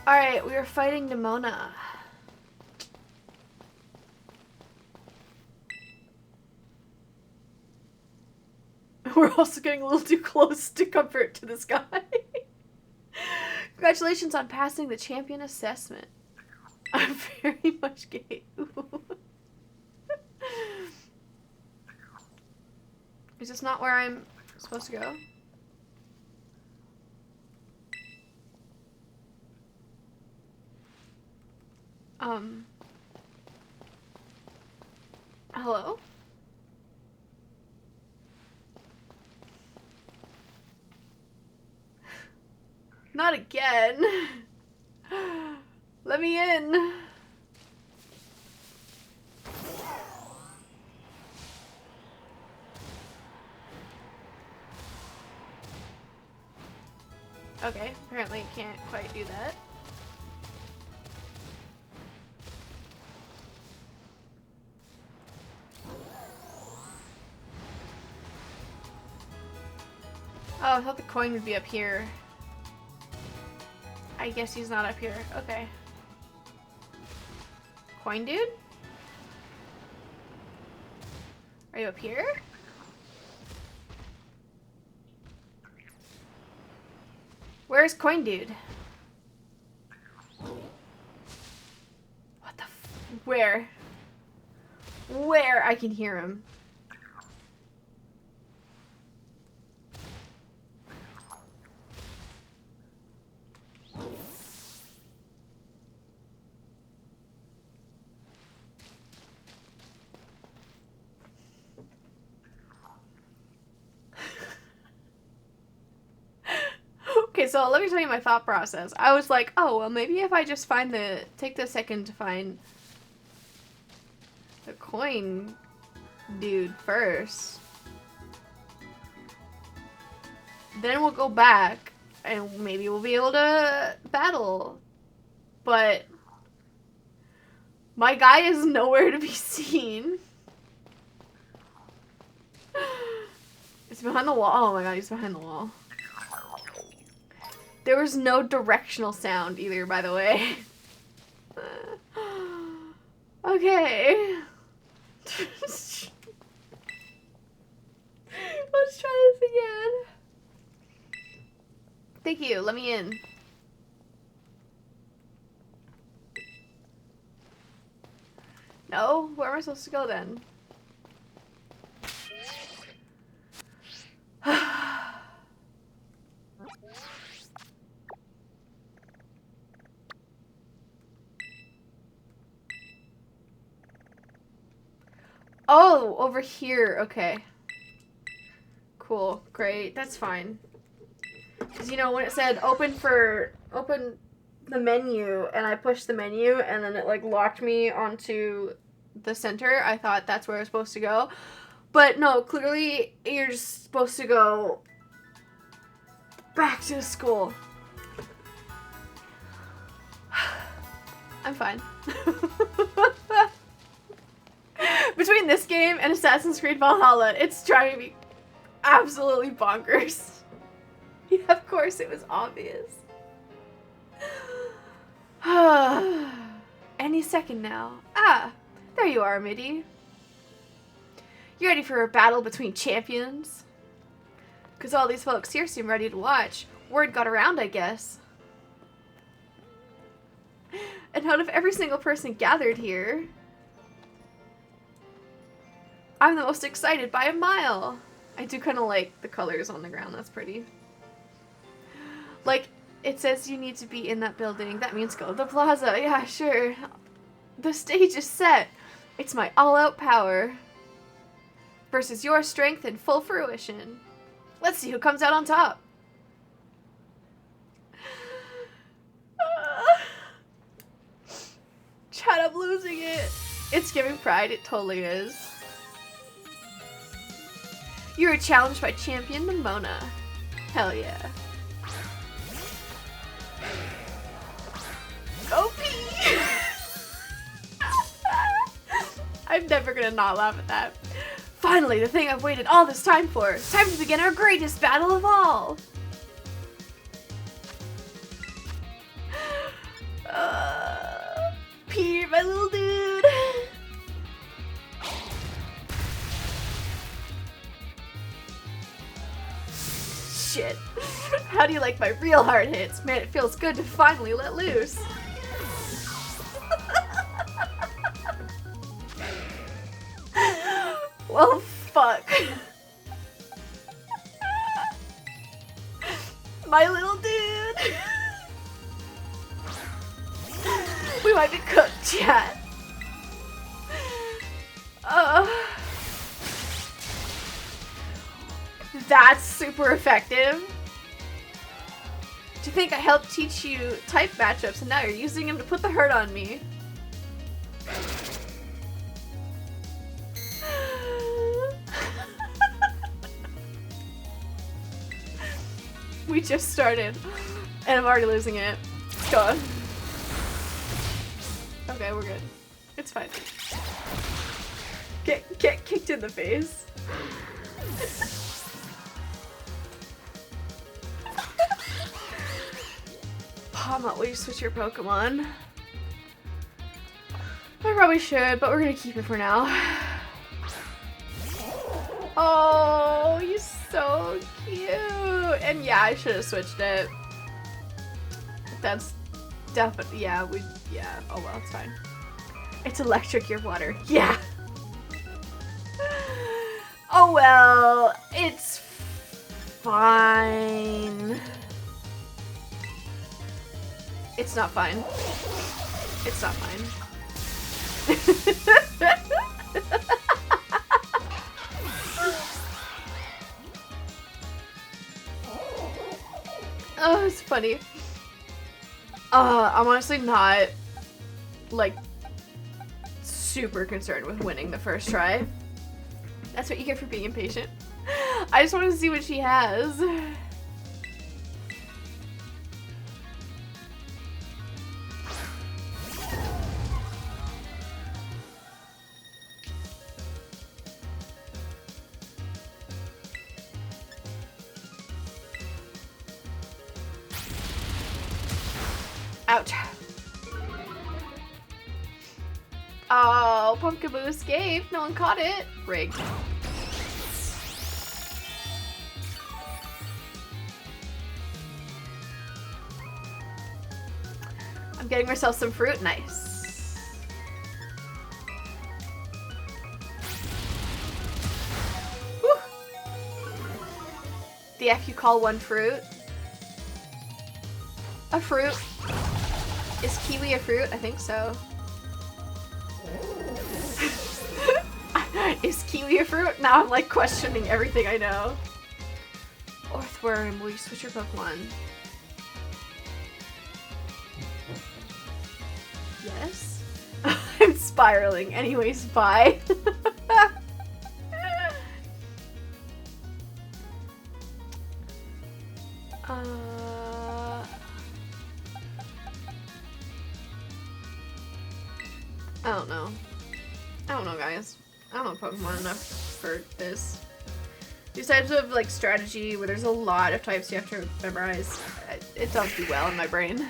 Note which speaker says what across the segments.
Speaker 1: Alright, we are fighting Nemona. We're also getting a little too close to comfort to this guy. Congratulations on passing the champion assessment. I'm very much gay. Is this not where I'm supposed to go? Hello? Not again. Let me in. Okay, apparently you can't quite do that. Oh, I thought the coin would be up here. I guess he's not up here. Okay. Coin dude? Are you up here? Where's coin dude? What the where? Where? I can hear him. Okay, so let me tell you my thought process. I was like, oh, well, maybe if I just take the second to find the coin dude first. Then we'll go back and maybe we'll be able to battle. But my guy is nowhere to be seen. It's behind the wall. Oh my god, he's behind the wall. There was no directional sound either, by the way. Okay. Let's try this again. Thank you. Let me in. No? Where am I supposed to go then? Oh, over here. Okay. Cool. Great. That's fine. Because, you know, when it said open the menu, and I pushed the menu, and then it, like, locked me onto the center, I thought that's where I was supposed to go. But, no, clearly you're just supposed to go back to school. I'm fine. Between this game and Assassin's Creed Valhalla, it's driving me absolutely bonkers. Yeah, of course, it was obvious. Any second now. Ah, there you are, Midi. You ready for a battle between champions? Because all these folks here seem ready to watch. Word got around, I guess. And out of every single person gathered here, I'm the most excited by a mile. I do kind of like the colors on the ground. That's pretty. Like, it says you need to be in that building. That means go to the plaza. Yeah, sure. The stage is set. It's my all-out power versus your strength in full fruition. Let's see who comes out on top. Chad, I'm losing it. It's giving pride. It totally is. You are challenged by Champion Nemona. Hell yeah. OP! I'm never gonna not laugh at that. Finally, the thing I've waited all this time for. It's time to begin our greatest battle of all. Peter, my little dude. Shit. How do you like my real hard hits? Man, it feels good to finally let loose. Well, fuck. My little dude. We might be cooked, chat. That's super effective. Do you think I helped teach you type matchups and now you're using him to put the hurt on me? We just started and I'm already losing it. It's gone. Okay, we're good. It's fine. Get kicked in the face. Palma, will you switch your Pokemon? I probably should, but we're gonna keep it for now. Oh, he's so cute. And yeah, I should have switched it. That's definitely, yeah, oh well, it's fine. It's electric, your water. Yeah. Oh well, it's fine. It's not fine. It's not fine. Oh, it's funny. I'm honestly not, like, super concerned with winning the first try. That's what you get for being impatient. I just want to see what she has. Ouch. Oh, Pumpkaboo escaped. No one caught it. Rigged. I'm getting myself some fruit. Nice. Woo. The F you call one fruit? A fruit. Is kiwi a fruit? I think so. Is kiwi a fruit? Now I'm like questioning everything I know. Orthworm, will you switch your Pokemon? Yes? I'm spiraling. Anyways, bye. I don't know. I don't know, guys. I don't know Pokemon enough for this. These types of like strategy where there's a lot of types you have to memorize, it don't do well in my brain.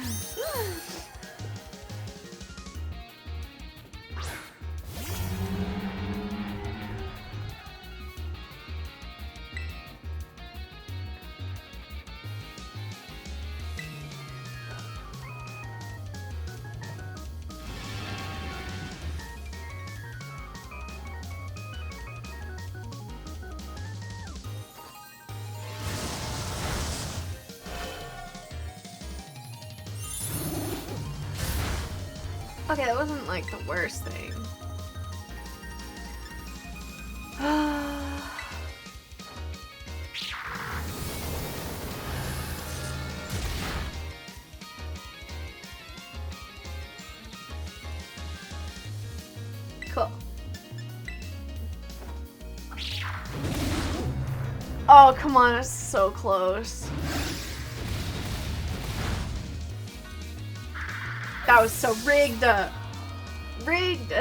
Speaker 1: Okay, that wasn't like the worst thing. Cool. Oh, come on, it's so close. That was so rigged. Rigged.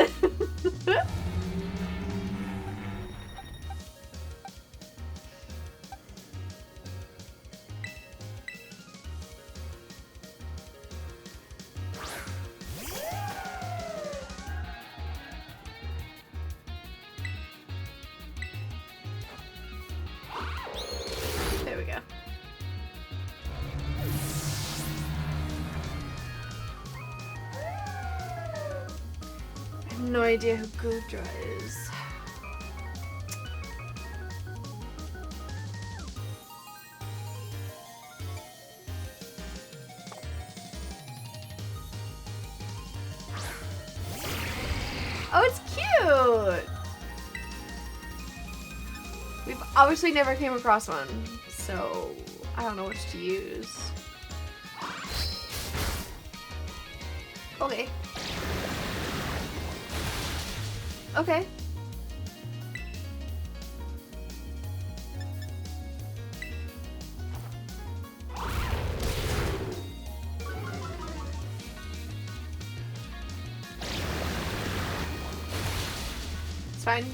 Speaker 1: no idea who Gudra is. Oh, it's cute! We've obviously never came across one, so I don't know which to use. Okay. Okay. It's fine.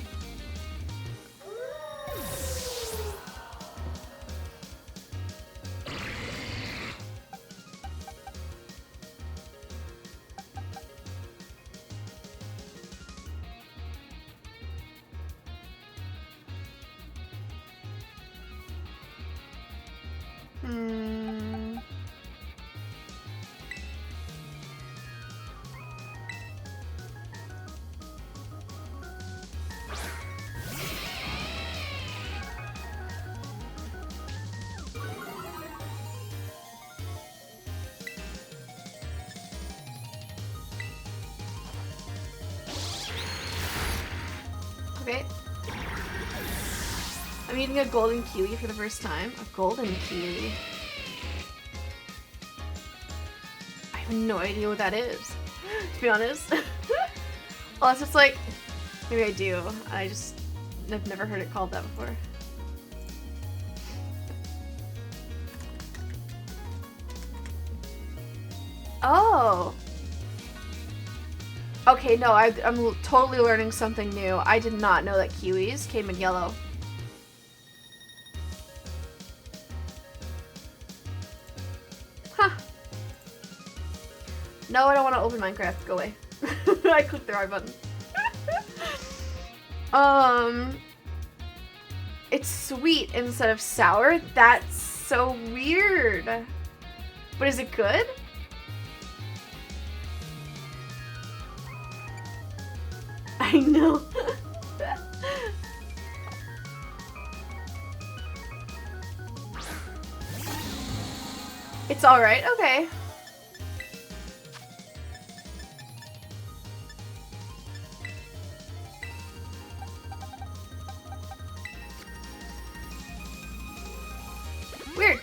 Speaker 1: Okay. I'm eating a golden kiwi for the first time. A golden kiwi. I have no idea what that is, to be honest. Unless it's like, maybe I do. I've never heard it called that before. Oh. Okay, no, I'm totally learning something new. I did not know that kiwis came in yellow. Huh. No, I don't want to open Minecraft. Go away. I clicked the wrong button. It's sweet instead of sour. That's so weird. But is it good? I know. It's alright, okay. Weird.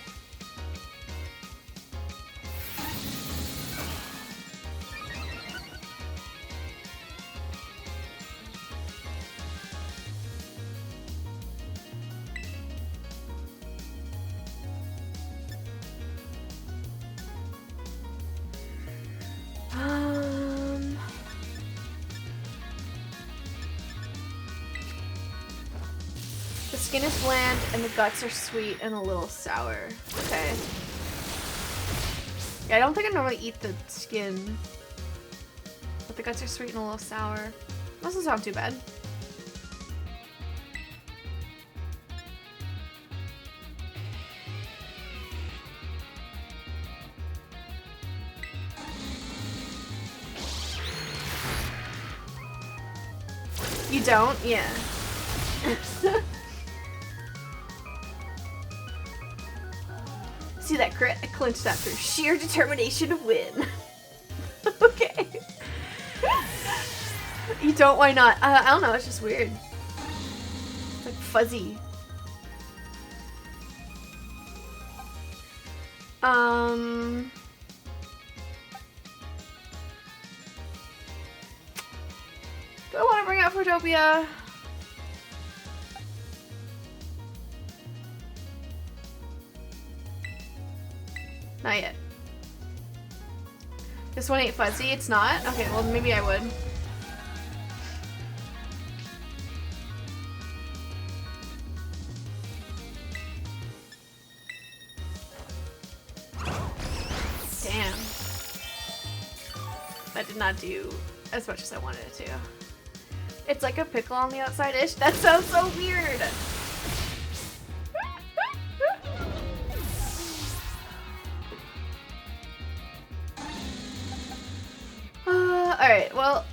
Speaker 1: The skin is bland and the guts are sweet and a little sour. Okay. Yeah, I don't think I normally eat the skin. But the guts are sweet and a little sour. Doesn't sound too bad. You don't? Yeah. See that crit? I clinched that through sheer determination to win. Okay. You don't? Why not? I don't know, it's just weird. It's like fuzzy. Do I want to bring out Photopia? Not yet. This one ain't fuzzy, it's not? Okay, well maybe I would. Damn. That did not do as much as I wanted it to. It's like a pickle on the outside-ish? That sounds so weird! Alright, well,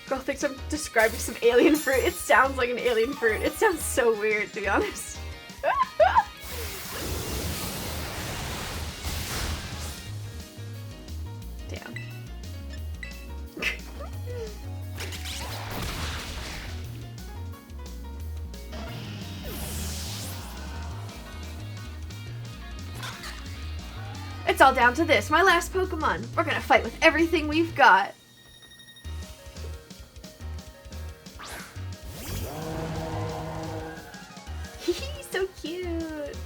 Speaker 1: Girl thinks I'm describing some alien fruit. It sounds like an alien fruit. It sounds so weird, to be honest. Damn. It's all down to this, my last Pokemon. We're gonna fight with everything we've got. So cute.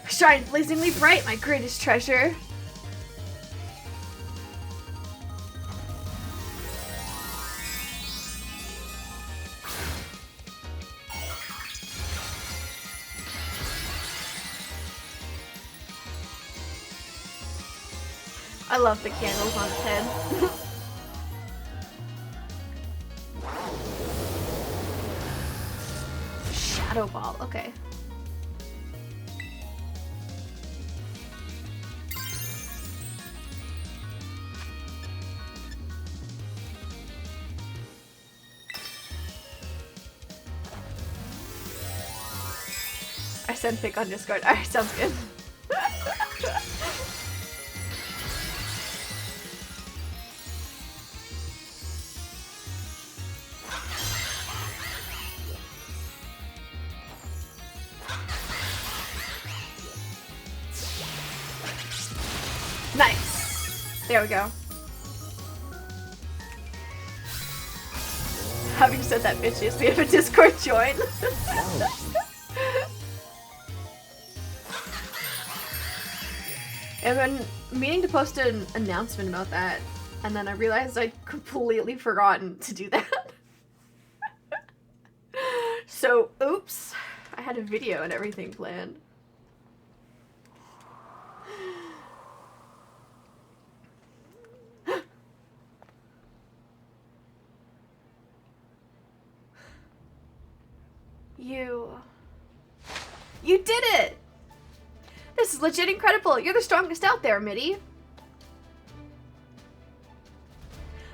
Speaker 1: Shine blazingly bright, my greatest treasure. I love the candles on its head. Shadow Ball, okay. I sent pick on Discord. Alright, sounds good. Nice. There we go. Having said that, bitches, we have a Discord join. I've been meaning to post an announcement about that, and then I realized I'd completely forgotten to do that. So, oops. I had a video and everything planned. You did it! This is legit incredible. You're the strongest out there, Mitty.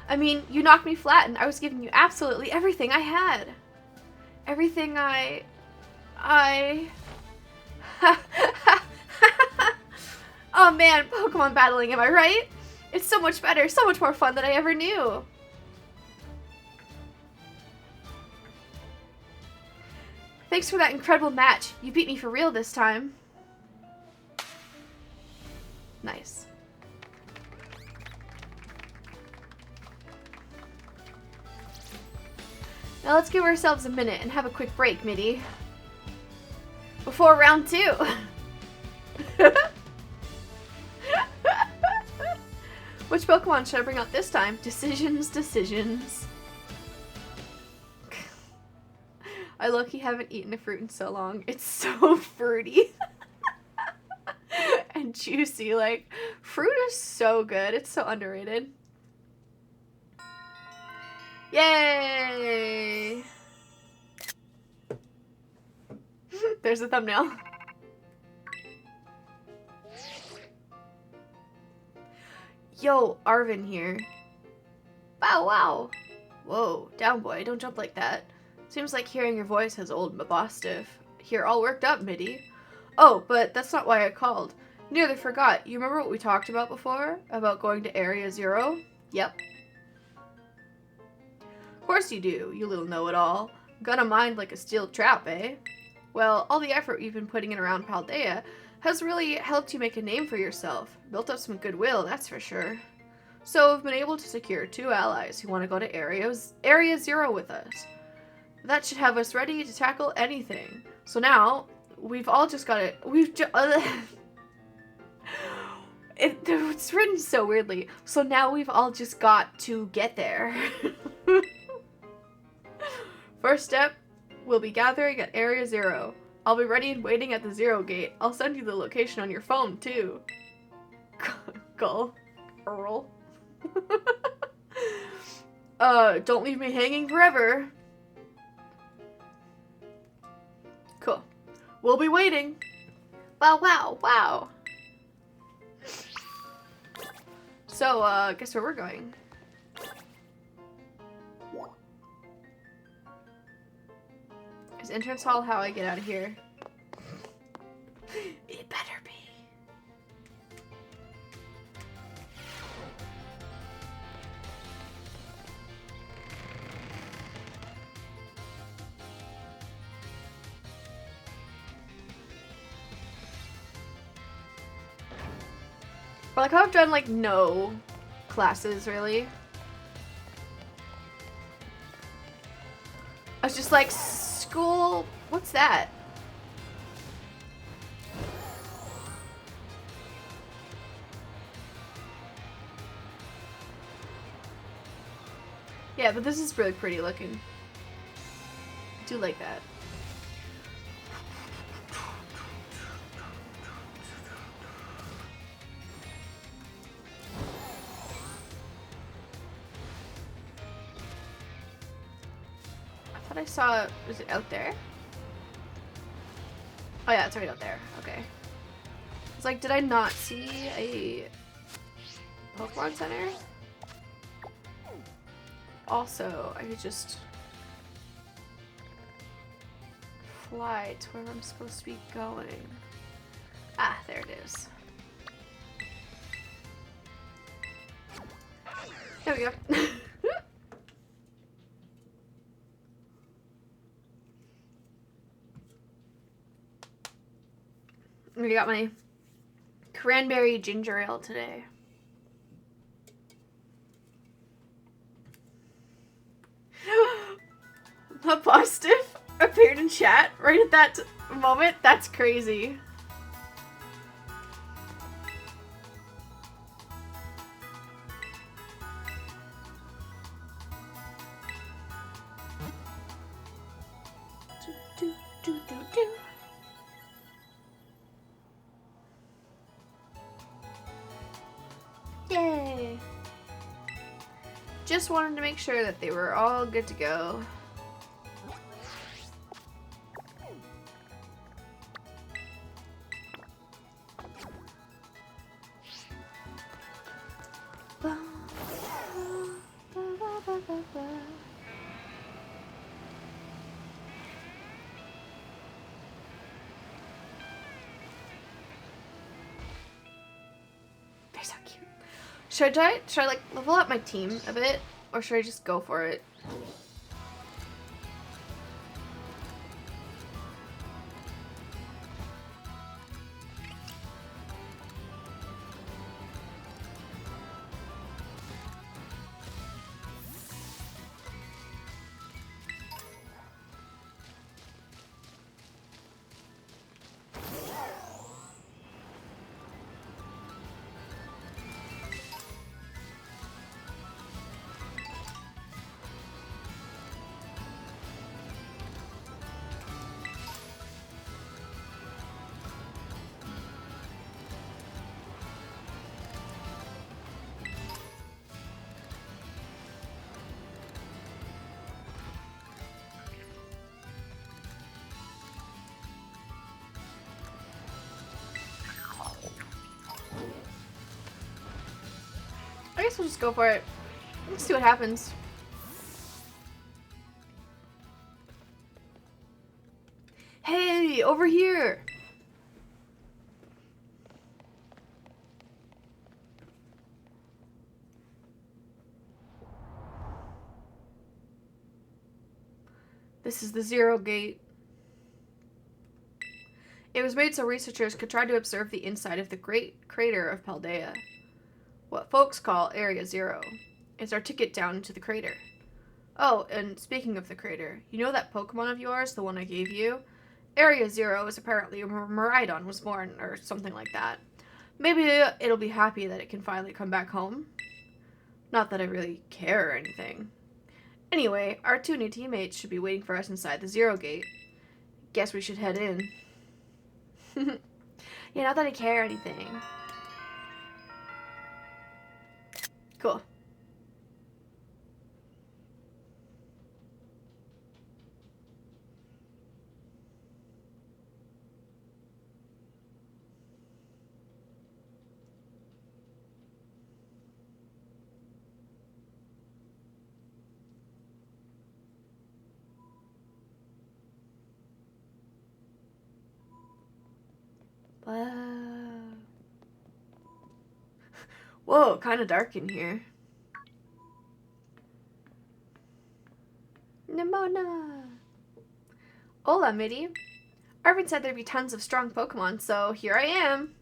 Speaker 1: I mean, you knocked me flat and I was giving you absolutely everything I had. Everything Oh man, Pokemon battling, am I right? It's so much better, so much more fun than I ever knew. Thanks for that incredible match. You beat me for real this time. Nice. Now let's give ourselves a minute and have a quick break, Mitty. Before round 2. Which Pokemon should I bring out this time? Decisions. I low-key haven't eaten a fruit in so long. It's so fruity. And juicy. Like, fruit is so good. It's so underrated. Yay! There's a thumbnail. Yo, Arvin here. Bow wow. Whoa, down boy, don't jump like that. Seems like hearing your voice has old Mabostiff. Here, all worked up, Mitty. Oh, but that's not why I called. Nearly forgot. You remember what we talked about before? About going to Area Zero? Yep. Of course you do, you little know-it-all. Gonna mind like a steel trap, eh? Well, all the effort you've been putting in around Paldea has really helped you make a name for yourself. Built up some goodwill, that's for sure. So we've been able to secure 2 allies who want to go to Area Zero with us. That should have us ready to tackle anything. So now, we've all just got to... It's written so weirdly. So now we've all just got to get there. First step, we'll be gathering at Area 0. I'll be ready and waiting at the 0 gate. I'll send you the location on your phone, too. Gull. Earl. Don't leave me hanging forever. Cool. We'll be waiting. Wow, wow, wow. So, guess where we're going? Is entrance hall how I get out of here? It better be. But like how I've done like no classes really. I was just like, school, what's that? Yeah, but this is really pretty looking. I do like that. I saw it. Was it out there? Oh yeah, it's right out there. Okay. It's like, did I not see a Pokemon Center? Also, I could just fly to where I'm supposed to be going. Ah, there it is. There we go. I got my cranberry ginger ale today. A positive appeared in chat right at that moment. That's crazy. Do, do, do, do, do. Yay! Just wanted to make sure that they were all good to go. They're so cute. Should I like level up my team a bit, or should I just go for it? I guess we'll just go for it. Let's see what happens. Hey, over here! This is the 0 gate. It was made so researchers could try to observe the inside of the great crater of Paldea. What folks call Area 0. It's our ticket down into the crater. Oh, and speaking of the crater, you know that Pokemon of yours, the one I gave you? Area 0 is apparently where Miraidon was born, or something like that. Maybe it'll be happy that it can finally come back home. Not that I really care or anything. Anyway, our 2 new teammates should be waiting for us inside the Zero Gate. Guess we should head in. Yeah, not that I care or anything. Cool. Whoa, kind of dark in here. Nemona! Hola, Mitty. Arvin said there'd be tons of strong Pokemon, so here I am.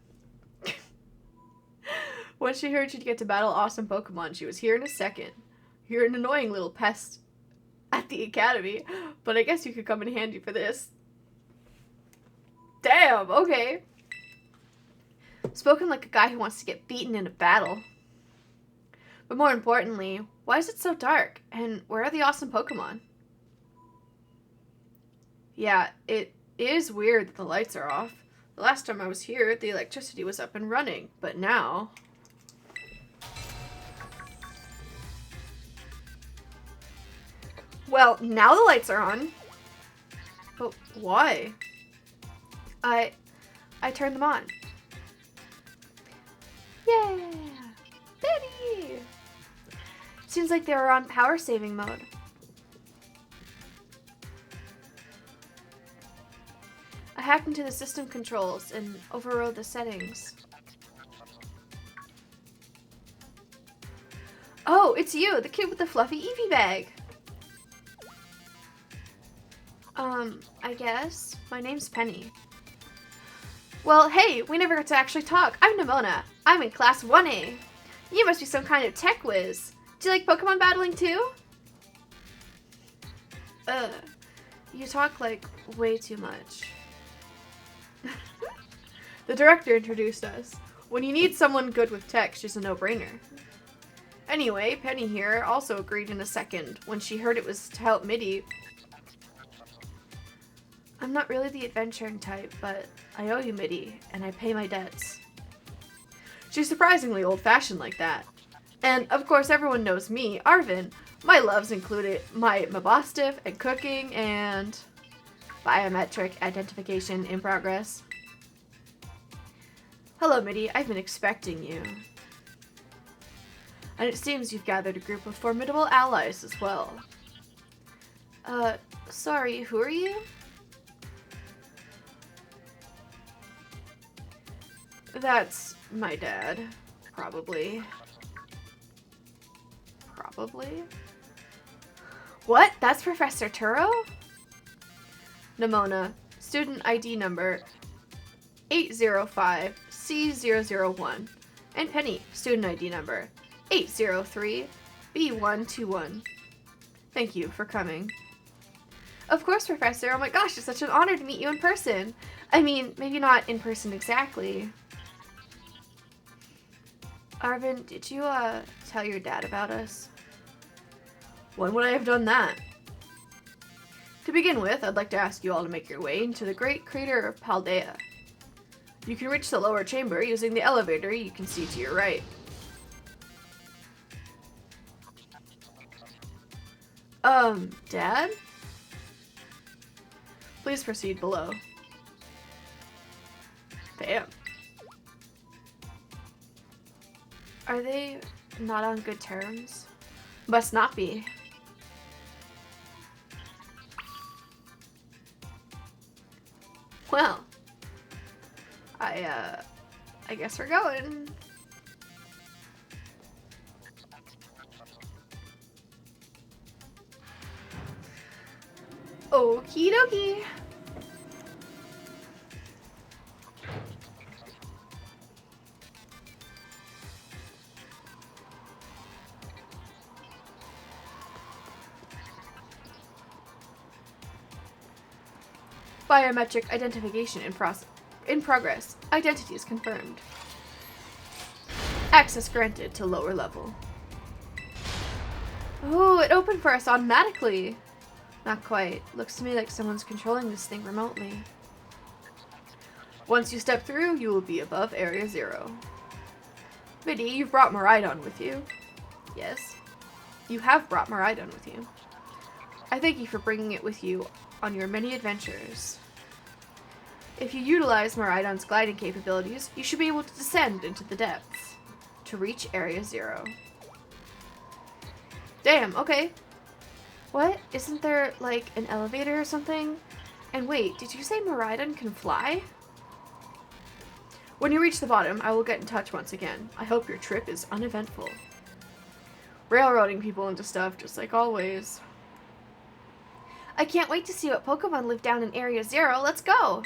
Speaker 1: When she heard she'd get to battle awesome Pokemon, she was here in a second. You're an annoying little pest at the academy, but I guess you could come in handy for this. Damn, okay. Spoken like a guy who wants to get beaten in a battle. But more importantly, why is it so dark? And where are the awesome Pokemon? Yeah, it is weird that the lights are off. The last time I was here, the electricity was up and running, but now... Well, now the lights are on. But why? I turned them on. Yeah! Betty! Seems like they were on power saving mode. I hacked into the system controls and overrode the settings. Oh, it's you, the kid with the fluffy Eevee bag. I guess. My name's Penny. Well, hey, we never got to actually talk. I'm Nemona. I'm in Class 1A. You must be some kind of tech whiz. Do you like Pokemon battling too? You talk like way too much. The director introduced us. When you need someone good with tech, she's a no-brainer. Anyway, Penny here also agreed in a second when she heard it was to help Mitty. I'm not really the adventuring type, but I owe you, Mitty, and I pay my debts. She's surprisingly old-fashioned like that. And, of course, everyone knows me, Arvin. My loves included my Mabostiff and cooking and biometric identification in progress. Hello, Mitty. I've been expecting you. And it seems you've gathered a group of formidable allies as well. Sorry, who are you? That's my dad, probably. Probably? What? That's Professor Turo? Nemona, student ID number 805C001. And Penny, student ID number 803B121. Thank you for coming. Of course, Professor. Oh my gosh, it's such an honor to meet you in person. I mean, maybe not in person exactly. Arvin, did you, tell your dad about us? When would I have done that? To begin with, I'd like to ask you all to make your way into the great crater of Paldea. You can reach the lower chamber using the elevator you can see to your right. Dad? Please proceed below. Damn. Are they not on good terms? Must not be. Well, I guess we're going. Okie dokie. Biometric identification in progress. Identity is confirmed. Access granted to lower level. Oh, it opened for us automatically. Not quite. Looks to me like someone's controlling this thing remotely. Once you step through, you will be above Area 0. Biddy, you've brought Miraidon with you. Yes. You have brought Miraidon with you. I thank you for bringing it with you on your many adventures. If you utilize Miraidon's gliding capabilities, you should be able to descend into the depths to reach Area 0. Damn, okay. What? Isn't there, like, an elevator or something? And wait, did you say Miraidon can fly? When you reach the bottom, I will get in touch once again. I hope your trip is uneventful. Railroading people into stuff, just like always. I can't wait to see what Pokemon live down in Area 0. Let's go!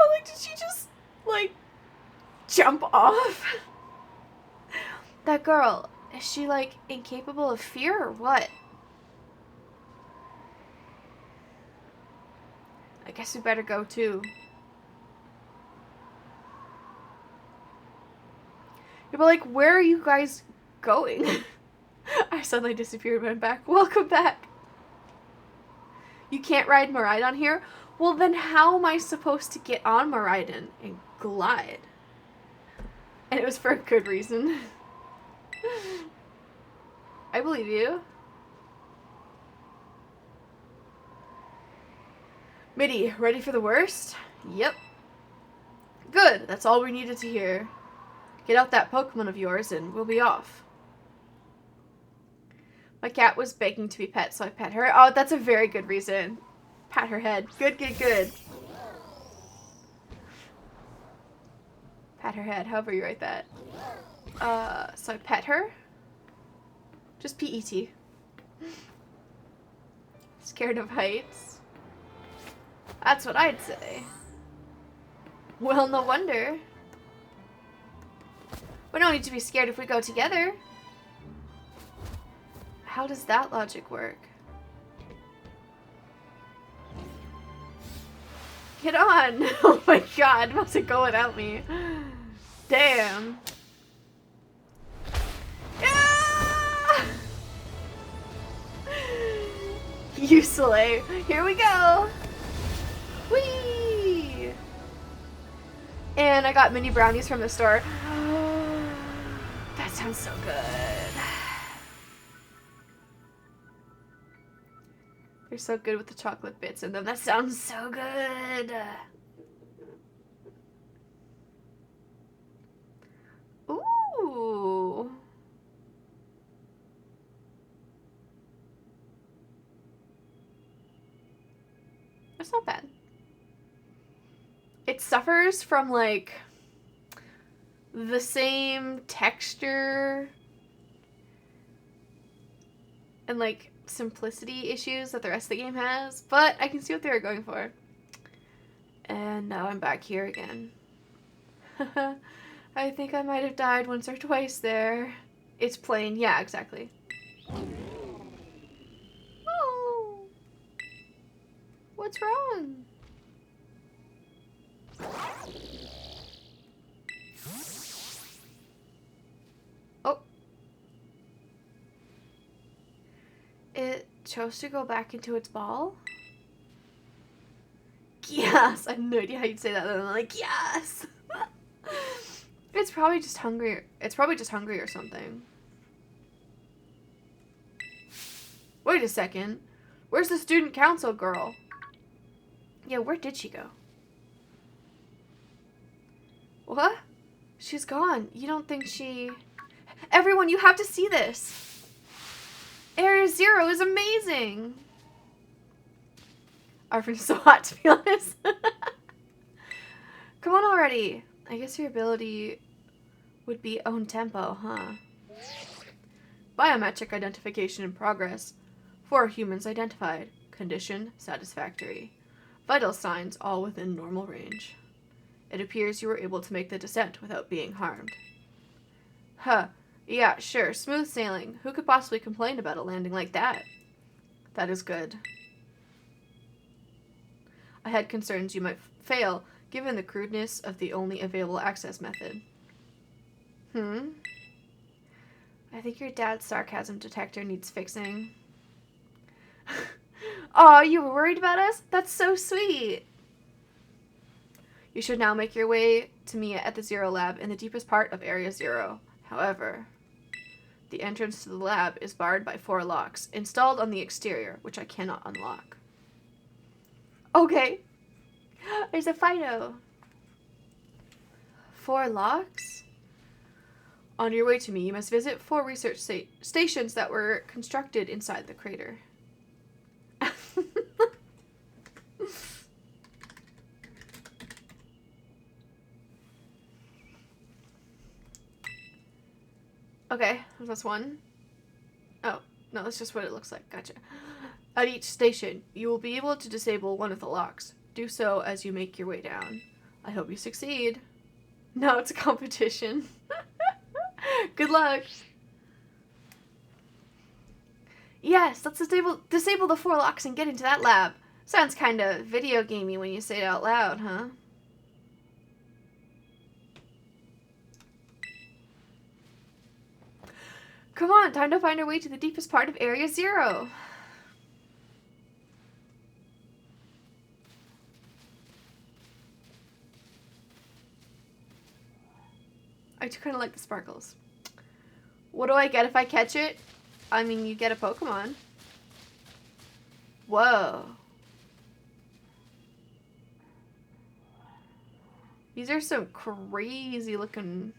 Speaker 1: Oh, like, did she just, like, jump off? That girl, is she, like, incapable of fear or what? I guess we better go, too. Yeah, but, like, where are you guys going? I suddenly disappeared and went back. Welcome back. You can't ride Miraidon here? Well, then how am I supposed to get on Miraidon and glide? And it was for a good reason. I believe you. Mitty, ready for the worst? Yep. Good, that's all we needed to hear. Get out that Pokemon of yours and we'll be off. My cat was begging to be pet, so I pet her. Oh, that's a very good reason. Pat her head. Good, good, good. Pat her head, however you write that. So I pet her. Just P-E-T. Scared of heights. That's what I'd say. Well, no wonder. We don't need to be scared if we go together. How does that logic work? Get on! Oh my god, must it go without me? Damn. Ah! You slay. Here we go. Whee! And I got mini brownies from the store. That sounds so good. They're so good with the chocolate bits in them. That sounds so good. Ooh. That's not bad. It suffers from, like, the same texture and, like, simplicity issues that the rest of the game has, but I can see what they were going for. And now I'm back here again. I think I might have died once or twice there. It's plain. Yeah, exactly. Oh. What's wrong? Oh. It chose to go back into its ball? Yes! I have no idea how you'd say that, and I'm like, yes! It's probably just hungry. It's probably just hungry or something. Wait a second. Where's the student council girl? Yeah, where did she go? What? She's gone. You don't think she... Everyone, you have to see this. Area 0 is amazing. Arvin's so hot, to be honest. Come on already. I guess your ability would be own tempo, huh? Biometric identification in progress. 4 humans identified. Condition satisfactory. Vital signs all within normal range. It appears you were able to make the descent without being harmed. Huh. Yeah, sure. Smooth sailing. Who could possibly complain about a landing like that? That is good. I had concerns you might fail, given the crudeness of the only available access method. Hmm? I think your dad's sarcasm detector needs fixing. Aw, you were worried about us? That's so sweet. You should now make your way to me at the Zero Lab in the deepest part of Area Zero. However, the entrance to the lab is barred by 4 locks, installed on the exterior, which I cannot unlock. Okay. There's a Fido. 4 locks? On your way to me, you must visit 4 research stations that were constructed inside the crater. Okay, that's 1. Oh, no, that's just what it looks like. Gotcha. At each station, you will be able to disable one of the locks. Do so as you make your way down. I hope you succeed. Now it's a competition. Good luck. Yes, let's disable the 4 locks and get into that lab. Sounds kind of video gamey when you say it out loud, huh? Come on, time to find our way to the deepest part of Area Zero. I do kind of like the sparkles. What do I get if I catch it? I mean, you get a Pokemon. Whoa. These are some crazy looking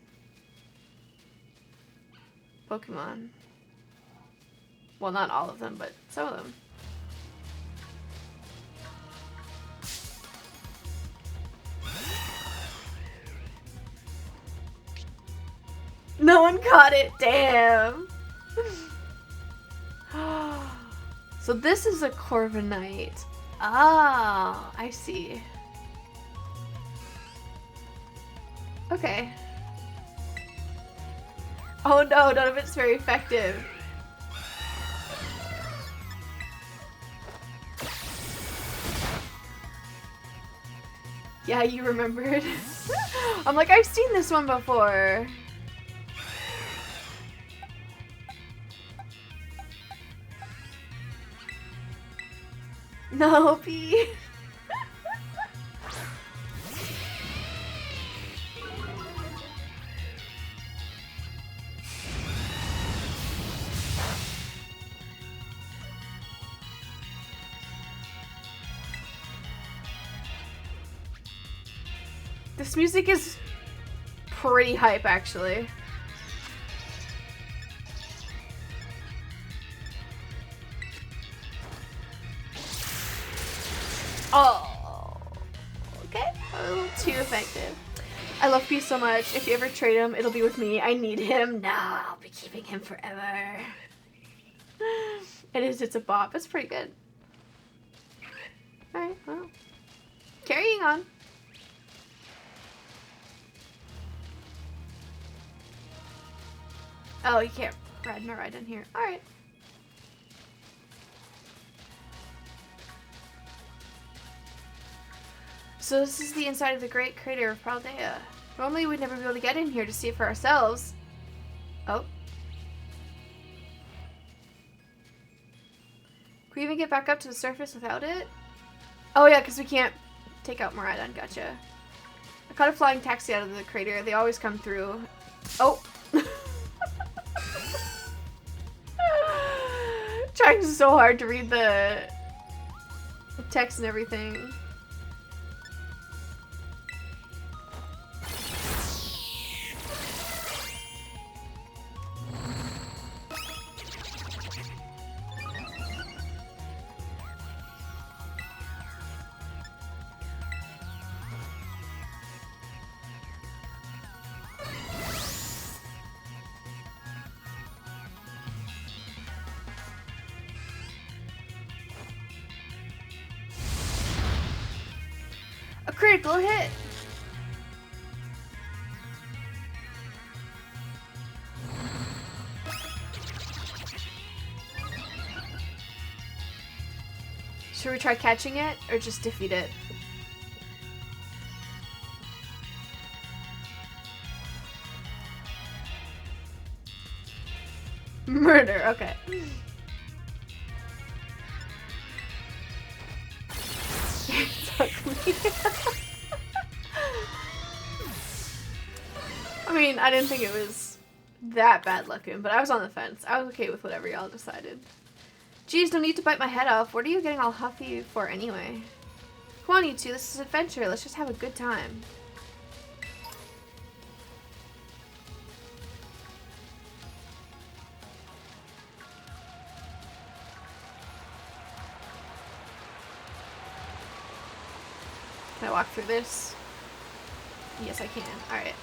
Speaker 1: Pokemon. Well, not all of them, but some of them. No one caught it, damn. So this is a Corviknight. Ah, I see. Okay. Oh no, none of it's very effective. Yeah, you remembered. I'm like, I've seen this one before. No, P. This music is pretty hype, actually. Oh, okay. A little too effective. I love P so much. If you ever trade him, it'll be with me. I need him. No, I'll be keeping him forever. It is. It's a bop. It's pretty good. Alright, well. Carrying on. Oh, you can't ride my ride in here. Alright. So this is the inside of the Great Crater of Paldea. Normally we'd never be able to get in here to see it for ourselves. Oh. Can we even get back up to the surface without it? Oh yeah, because we can't take out Miraidon. Gotcha. I caught a flying taxi out of the crater. They always come through. Oh. Trying so hard to read the text and everything. A critical hit! Should we try catching it or just defeat it? Murder, okay. I mean, I didn't think it was that bad looking, but I was on the fence. I was okay with whatever y'all decided. Geez, no need to bite my head off. What are you getting all huffy for anyway? Come on, you two. This is adventure. Let's just have a good time. Can I walk through this? Yes, I can. Alright.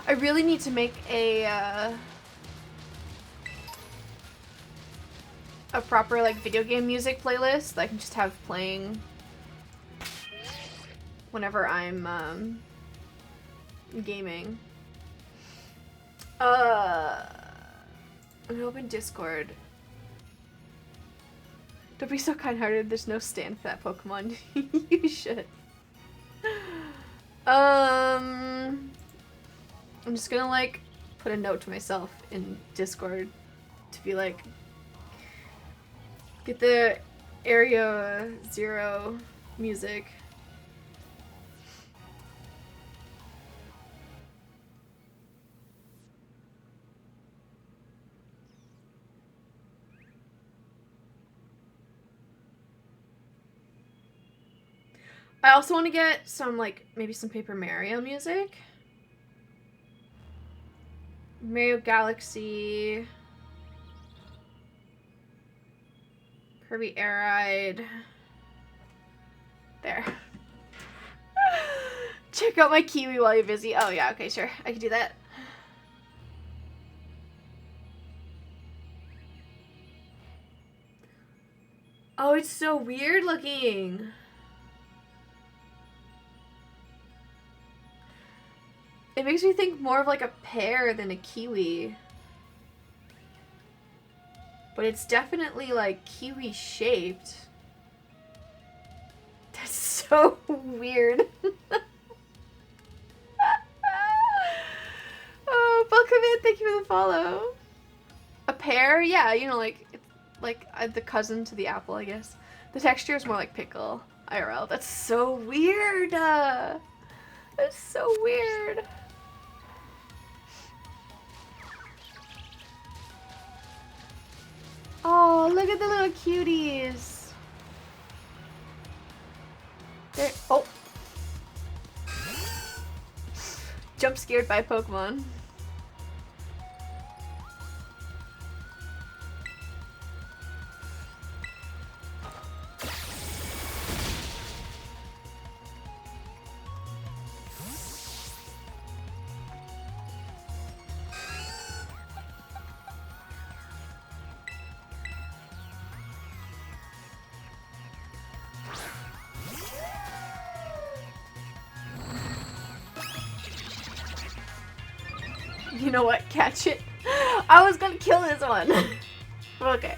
Speaker 1: I really need to make a proper, like, video game music playlist that I can just have playing whenever I'm, gaming. I'm gonna open Discord. Don't be so kind-hearted, there's no stand for that Pokemon. You should. I'm just gonna, like, put a note to myself in Discord to be like, get the Area Zero music. I also want to get some, like, maybe some Paper Mario music. Mario Galaxy. Kirby Air Ride. There. Check out my Kiwi while you're busy. Oh yeah, okay, sure. I can do that. Oh, it's so weird looking. It makes me think more of like a pear than a kiwi. But it's definitely like kiwi shaped. That's so weird. Oh, welcome in. Thank you for the follow. A pear? Yeah, you know, like the cousin to the apple, I guess. The texture is more like pickle. IRL. That's so weird. That's so weird. Oh, look at the little cuties. There. Oh. Jump scared by Pokemon. You know what? Catch it. I was gonna kill this one. Okay.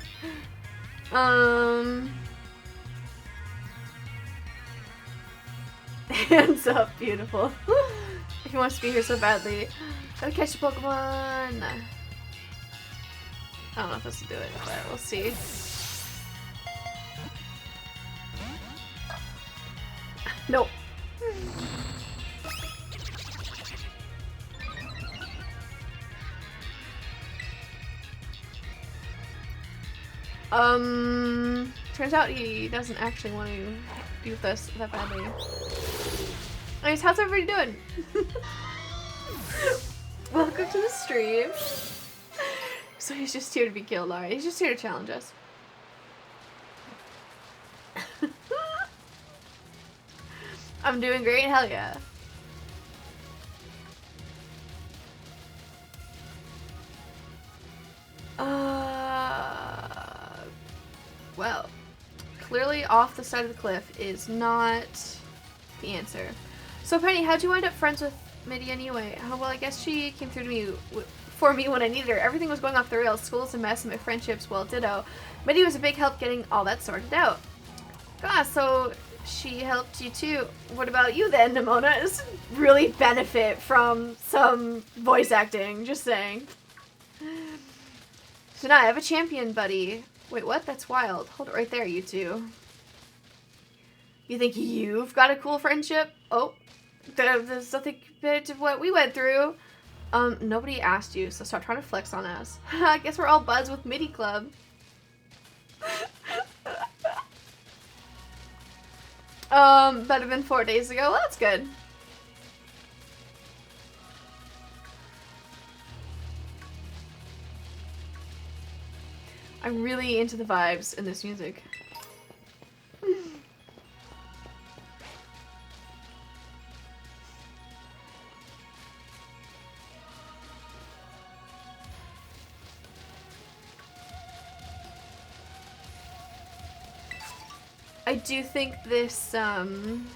Speaker 1: Hands up, beautiful. He wants to be here so badly. Gotta catch the Pokemon. I don't know if this will do it, but we'll see. Nope. Turns out he doesn't actually want to be with us that badly. Anyways, how's everybody doing? Welcome to the stream. So he's just here to be killed, alright. He's just here to challenge us. I'm doing great, hell yeah. Well, clearly off the side of the cliff is not the answer. So Penny, how'd you wind up friends with Mitty anyway? Oh, well, I guess she came through to me for me when I needed her. Everything was going off the rails. School's a mess and my friendships, well, ditto. Mitty was a big help getting all that sorted out. Gosh, so she helped you too. What about you then, Nimona? Does really benefit from some voice acting, just saying. So now I have a champion buddy. Wait, what? That's wild. Hold it right there, you two. You think you've got a cool friendship? Oh, there's nothing compared to what we went through. Nobody asked you, so stop trying to flex on us. I guess we're all buds with MIDI Club. Better than 4 days ago. Well, that's good. I'm really into the vibes in this music. I do think this, I'm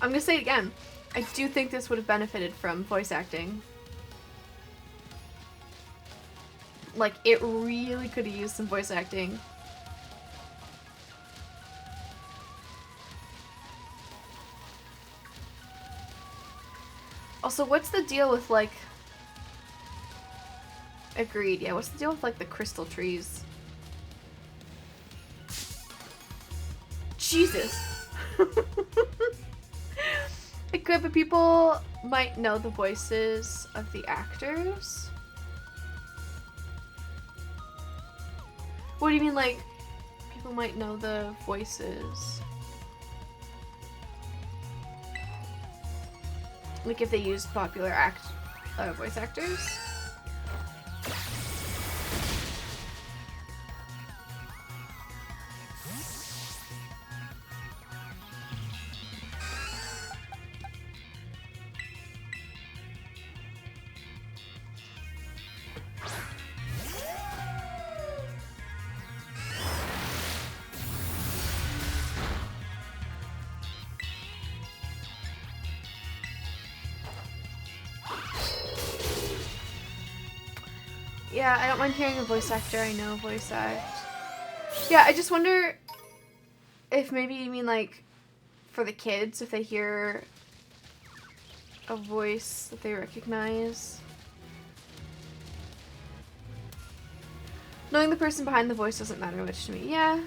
Speaker 1: gonna say it again. I do think this would have benefited from voice acting. Like, it really could have used some voice acting. Also, what's the deal with, like... Agreed, yeah, what's the deal with, like, the crystal trees? Jesus! It could, but people might know the voices of the actors. What do you mean, like, people might know the voices? Like, if they used popular voice actors? Yeah, I don't mind hearing a voice actor I know voice act. Yeah, I just wonder if maybe you mean, like, for the kids, if they hear a voice that they recognize. Knowing the person behind the voice doesn't matter much to me. Yeah.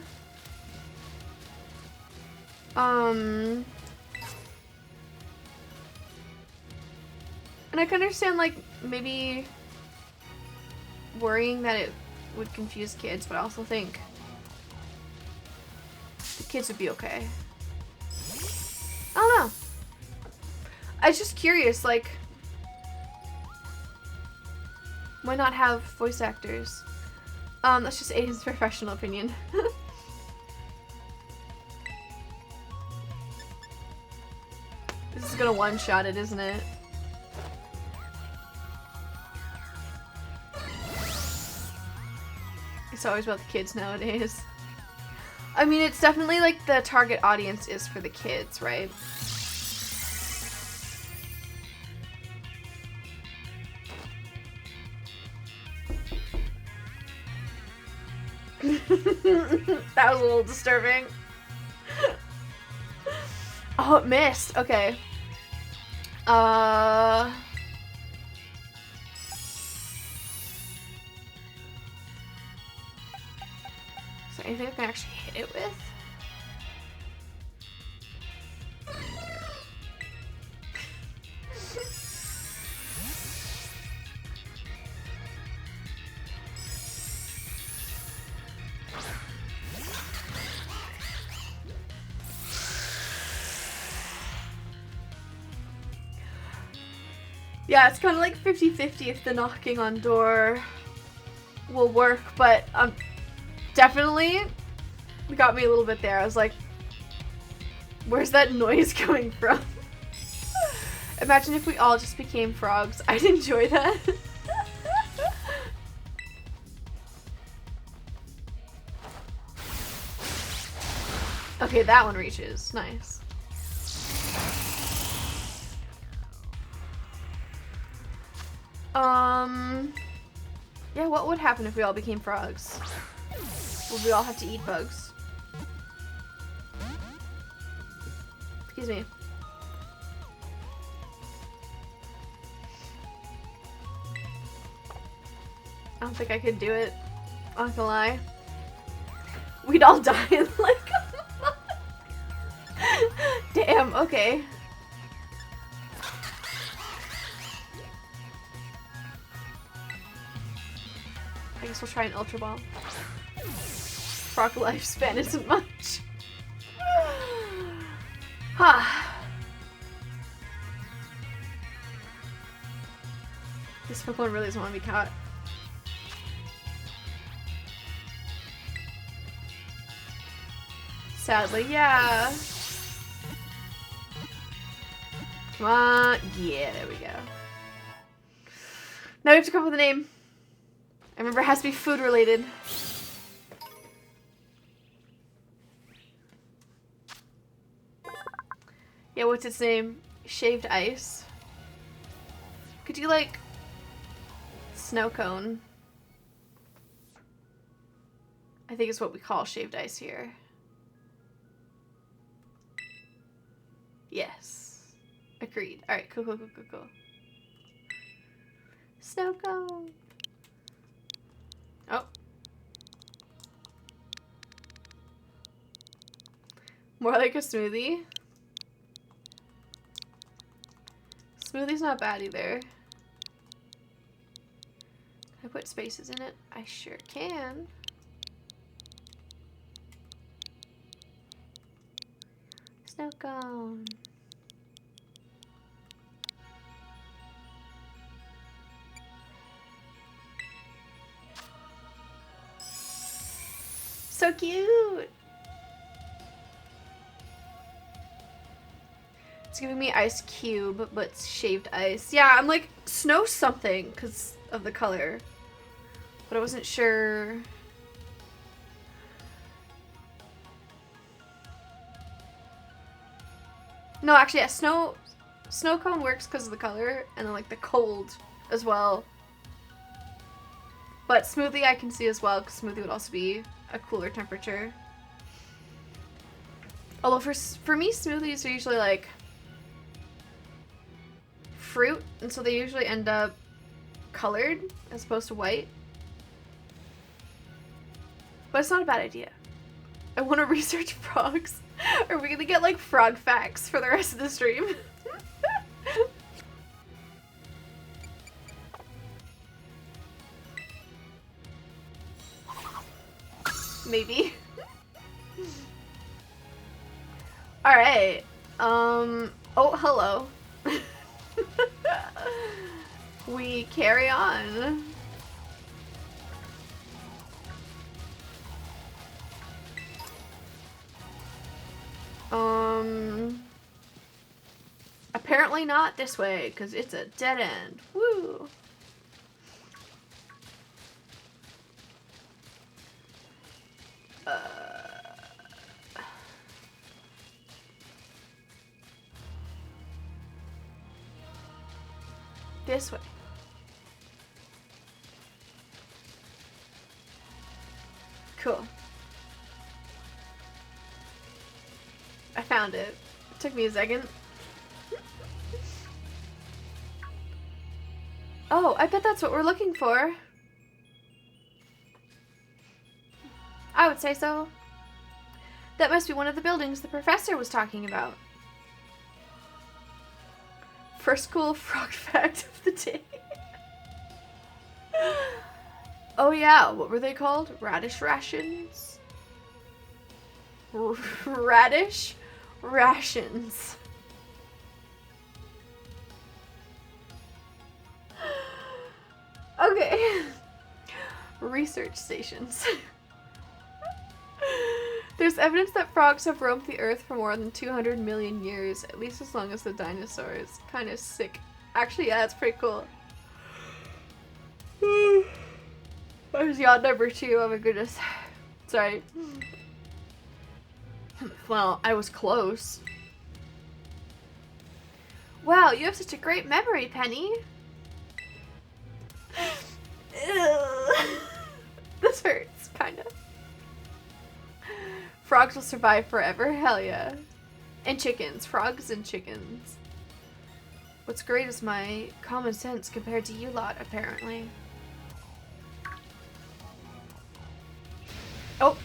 Speaker 1: And I can understand, like, maybe worrying that it would confuse kids, but I also think the kids would be okay. I don't know. I was just curious, like, why not have voice actors? That's just Aiden's professional opinion. This is gonna one-shot it, isn't it? It's always about the kids nowadays. I mean, it's definitely like the target audience is for the kids, right? That was a little disturbing. Oh, it missed. Okay. Is there anything I can actually hit it with? Yeah, it's kind of like 50-50 if the knocking on door will work, but definitely got me a little bit there. I was like, where's that noise coming from? Imagine if we all just became frogs. I'd enjoy that. Okay, that one reaches. Nice. Yeah, what would happen if we all became frogs? Would we all have to eat bugs? Excuse me. I don't think I could do it. I'm not gonna lie. We'd all die in like a month. Damn, okay. I guess we'll try an Ultra Ball. Frog lifespan isn't much. This Pokemon really doesn't want to be caught. Sadly, yeah. Come on. Yeah, there we go. Now we have to come up with a name. I remember it has to be food related. Yeah, what's its name? Shaved Ice. Could you like Snow Cone? I think it's what we call Shaved Ice here. Yes. Agreed. Alright, cool. Snow Cone. Oh. More like a smoothie. Smoothie's not bad either. Can I put spaces in it? I sure can. Snow Cone. So cute! It's giving me Ice Cube, but it's shaved ice. Yeah, I'm like, snow something because of the color. But I wasn't sure. No, actually, yeah, Snow Cone works because of the color, and then like the cold as well. But Smoothie I can see as well, because Smoothie would also be a cooler temperature. Although for me, smoothies are usually like fruit, and so they usually end up colored as opposed to white. But it's not a bad idea. I want to research frogs. Are we gonna get like frog facts for the rest of the stream? Maybe. Alright. Oh, hello. We carry on. Apparently not this way, because it's a dead end. Woo! This way. Cool. I found it. It took me a second. Oh, I bet that's what we're looking for. I would say so. That must be one of the buildings the professor was talking about. First cool frog fact of the day. Oh yeah, what were they called? Radish rations? Radish rations. Okay. Research stations. There's evidence that frogs have roamed the earth for more than 200 million years, at least as long as the dinosaurs. Kind of sick. Actually, yeah, that's pretty cool. There's yacht number 2, oh my goodness. Sorry. Well, I was close. Wow, you have such a great memory, Penny. This hurts, kind of. Frogs will survive forever? Hell yeah. And chickens. Frogs and chickens. What's great is my common sense compared to you lot, apparently. Oh!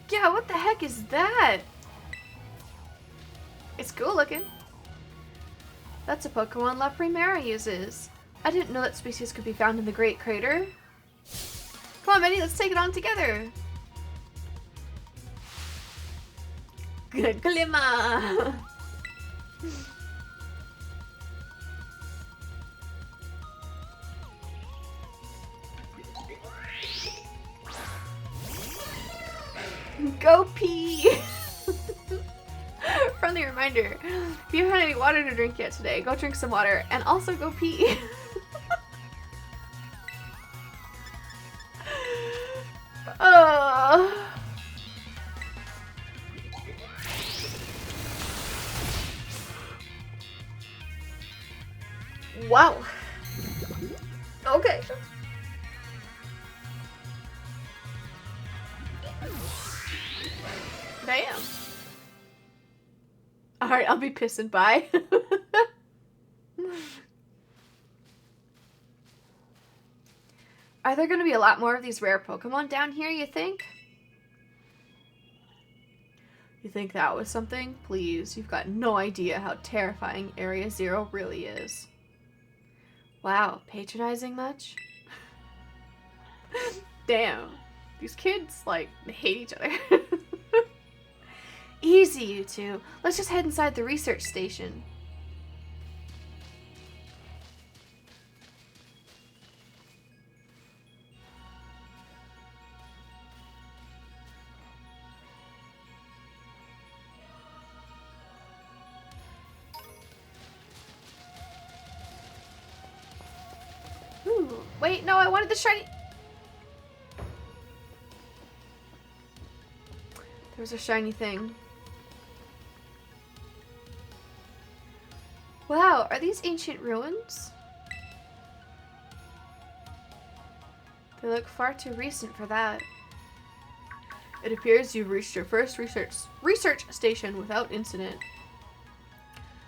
Speaker 1: Yeah, what the heck is that? It's cool looking. That's a Pokemon La Primera uses. I didn't know that species could be found in the Great Crater. Come on, Benny, let's take it on together. Glimmer! Go pee! Friendly reminder, if you haven't had any water to drink yet today, go drink some water and also go pee. Wow. Okay. Damn. Alright, I'll be pissing. Bye. Are there going to be a lot more of these rare Pokemon down here, you think? You think that was something? Please, you've got no idea how terrifying Area Zero really is. Wow, patronizing much? Damn. These kids, like, they hate each other. Easy, you two. Let's just head inside the research station. Ooh, wait, no, I wanted the shiny... There was a shiny thing. Wow, are these ancient ruins? They look far too recent for that. It appears you've reached your first research station without incident.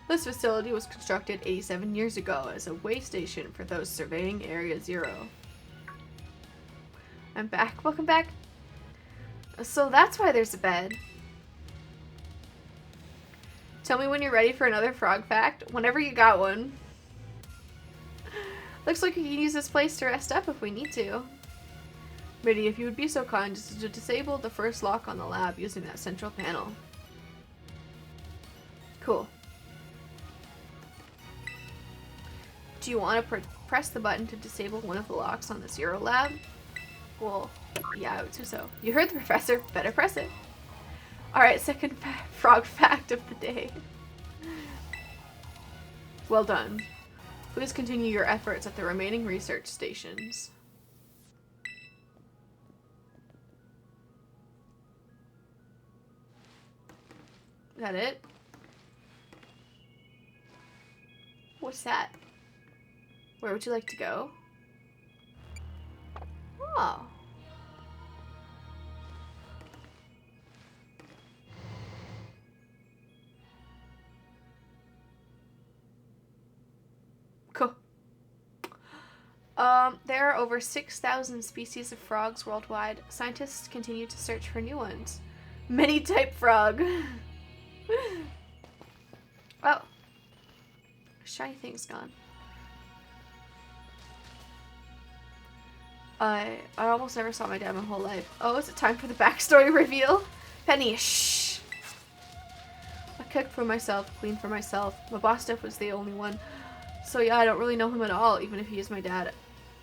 Speaker 1: This facility was constructed 87 years ago as a way station for those surveying Area Zero. I'm back. Welcome back. So that's why there's a bed. Tell me when you're ready for another frog fact. Whenever you got one. Looks like we can use this place to rest up if we need to. Biddy, if you would be so kind as to disable the first lock on the lab using that central panel. Cool. Do you want to press the button to disable one of the locks on the Zero Lab? Well, yeah, I would do so. You heard the professor. Better press it. Alright, second frog fact of the day. Well done. Please continue your efforts at the remaining research stations. Is that it? What's that? Where would you like to go? Oh. Cool. There are over 6,000 species of frogs worldwide. Scientists continue to search for new ones. Many type frog. Oh. Shiny thing's gone. I almost never saw my dad my whole life. Oh, is it time for the backstory reveal? Penny, shh! I cooked for myself, cleaned for myself. My boss stuff was the only one. So yeah, I don't really know him at all, even if he is my dad.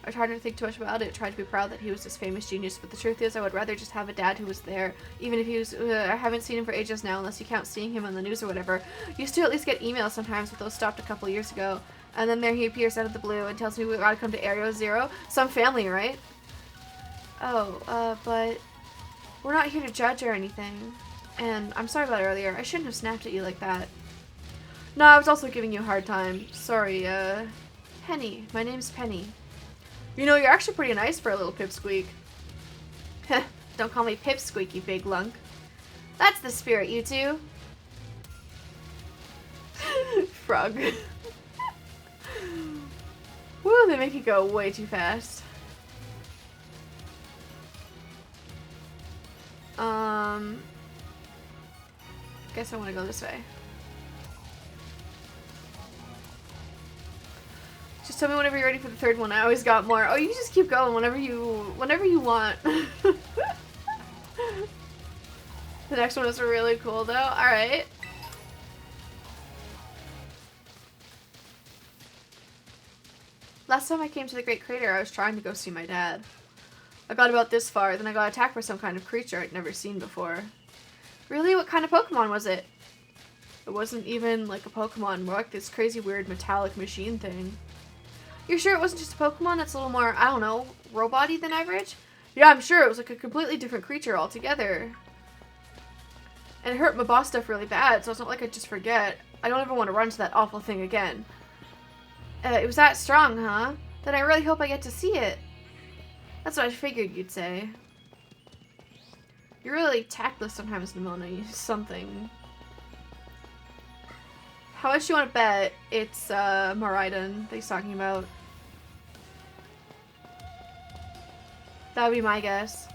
Speaker 1: I tried not to think too much about it, tried to be proud that he was this famous genius, but the truth is I would rather just have a dad who was there, even if he was, I haven't seen him for ages now, unless you count seeing him on the news or whatever. Used to at least get emails sometimes, but those stopped a couple years ago. And then there he appears out of the blue and tells me we gotta come to Area Zero. Some family, right? Oh, but we're not here to judge or anything. And I'm sorry about earlier. I shouldn't have snapped at you like that. No, I was also giving you a hard time. Sorry, Penny. My name's Penny. You know, you're actually pretty nice for a little pipsqueak. Heh, don't call me pipsqueak, you big lunk. That's the spirit, you two. Frog. Woo, they make you go way too fast. Guess I want to go this way. Just tell me whenever you're ready for the third one. I always got more. Oh, you can just keep going whenever you want. The next one is really cool though. Alright. Last time I came to the Great Crater, I was trying to go see my dad. I got about this far, then I got attacked by some kind of creature I'd never seen before. Really? What kind of Pokemon was it? It wasn't even like a Pokemon, more like this crazy weird metallic machine thing. You're sure it wasn't just a Pokemon that's a little more, I don't know, robot-y than average? Yeah, I'm sure. It was like a completely different creature altogether. And it hurt my boss stuff really bad, so it's not like I'd just forget. I don't ever want to run to that awful thing again. It was that strong, huh? Then I really hope I get to see it. That's what I figured you'd say. You're really tactless sometimes, Nemona. Something. How much do you want to bet it's Miraidon that he's talking about? That would be my guess.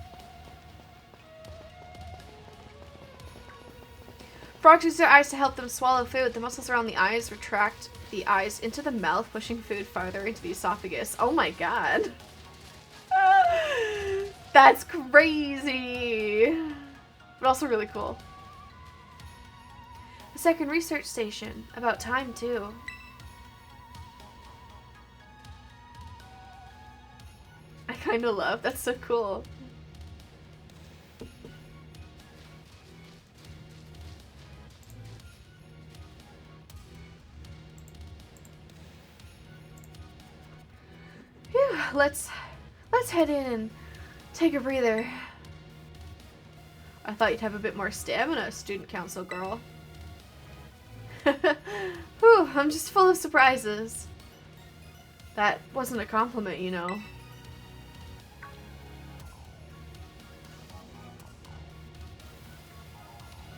Speaker 1: Frogs use their eyes to help them swallow food. The muscles around the eyes retract the eyes into the mouth, pushing food farther into the esophagus. Oh my god. That's crazy. But also really cool. The second research station. About time, too. I kind of love. That's so cool. Phew, let's head in and take a breather. I thought you'd have a bit more stamina, student council girl. Whew, I'm just full of surprises. That wasn't a compliment, you know.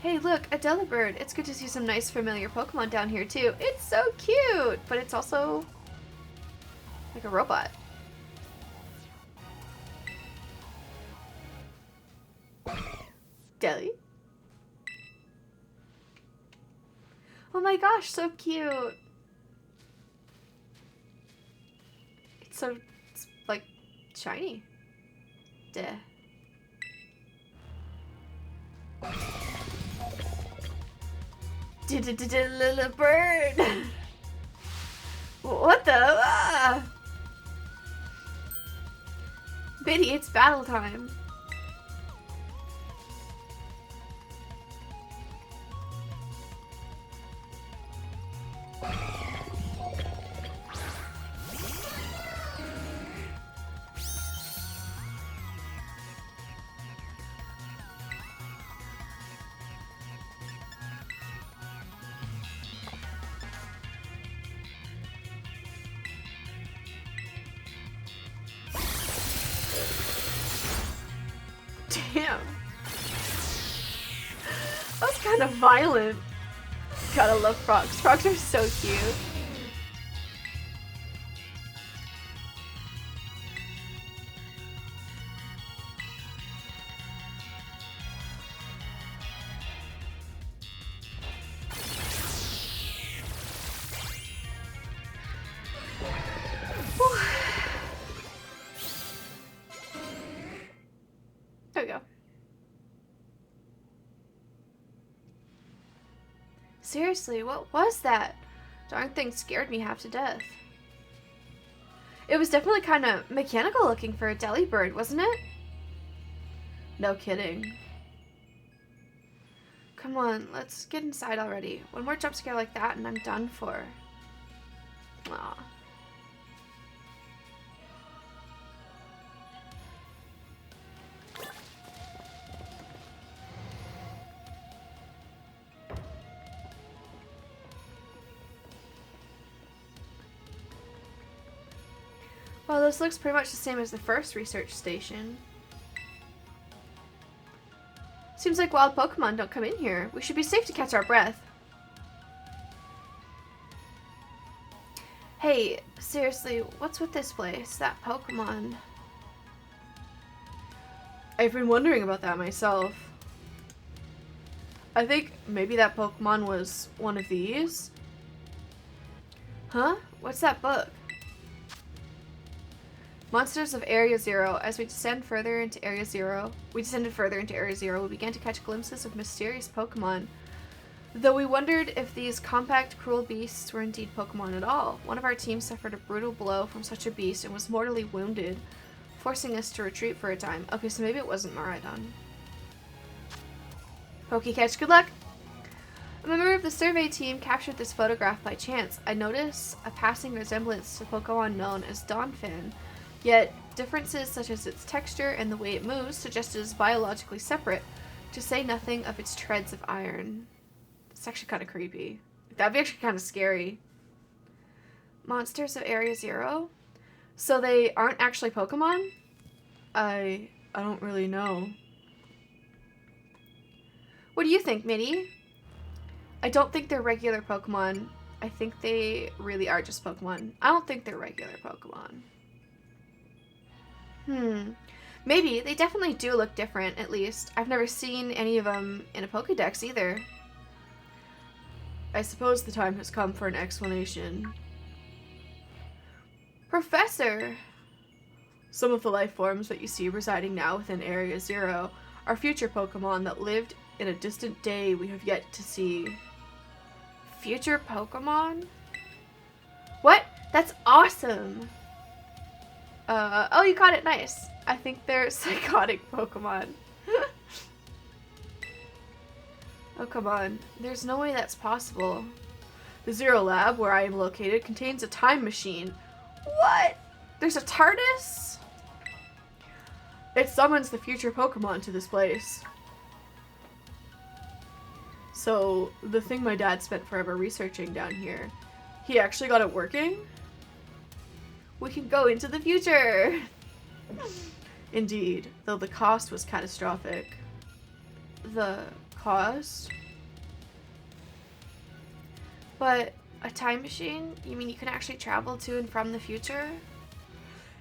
Speaker 1: Hey, look, a Delibird. It's good to see some nice familiar Pokemon down here, too. It's so cute, but it's also like a robot. Deli. Oh my gosh, so cute. It's so, it's like, shiny. Duh. Little bird. What the? Ah! Biddy, it's battle time. Damn. That was kind of violent. Gotta love frogs. Frogs are so cute. There we go. Seriously, what was that? Darn thing scared me half to death. It was definitely kind of mechanical looking for a Delibird, wasn't it? No kidding. Come on, let's get inside already. One more jump scare like that and I'm done for. Aw. Well, this looks pretty much the same as the first research station. Seems like wild Pokemon don't come in here. We should be safe to catch our breath. Hey, seriously, what's with this place? That Pokemon? I've been wondering about that myself. I think maybe that Pokemon was one of these. Huh? What's that book? Monsters of Area Zero. As we descended further into Area Zero, we began to catch glimpses of mysterious Pokemon. Though we wondered if these compact, cruel beasts were indeed Pokemon at all. One of our team suffered a brutal blow from such a beast and was mortally wounded, forcing us to retreat for a time. Okay, so maybe it wasn't Miraidon. Pokecatch, good luck! A member of the survey team captured this photograph by chance. I noticed a passing resemblance to Pokemon known as Donphan, yet differences such as its texture and the way it moves suggest it is biologically separate, to say nothing of its treads of iron. It's actually kind of creepy. That'd be actually kind of scary. Monsters of Area Zero? So they aren't actually Pokemon? I don't really know. What do you think, Mitty? I don't think they're regular Pokemon. I think they really are just Pokemon. I don't think they're regular Pokemon. Maybe. They definitely do look different, at least. I've never seen any of them in a Pokédex either. I suppose the time has come for an explanation. Professor! Some of the life forms that you see residing now within Area Zero are future Pokemon that lived in a distant day we have yet to see. Future Pokemon? What? That's awesome! Oh, you caught it. Nice. I think they're psychotic Pokemon. Oh, come on. There's no way that's possible. The Zero Lab, where I am located, contains a time machine. What? There's a TARDIS? It summons the future Pokemon to this place. So, the thing my dad spent forever researching down here, he actually got it working? We can go into the future! Indeed, though the cost was catastrophic. The cost? But a time machine? You mean you can actually travel to and from the future?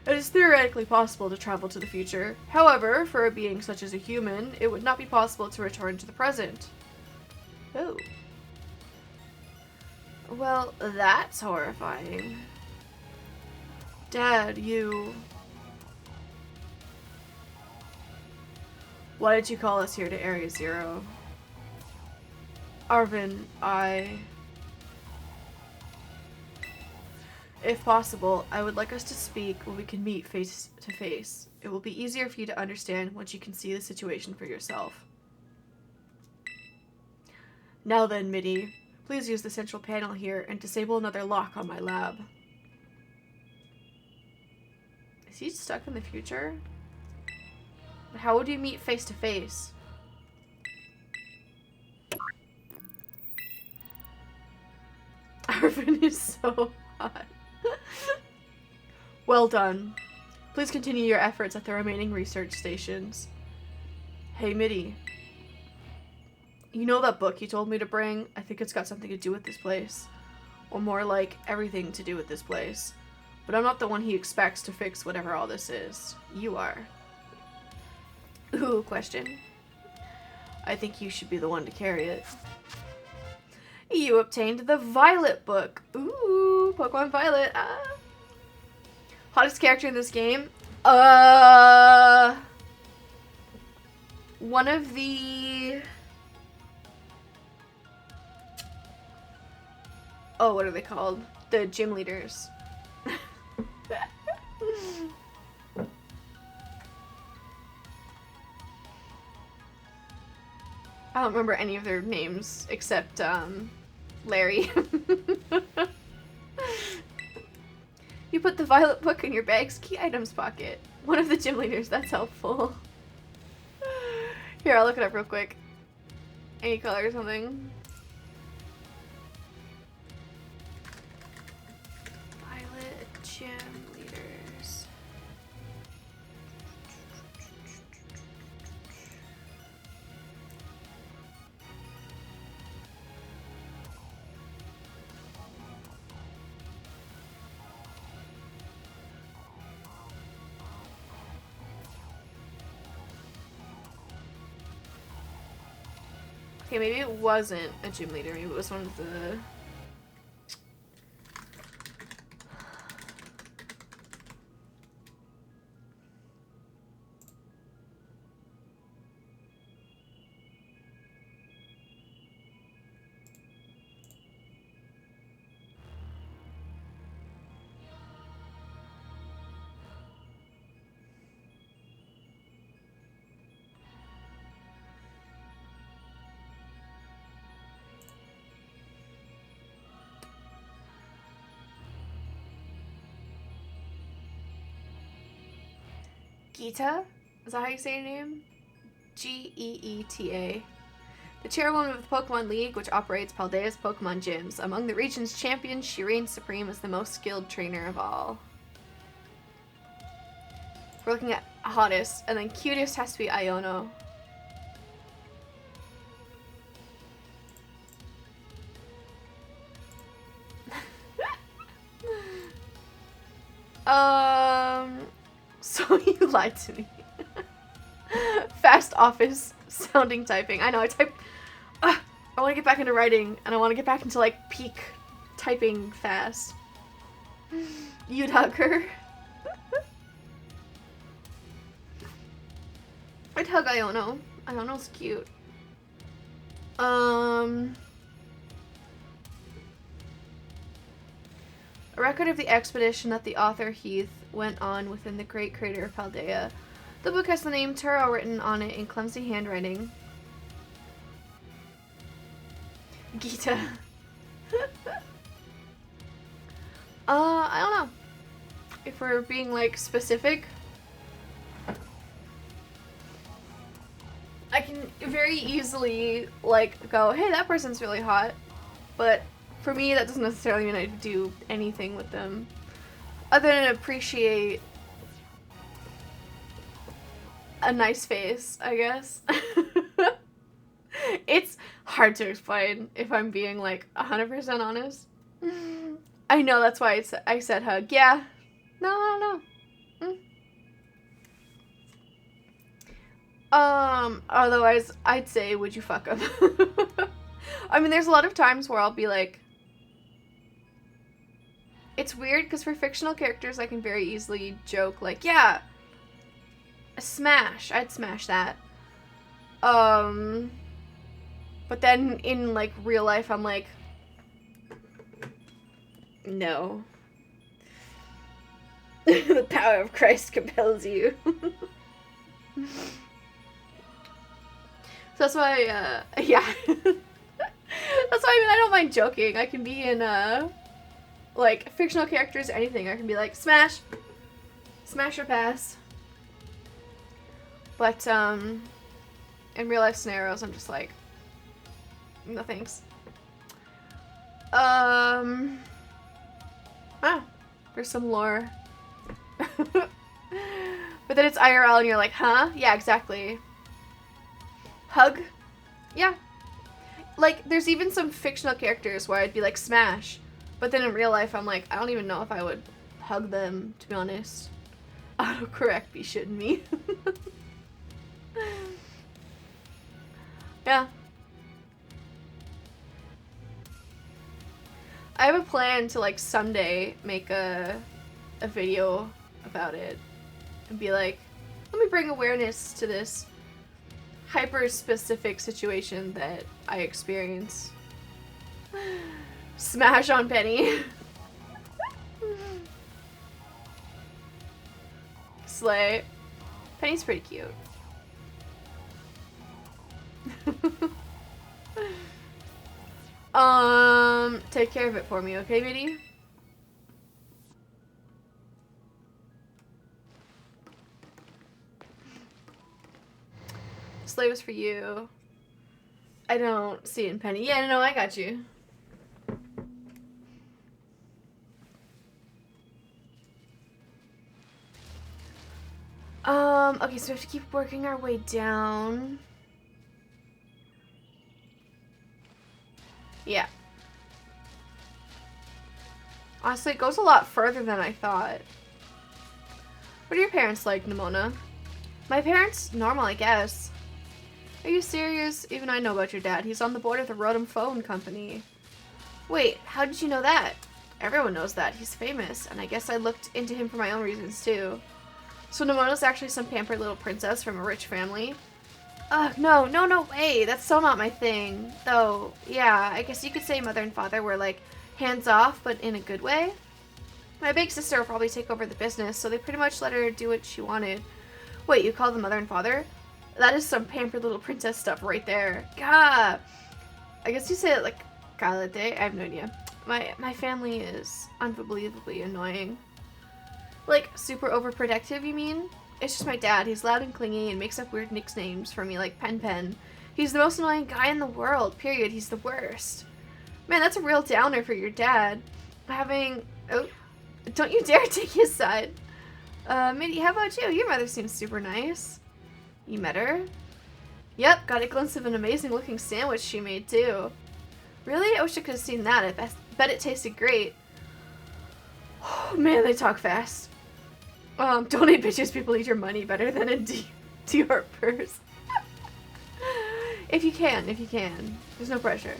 Speaker 1: It is theoretically possible to travel to the future. However, for a being such as a human, it would not be possible to return to the present. Oh. Well, that's horrifying. Dad, you... Why did you call us here to Area Zero? Arven, If possible, I would like us to speak where we can meet face to face. It will be easier for you to understand once you can see the situation for yourself. Now then, Mitty, please use the central panel here and disable another lock on my lab. Is he stuck in the future? But how would you meet face to face? Arven is so hot. Well done. Please continue your efforts at the remaining research stations. Hey, Mitty. You know that book you told me to bring? I think it's got something to do with this place. Or more like, everything to do with this place. But I'm not the one he expects to fix whatever all this is. You are. Ooh, question. I think you should be the one to carry it. You obtained the Violet book. Ooh, Pokemon Violet. Ah. Hottest character in this game? One of the... Oh, what are they called? The gym leaders. I don't remember any of their names except Larry. You put the Violet book in your bag's key items pocket. One of the gym leaders, that's helpful. Here, I'll look it up real quick. Any color or something. Violet gym leaders. Okay, maybe it wasn't a gym leader. Maybe it was one of the... Geeta? Is that how you say your name? Geeta. The chairwoman of the Pokemon League, which operates Paldea's Pokemon gyms. Among the region's champions, she reigns supreme as the most skilled trainer of all. We're looking at hottest, and then cutest has to be Iono. So you lied to me. Fast office sounding typing. I know, I type... I want to get back into writing, and I want to get back into, like, peak typing fast. You'd hug her. I'd hug Iono. Iono's cute. A record of the expedition that the author Heath went on within the great crater of Paldea. The book has the name Turo written on it in clumsy handwriting. Geeta. I don't know. If we're being, like, specific, I can very easily, like, go, hey, that person's really hot. But for me, that doesn't necessarily mean I do anything with them. Other than appreciate a nice face, I guess. It's hard to explain if I'm being, like, 100% honest. I know that's why I said hug. Yeah. No, I don't know. Otherwise, I'd say, would you fuck him? I mean, there's a lot of times where I'll be like... It's weird, because for fictional characters, I can very easily joke, like, yeah, a smash. I'd smash that. But then in, like, real life, I'm like, no. The power of Christ compels you. So that's why, yeah. That's why, I mean, I don't mind joking. I can be in, like, fictional characters, anything. I can be like, smash. Smash or pass. But, in real life scenarios, I'm just like, no thanks. Wow. There's some lore. But then it's IRL and you're like, huh? Yeah, exactly. Hug? Yeah. Like, there's even some fictional characters where I'd be like, smash. But then in real life, I'm like, I don't even know if I would hug them, to be honest. Autocorrect be shitting me. Yeah. I have a plan to, like, someday make a video about it. And be like, let me bring awareness to this hyper-specific situation that I experience. Smash on Penny. Slay. Penny's pretty cute. Take care of it for me, okay, Biddy? Slay was for you. I don't see it in Penny. Yeah, no, I got you. Okay, so we have to keep working our way down. Yeah. Honestly, it goes a lot further than I thought. What are your parents like, Nimona? My parents, normal, I guess. Are you serious? Even I know about your dad. He's on the board of the Rotom Phone Company. Wait, how did you know that? Everyone knows that. He's famous, and I guess I looked into him for my own reasons, too. So Nemona's actually some pampered little princess from a rich family? Ugh, no way! That's so not my thing. Though, yeah, I guess you could say mother and father were, like, hands off, but in a good way. My big sister will probably take over the business, so they pretty much let her do what she wanted. Wait, you call them mother and father? That is some pampered little princess stuff right there. Gah! I guess you say it like Galate. I have no idea. My family is unbelievably annoying. Like, super overprotective, you mean? It's just my dad. He's loud and clingy and makes up weird nicknames for me like Pen Pen. He's the most annoying guy in the world, period. He's the worst. Man, that's a real downer for your dad. Oh, don't you dare take his side. Mitty, how about you? Your mother seems super nice. You met her? Yep, got a glimpse of an amazing looking sandwich she made too. Really? I wish I could have seen that. I bet it tasted great. Oh man, they talk fast. Donate bitches, people eat your money better than a Dior purse. If you can. There's no pressure.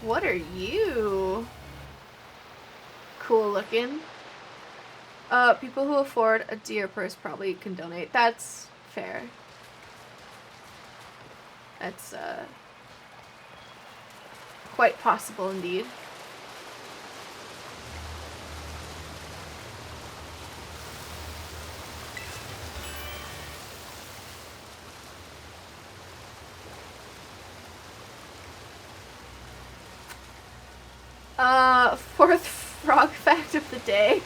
Speaker 1: What are you? Cool looking. People who afford a Dior purse probably can donate. That's fair. That's, quite possible indeed. Fourth frog fact of the day.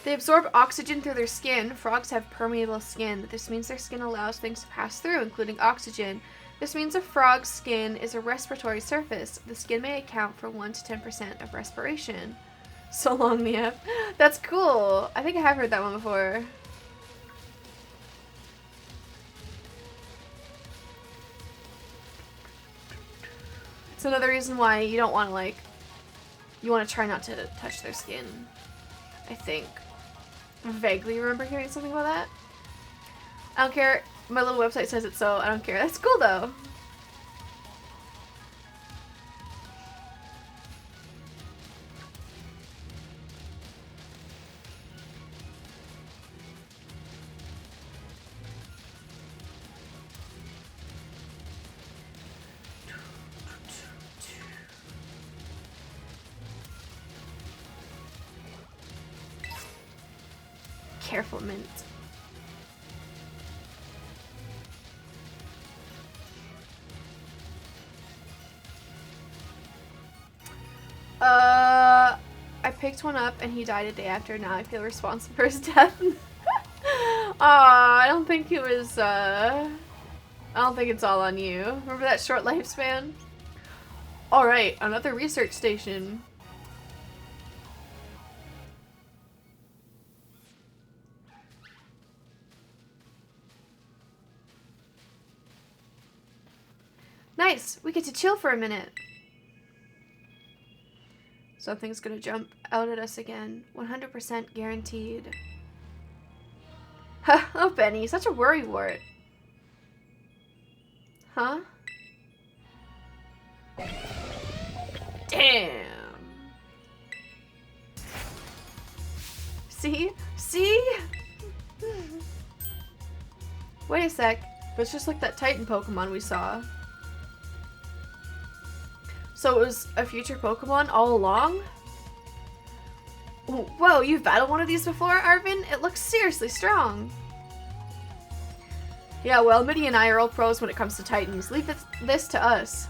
Speaker 1: They absorb oxygen through their skin. Frogs have permeable skin. This means their skin allows things to pass through, including oxygen. This means a frog's skin is a respiratory surface. The skin may account for 1 to 10% of respiration. So long, Mia. That's cool. I think I have heard that one before. It's another reason why you don't want to, like, you want to try not to touch their skin, I think. I vaguely remember hearing something about that. I don't care. My little website says it, so I don't care. That's cool, though. Careful, Mint. I picked one up and he died a day after. Now I feel responsible for his death. I don't think it was, I don't think it's all on you. Remember that short lifespan? Alright, another research station. Nice! We get to chill for a minute. Something's gonna jump out at us again. 100% guaranteed. Oh, Benny, such a worrywart. Huh? Damn. See? See? Wait a sec. But it's just like that Titan Pokemon we saw. So it was a future Pokemon all along? Whoa, you've battled one of these before, Arvin? It looks seriously strong. Yeah, well, Mitty and I are all pros when it comes to Titans. Leave this to us.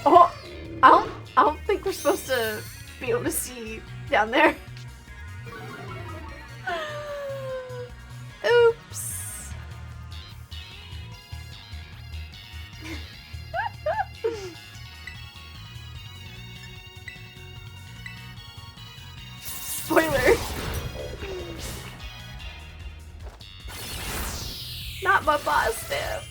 Speaker 1: Oh, I don't think we're supposed to be able to see down there. Oops. not my boss step.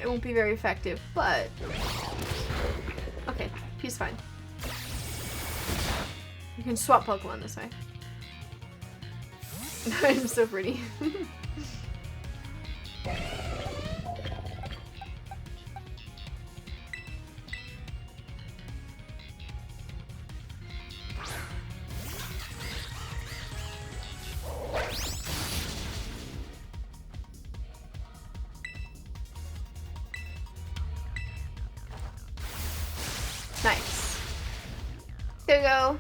Speaker 1: It won't be very effective, but... Okay, he's fine. You can swap Pokemon this way. I'm so pretty. Nice. There you go.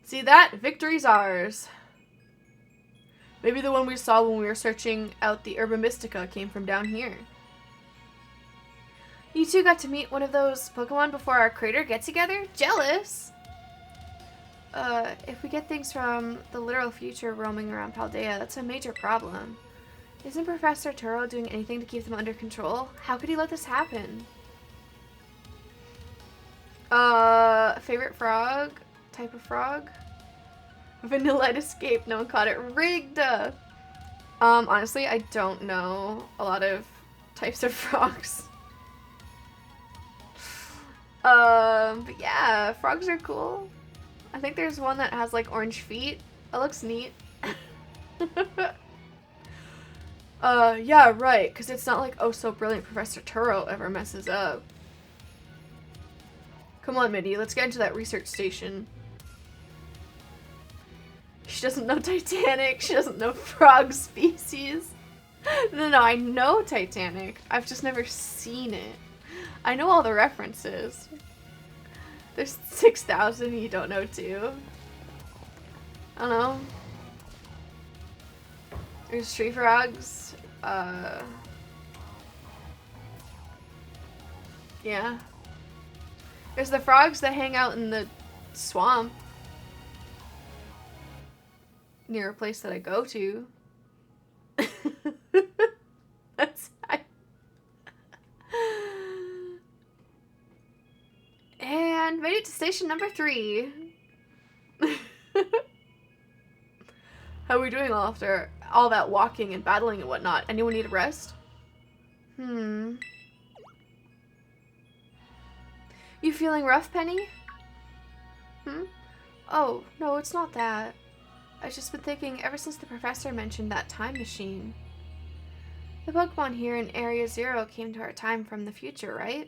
Speaker 1: See that? Victory's ours. Maybe the one we saw when we were searching out the Herba Mystica came from down here. You two got to meet one of those Pokemon before our crater get-together? Jealous? If we get things from the literal future roaming around Paldea, that's a major problem. Isn't Professor Turo doing anything to keep them under control? How could he let this happen? Favorite frog? Type of frog? Vanillite escape. No one caught it. Rigged! Honestly, I don't know a lot of types of frogs. But yeah, frogs are cool. I think there's one that has like orange feet. That looks neat. Yeah, right, because it's not like oh so brilliant Professor Turo ever messes up. Come on, Mitty, let's get into that research station. She doesn't know Titanic, she doesn't know frog species. No, I know Titanic. I've just never seen it. I know all the references. There's 6,000 you don't know too. I don't know. There's tree frogs. Yeah. There's the frogs that hang out in the swamp. Near a place that I go to. That's... And made it to station number 3. How are we doing after all that walking and battling and whatnot? Anyone need a rest? You feeling rough, Penny? Oh, no, it's not that. I've just been thinking ever since the professor mentioned that time machine. The Pokemon here in Area 0 came to our time from the future, right?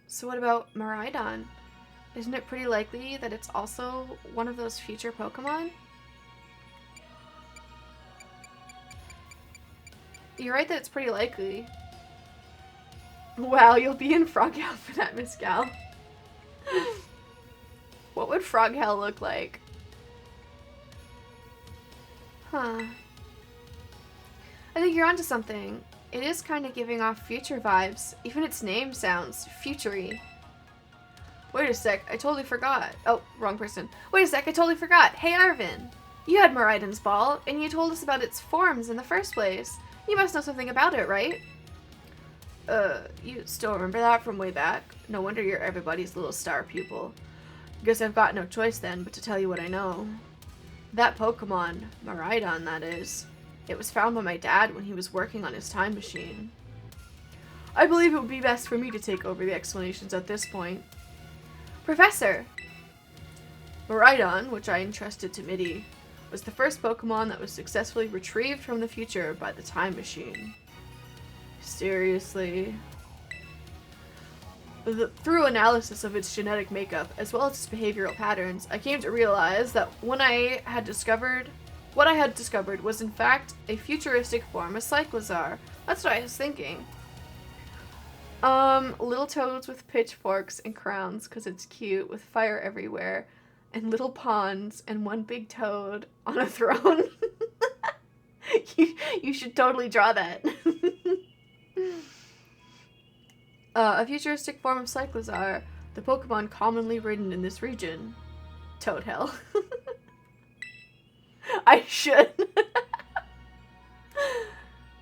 Speaker 1: So what about Miraidon? Isn't it pretty likely that it's also one of those future Pokemon? You're right that it's pretty likely. Wow, you'll be in Froghowl for that, Miss Gal. What would Froghowl look like? Huh. I think you're onto something. It is kind of giving off future vibes. Even its name sounds futury. Wait a sec, I totally forgot. Oh, wrong person. Wait a sec, I totally forgot. Hey, Arvin. You had Miraidon's ball, and you told us about its forms in the first place. You must know something about it, right? You still remember that from way back? No wonder you're everybody's little star pupil. Guess I've got no choice then but to tell you what I know. That Pokemon, Miraidon that is, it was found by my dad when he was working on his time machine. I believe it would be best for me to take over the explanations at this point. Professor! Miraidon, which I entrusted to Mitty, was the first Pokemon that was successfully retrieved from the future by the time machine. Seriously. Through analysis of its genetic makeup, as well as its behavioral patterns, I came to realize that what I had discovered was in fact a futuristic form of Cyclizar. That's what I was thinking. Little toads with pitchforks and crowns, because it's cute, with fire everywhere, and little ponds, and one big toad on a throne. You should totally draw that. A futuristic form of Cyclizar, the Pokemon commonly ridden in this region. Toadhell. I should.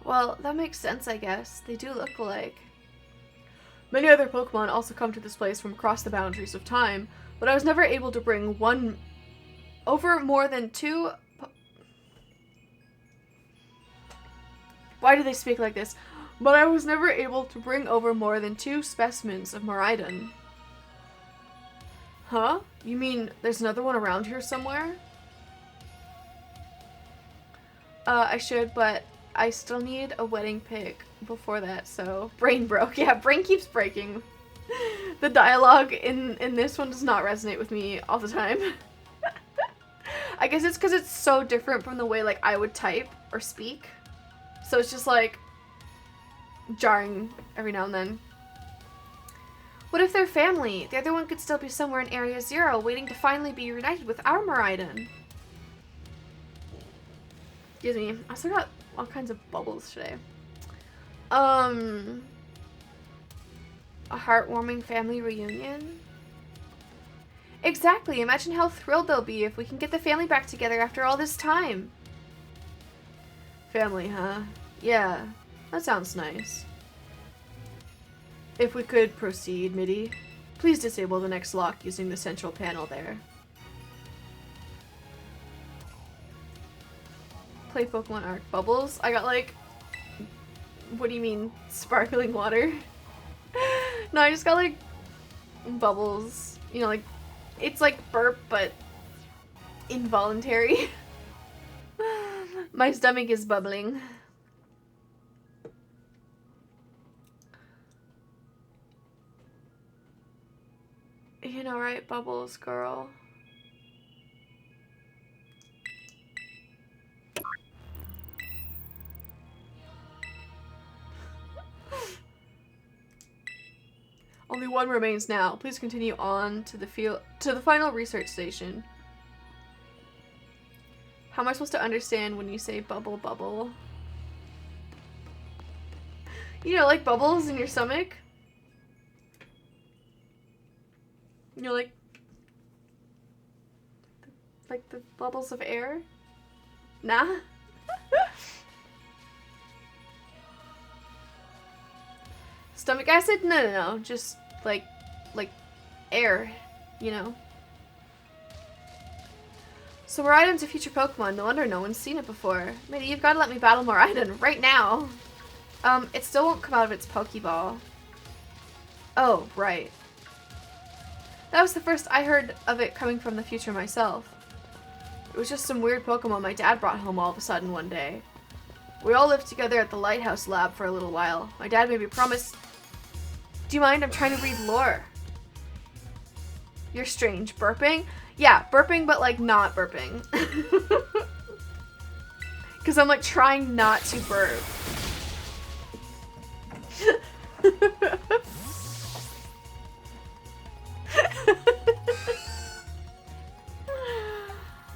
Speaker 1: Well, that makes sense, I guess. They do look alike. Many other Pokemon also come to this place from across the boundaries of time, but I was never able to bring over more than two... Why do they speak like this? But I was never able to bring over more than 2 specimens of Miraidon. Huh? You mean there's another one around here somewhere? I should, but I still need a wedding pic before that, so... Brain broke. Yeah, brain keeps breaking. The dialogue in this one does not resonate with me all the time. I guess it's because it's so different from the way, like, I would type or speak. So it's just, like, jarring every now and then. What if they're family? The other one could still be somewhere in Area 0, waiting to finally be reunited with our Miraidon. Excuse me. I also got all kinds of bubbles today. A heartwarming family reunion? Exactly. Imagine how thrilled they'll be if we can get the family back together after all this time. Family, huh? Yeah, that sounds nice. If we could proceed, Mitty, please disable the next lock using the central panel there. Play Pokemon Arc. Bubbles? I got like... What do you mean? Sparkling water? No, I just got like... Bubbles. You know, like... It's like burp, but... involuntary. My stomach is bubbling. You know, right, Bubbles, girl? Only one remains now. Please continue on to the final research station. How am I supposed to understand when you say bubble bubble? You know, like bubbles in your stomach? You know, like the bubbles of air? Nah? Stomach acid? No. Just like air, you know? So Miraidon's a future Pokemon. No wonder no one's seen it before. Mitty, you've got to let me battle Miraidon right now. It still won't come out of its Pokeball. Oh, right. That was the first I heard of it coming from the future myself. It was just some weird Pokemon my dad brought home all of a sudden one day. We all lived together at the Lighthouse Lab for a little while. My dad made me promise... Do you mind? I'm trying to read lore. You're strange. Burping? Yeah, burping, but like not burping. Because I'm like trying not to burp.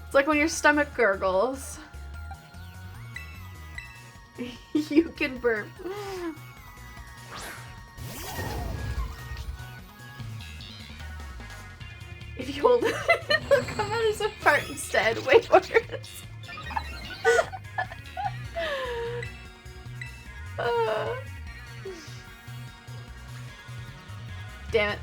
Speaker 1: It's like when your stomach gurgles. You can burp. If you hold it, it'll come out as a fart instead. Way worse. Damn it.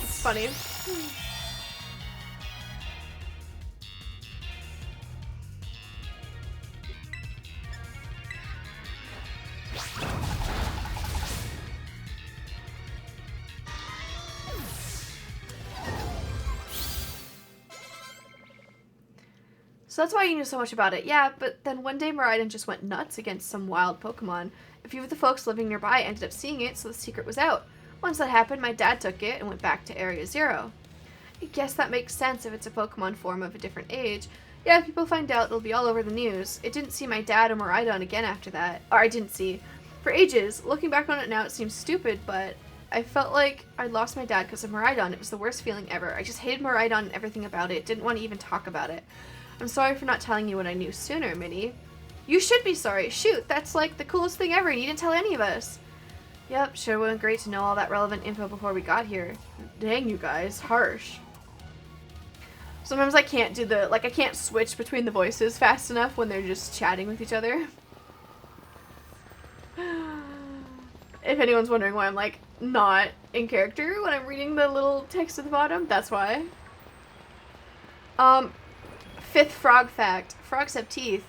Speaker 1: It's funny. So that's why you knew so much about it. Yeah, but then one day Miraidon just went nuts against some wild Pokemon. A few of the folks living nearby ended up seeing it, so the secret was out. Once that happened, my dad took it and went back to Area 0. I guess that makes sense if it's a Pokemon form of a different age. Yeah, if people find out, it'll be all over the news. It didn't see my dad or Miraidon again after that. Or I didn't see. For ages. Looking back on it now, it seems stupid, but I felt like I'd lost my dad because of Miraidon. It was the worst feeling ever. I just hated Miraidon and everything about it. Didn't want to even talk about it. I'm sorry for not telling you what I knew sooner, Mitty. You should be sorry. Shoot, that's like the coolest thing ever and you didn't tell any of us. Yep, sure would have been great to know all that relevant info before we got here. Dang, you guys. Harsh. Sometimes I can't do the, like, I can't switch between the voices fast enough when they're just chatting with each other. If anyone's wondering why I'm, like, not in character when I'm reading the little text at the bottom, that's why. Fifth frog fact. Frogs have teeth.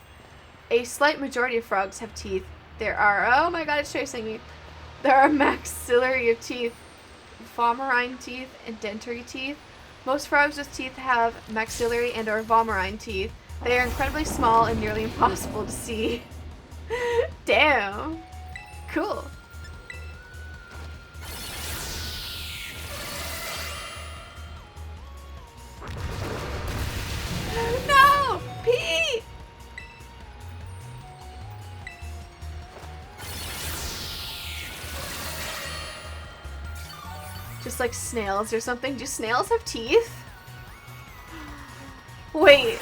Speaker 1: A slight majority of frogs have teeth. There are, oh my god, it's chasing me. There are maxillary of teeth, vomerine teeth, and dentary teeth. Most frogs with teeth have maxillary and or vomerine teeth. They are incredibly small and nearly impossible to see. Damn. Cool. No! Pete! Just like snails or something. Do snails have teeth? Wait.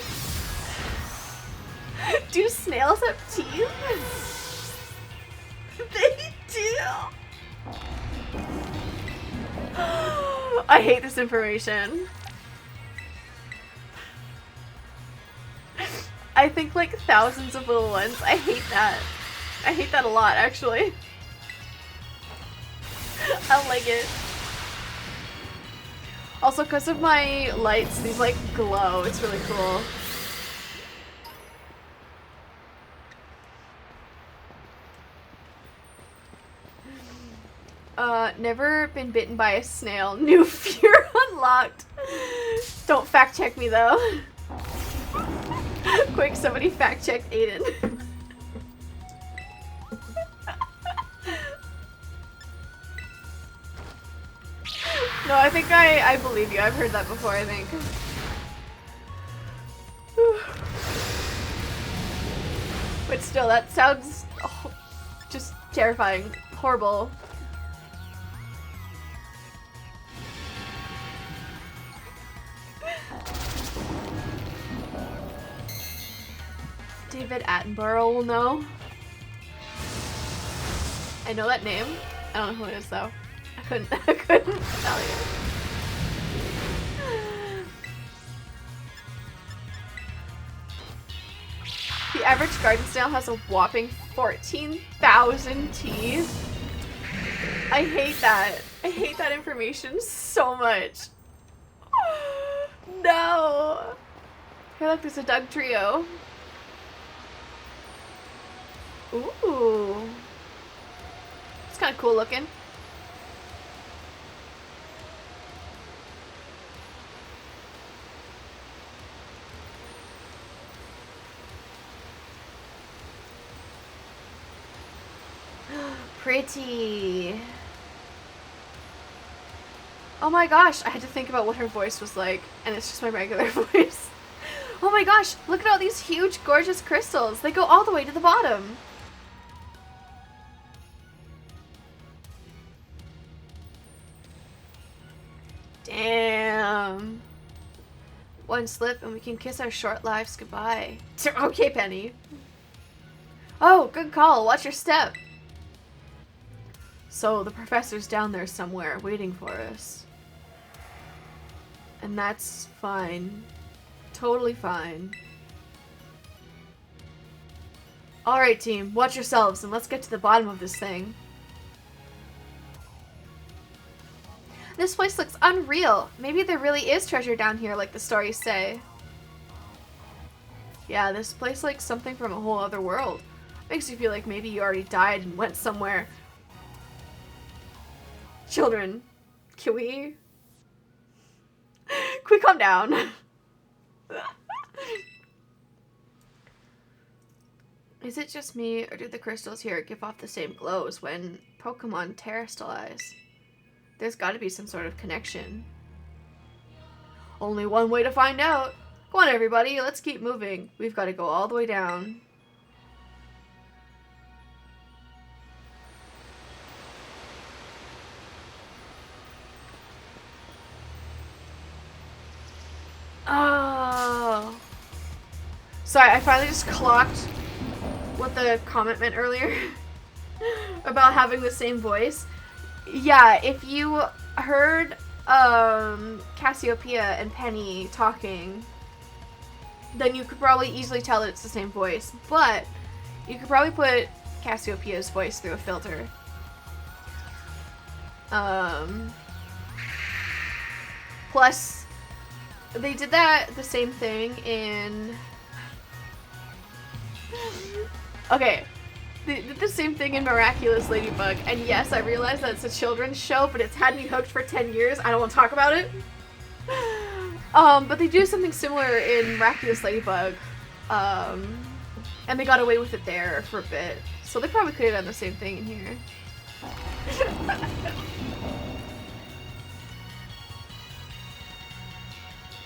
Speaker 1: Do snails have teeth? They do. I hate this information. I think like thousands of little ones. I hate that. I hate that a lot, actually. I like it. Also, because of my lights, these like glow. It's really cool. Never been bitten by a snail. New fear unlocked. Don't fact check me though. Quick, somebody fact check Aiden. No, I think I believe you. I've heard that before, I think. But still, that sounds just terrifying. Horrible. David Attenborough will know. I know that name. I don't know who it is though. I couldn't tell you. The average garden snail has a whopping 14,000 teeth. I hate that. I hate that information so much. No. Hey, look, there's a Dugtrio. Ooh. It's kind of cool looking. Pretty. Oh my gosh, I had to think about what her voice was like, and it's just my regular voice. Oh my gosh, look at all these huge, gorgeous crystals. They go all the way to the bottom. Damn. One slip and we can kiss our short lives goodbye. Okay, Penny. Oh, good call. Watch your step. So, the professor's down there somewhere, waiting for us. And that's fine. Totally fine. Alright, team. Watch yourselves, and let's get to the bottom of this thing. This place looks unreal. Maybe there really is treasure down here, like the stories say. Yeah, this place like something from a whole other world. Makes you feel like maybe you already died and went somewhere. Children, can we calm down? Is it just me, or do the crystals here give off the same glow as when Pokemon terrestrialize? There's gotta be some sort of connection. Only one way to find out. Go on, everybody, let's keep moving. We've got to go all the way down. Oh. Sorry, I finally just clocked what the comment meant earlier. about having the same voice. Yeah, if you heard Cassiopeia and Penny talking, then you could probably easily tell that it's the same voice. But you could probably put Cassiopeia's voice through a filter. Plus, they did the same thing in... Okay, they did the same thing in Miraculous Ladybug, and yes, I realize that it's a children's show, but it's had me hooked for 10 years. I don't want to talk about it. But they do something similar in Miraculous Ladybug, and they got away with it there for a bit. So they probably could have done the same thing in here.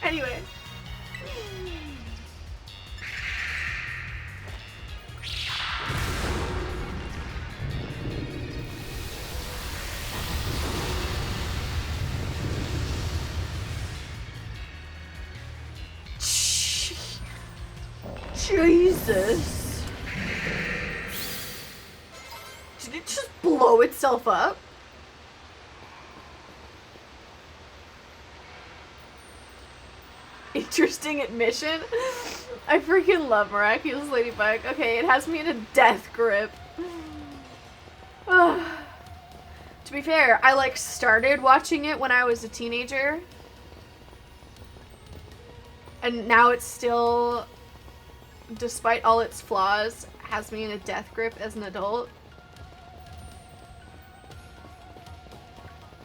Speaker 1: Anyway. Jesus. Did it just blow itself up? Interesting admission. I freaking love Miraculous Ladybug. Okay, it has me in a death grip. To be fair, I like started watching it when I was a teenager. And now it's still, despite all its flaws, has me in a death grip as an adult.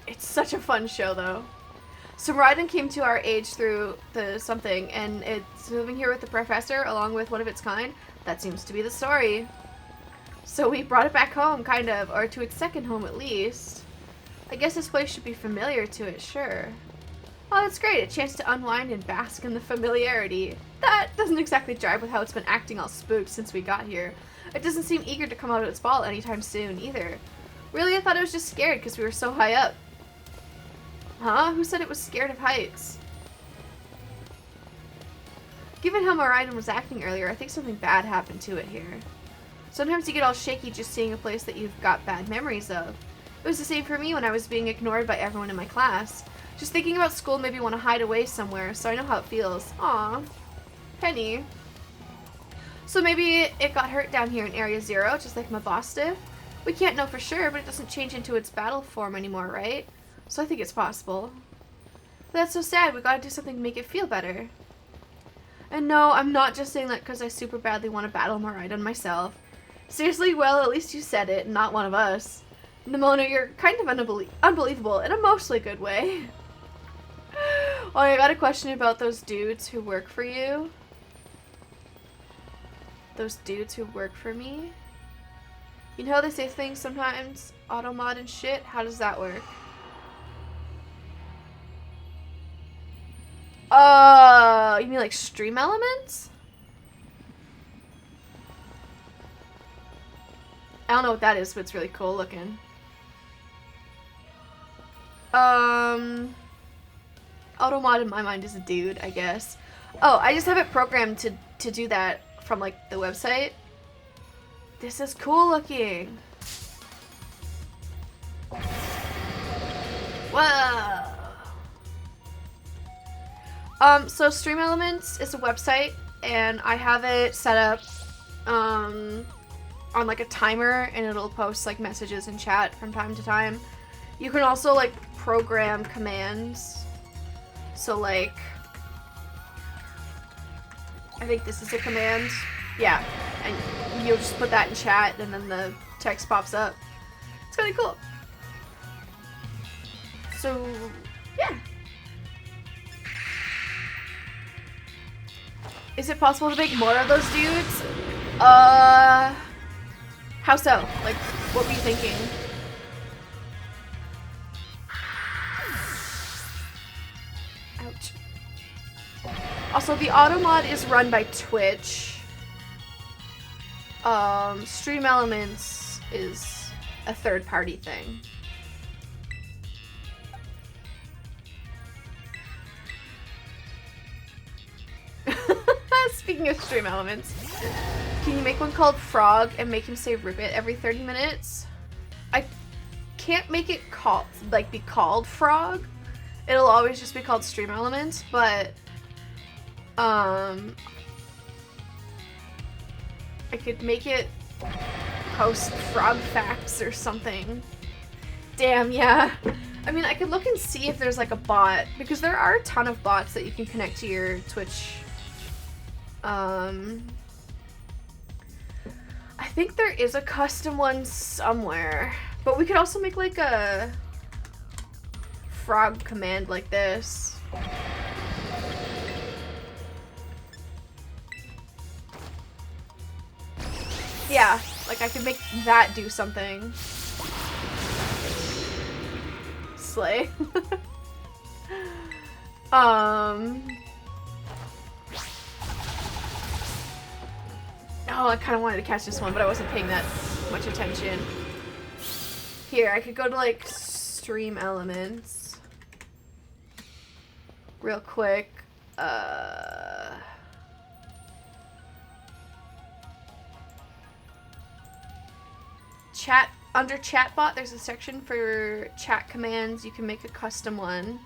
Speaker 1: It's such a fun show though. So Raiden came to our age through the something, and it's moving here with the professor along with one of its kind. That seems to be the story. So we brought it back home, kind of, or to its second home at least. I guess this place should be familiar to it, sure. Oh, that's great, a chance to unwind and bask in the familiarity. That doesn't exactly jive with how it's been acting all spooked since we got here. It doesn't seem eager to come out of its ball anytime soon, either. Really, I thought it was just scared because we were so high up. Huh? Who said it was scared of heights? Given how Miraiden was acting earlier, I think something bad happened to it here. Sometimes you get all shaky just seeing a place that you've got bad memories of. It was the same for me when I was being ignored by everyone in my class. Just thinking about school made me want to hide away somewhere, so I know how it feels. Aw. Penny. So maybe it got hurt down here in Area Zero, just like my boss did? We can't know for sure, but it doesn't change into its battle form anymore, right? So I think it's possible. But that's so sad, we gotta do something to make it feel better. And no, I'm not just saying that because I super badly want to battle Miraiden myself. Seriously, well, at least you said it, not one of us. Nemona, you're kind of unbelievable in a mostly good way. Oh, I got a question about those dudes who work for you. Those dudes who work for me? You know how they say things sometimes? Automod and shit? How does that work? You mean like stream elements? I don't know what that is, but it's really cool looking. Automod in my mind is a dude, I guess. Oh, I just have it programmed to do that from like the website. This is cool looking. Whoa. So Stream Elements is a website, and I have it set up on like a timer, and it'll post like messages in chat from time to time. You can also like program commands. So like, I think this is a command. Yeah, and you'll just put that in chat, and then the text pops up. It's really cool. So, yeah. Is it possible to make more of those dudes? How so? Like, what were you thinking? Ouch. Also, the Automod is run by Twitch. Stream Elements is a third-party thing. Speaking of Stream Elements. Can you make one called Frog and make him say ribbit every 30 minutes? I can't make it called, like, be called Frog. It'll always just be called Stream Elements, but I could make it post frog facts or something. Damn, yeah. I mean, I could look and see if there's like a bot, because there are a ton of bots that you can connect to your Twitch. I think there is a custom one somewhere, but we could also make like a frog command like this. Yeah, like I could make that do something. Slay. Oh, I kind of wanted to catch this one, but I wasn't paying that much attention. Here, I could go to like Stream Elements real quick. Chat, under chatbot, there's a section for chat commands. You can make a custom one.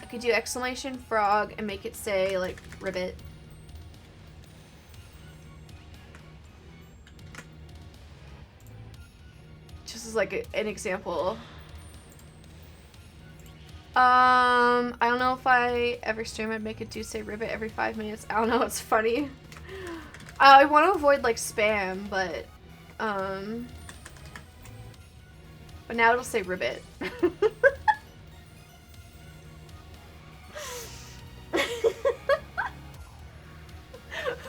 Speaker 1: I could do exclamation frog and make it say like ribbit. Just as like an example. I don't know if I ever stream, I'd make it do say ribbit every 5 minutes. I don't know, it's funny. I want to avoid like spam, but now it'll say ribbit.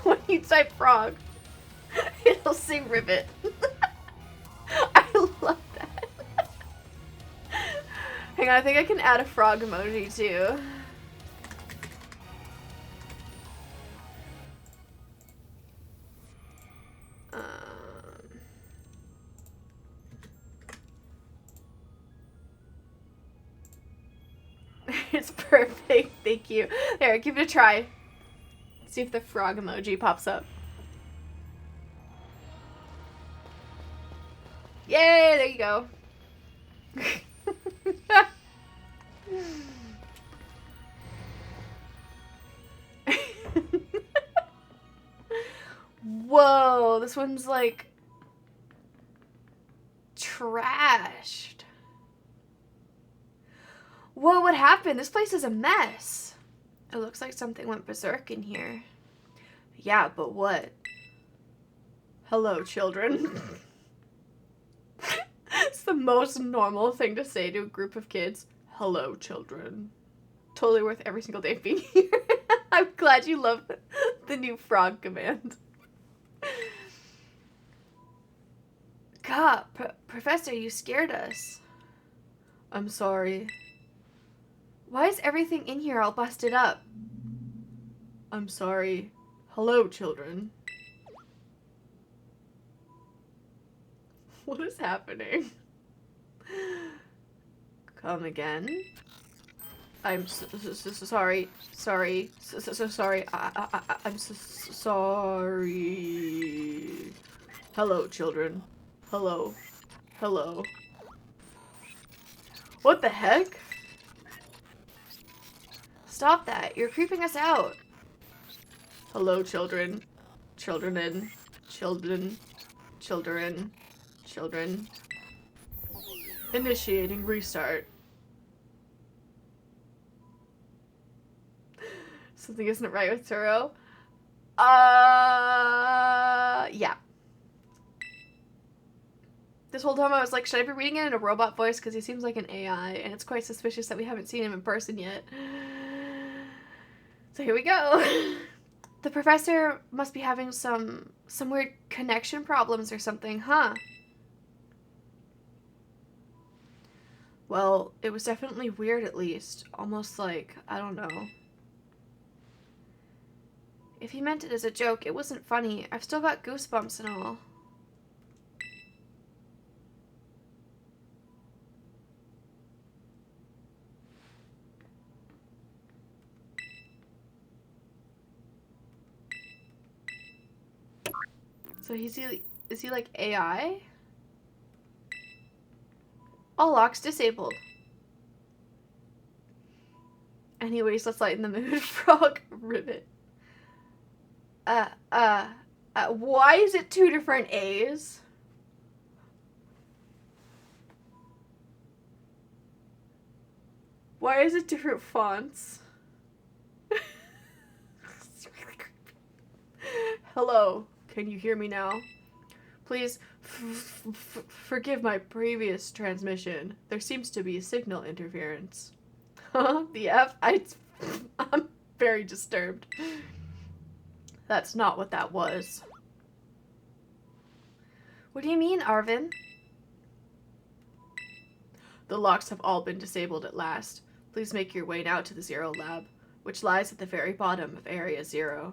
Speaker 1: When you type frog, it'll say ribbit. I love that. Hang on, I think I can add a frog emoji too. It's perfect, thank you. There, give it a try. See if the frog emoji pops up. Yay, there you go. Whoa, this one's like trashed. Whoa, what happened? This place is a mess. It looks like something went berserk in here. Yeah, but what? Hello, children. It's the most normal thing to say to a group of kids. Hello, children. Totally worth every single day of being here. I'm glad you love the new frog command. God, Professor, you scared us. I'm sorry. Why is everything in here all busted up? I'm sorry. Hello, children. What is happening? Come again? I'm sorry. Sorry. Sorry. I'm sorry. Hello, children. Hello. Hello. What the heck? Stop that. You're creeping us out. Hello, children. Children. Children. Children. Children. Initiating restart. Something isn't right with Turo. Yeah. This whole time I was like, should I be reading it in a robot voice? Because he seems like an AI, and it's quite suspicious that we haven't seen him in person yet. So here we go. The professor must be having some weird connection problems or something, huh? Well, it was definitely weird at least. Almost like, I don't know. If he meant it as a joke, it wasn't funny. I've still got goosebumps and all. So is he like AI? All locks disabled. Anyways, let's lighten the mood. Frog ribbit. Why is it 2 different A's? Why is it different fonts? Hello, can you hear me now? Please forgive my previous transmission. There seems to be signal interference. The F? I'm very disturbed. That's not what that was. What do you mean, Arvin? The locks have all been disabled at last. Please make your way now to the Zero Lab, which lies at the very bottom of Area 0.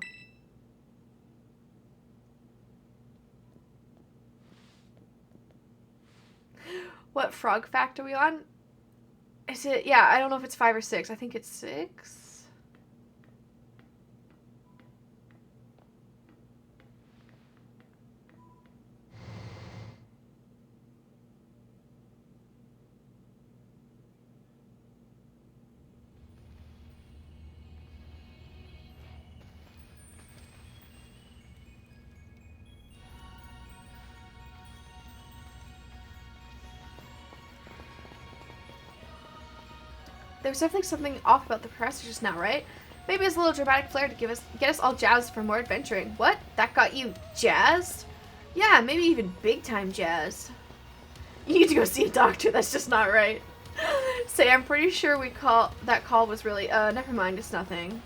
Speaker 1: What frog fact are we on? Is it? Yeah, I don't know if it's 5 or 6. I think it's 6. There's definitely something off about the professor just now, right? Maybe it's a little dramatic flair to get us all jazzed for more adventuring. What? That got you jazzed? Yeah, maybe even big time jazzed. You need to go see a doctor. That's just not right. Say, I'm pretty sure that call was really. Never mind. It's nothing.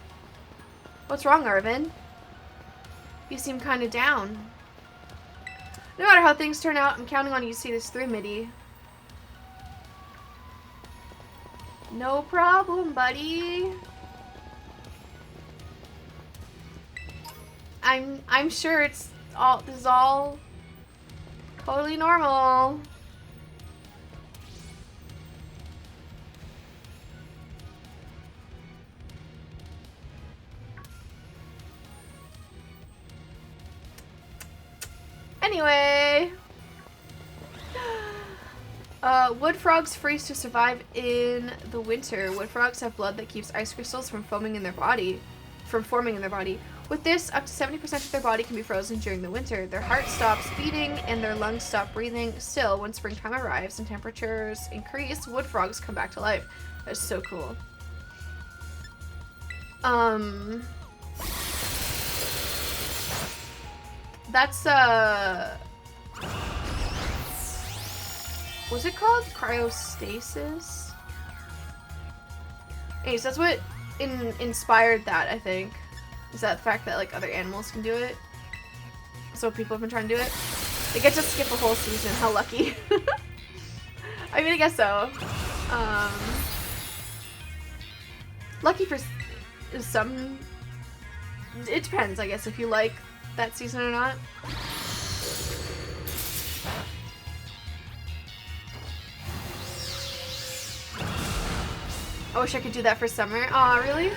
Speaker 1: What's wrong, Arvin? You seem kind of down. No matter how things turn out, I'm counting on you to see this through, Mitty. No problem, buddy. I'm sure this is all totally normal. Anyway, wood frogs freeze to survive in the winter. Wood frogs have blood that keeps ice crystals from forming in their body. With this, up to 70% of their body can be frozen during the winter. Their heart stops beating and their lungs stop breathing. Still, when springtime arrives and temperatures increase, wood frogs come back to life. That's so cool. That's, was it called cryostasis? Anyways, that's what inspired that, I think. Is that the fact that, like, other animals can do it? So people have been trying to do it. They get to skip a whole season. How lucky. I mean, I guess so. Lucky for some... It depends, I guess, if you like that season or not. I wish I could do that for summer. Aw, really?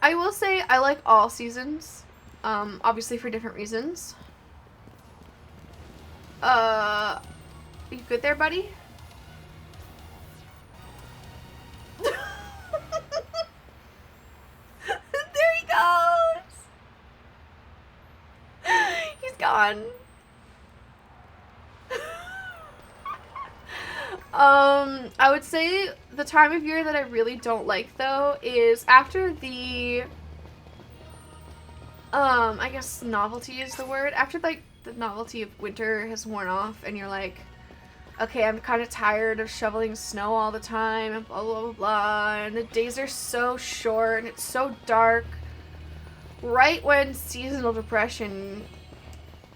Speaker 1: I will say I like all seasons. Obviously for different reasons. You good there, buddy? There he goes! He's gone. I would say the time of year that I really don't like, though, is after the, I guess novelty is the word. After, like, the novelty of winter has worn off and you're like, okay, I'm kind of tired of shoveling snow all the time and blah, blah, blah, blah, and the days are so short and it's so dark. Right when seasonal depression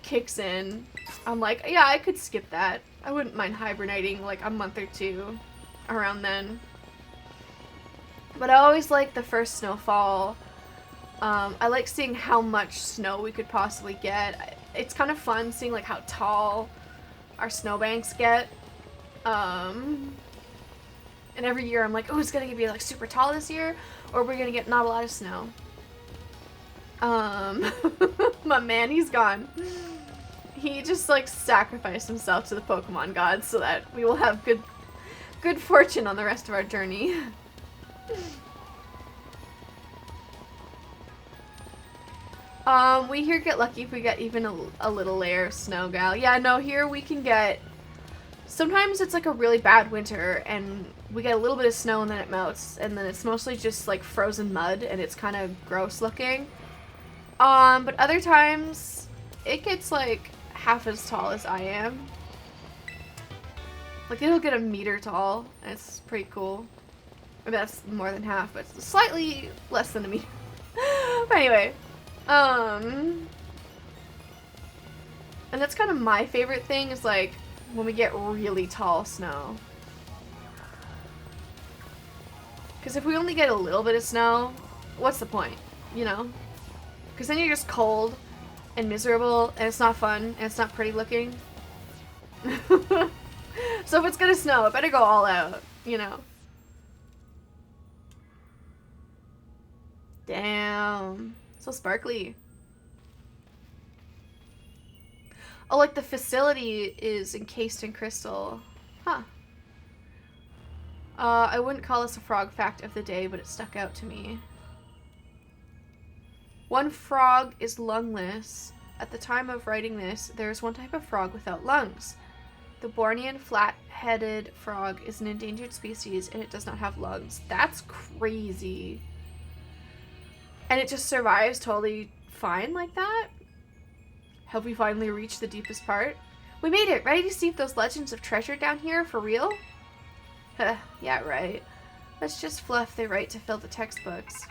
Speaker 1: kicks in, I'm like, yeah, I could skip that. I wouldn't mind hibernating like a month or two around then. But I always like the first snowfall. I like seeing how much snow we could possibly get. It's kind of fun seeing like how tall our snowbanks get. And every year I'm like, oh, it's gonna be like super tall this year, or we're gonna get not a lot of snow. My man, he's gone. He just, like, sacrificed himself to the Pokemon gods so that we will have good fortune on the rest of our journey. We here get lucky if we get even a little layer of snow, gal. Yeah, no, here we can get... Sometimes it's like a really bad winter and we get a little bit of snow and then it melts and then it's mostly just like frozen mud and it's kind of gross looking. But other times it gets like half as tall as I am. Like it'll get a meter tall and it's pretty cool. I mean, that's more than half, but it's slightly less than a meter. But anyway, and that's kind of my favorite thing is like when we get really tall snow. Because if we only get a little bit of snow, what's the point, you know? Because then you're just cold and miserable and it's not fun and it's not pretty looking. So if it's gonna snow, it better go all out, you know? Damn. So sparkly. Oh, like the facility is encased in crystal. Huh. I wouldn't call this a frog fact of the day, but it stuck out to me. One frog is lungless. At the time of writing this, there is one type of frog without lungs. The Bornean flat-headed frog is an endangered species and it does not have lungs. That's crazy. And it just survives totally fine like that? Have we finally reached the deepest part? We made it! Ready to see if those legends of treasure down here are for real? Yeah, right. That's just fluff they write to fill the textbooks.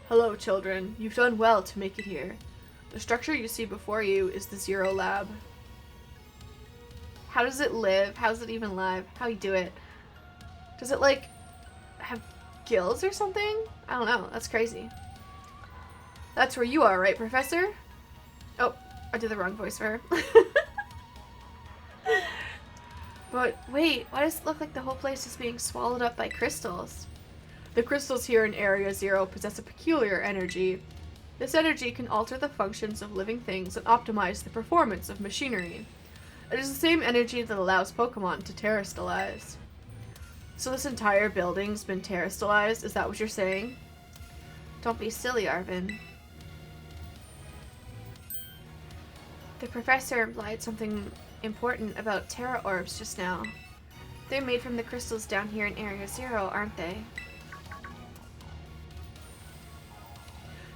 Speaker 1: Hello, children. You've done well to make it here. The structure you see before you is the Zero Lab. How does it live? How is it even live? How you do it? Does it, like, have gills or something? I don't know. That's crazy. That's where you are, right, Professor? Oh, I did the wrong voice for her. But wait, why does it look like the whole place is being swallowed up by crystals? The crystals here in Area Zero possess a peculiar energy. This energy can alter the functions of living things and optimize the performance of machinery. It is the same energy that allows Pokemon to terrestrialize. So this entire building's been terrestrialized? Is that what you're saying? Don't be silly, Arven. The professor implied something important about Terra Orbs just now. They're made from the crystals down here in Area Zero, aren't they?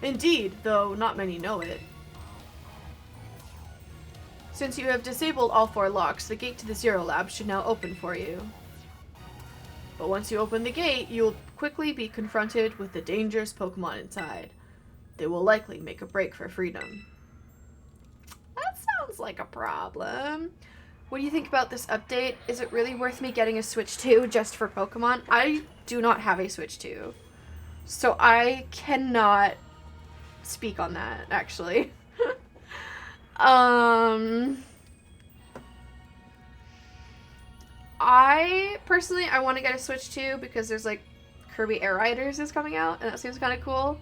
Speaker 1: Indeed, though not many know it. Since you have disabled all 4 locks, the gate to the Zero Lab should now open for you. But once you open the gate, you will quickly be confronted with the dangerous Pokemon inside. They will likely make a break for freedom. That sounds like a problem. What do you think about this update? Is it really worth me getting a Switch 2 just for Pokemon? I do not have a Switch 2. So I cannot speak on that, actually. I personally want to get a Switch 2 because there's like Kirby Air Riders is coming out and that seems kind of cool.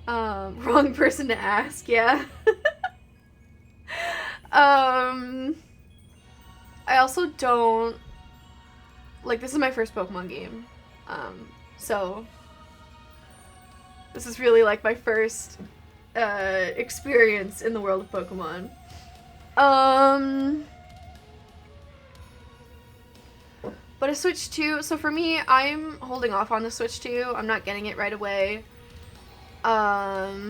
Speaker 1: Wrong person to ask, yeah. I also don't like, this is my first Pokemon game. So this is really like my first experience in the world of Pokemon. But a Switch 2, so for me, I'm holding off on the Switch 2. I'm not getting it right away. I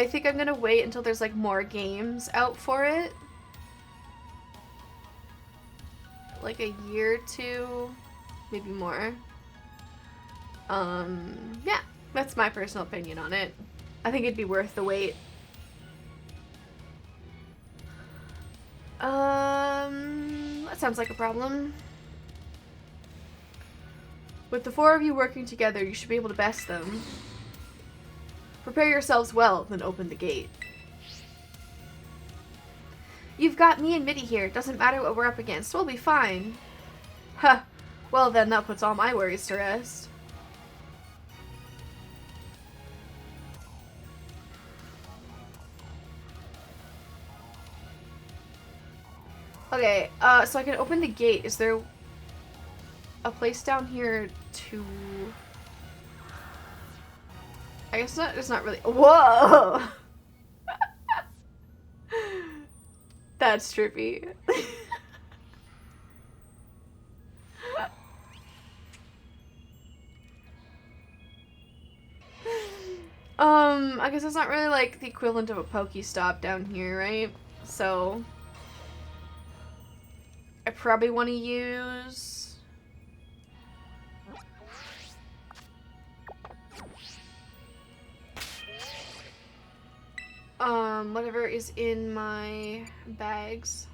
Speaker 1: think I'm gonna wait until there's like more games out for it. Like a year or 2, maybe more. Yeah, that's my personal opinion on it. I think it'd be worth the wait. That sounds like a problem. With the 4 of you working together, you should be able to best them. Prepare yourselves well, then open the gate. You've got me and Mitty here. Doesn't matter what we're up against. We'll be fine. Huh. Well then, that puts all my worries to rest. Okay, so I can open the gate. Is there a place down here to... I guess not, it's not really... Whoa! That's trippy. I guess it's not really like the equivalent of a Pokestop down here, right? So I probably want to use whatever is in my bags.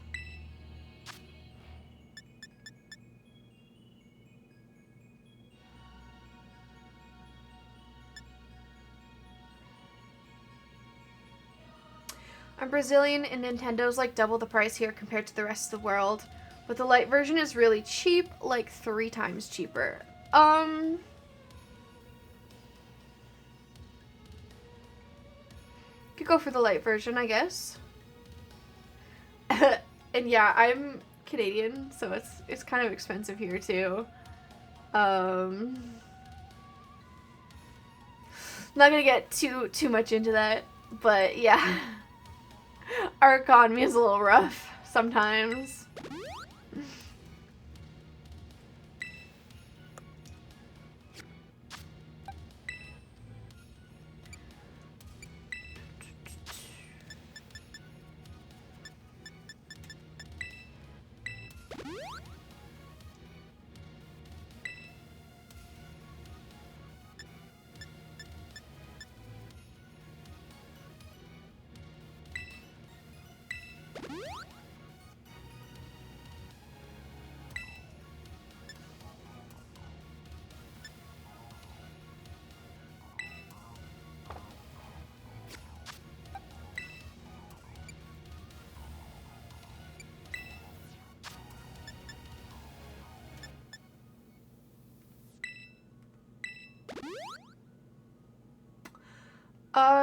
Speaker 1: I'm Brazilian and Nintendo's like double the price here compared to the rest of the world. But the light version is really cheap, like 3 times cheaper. Could go for the light version, I guess. And yeah, I'm Canadian, so it's kind of expensive here too. Not gonna get too much into that, but yeah. Our economy is a little rough sometimes.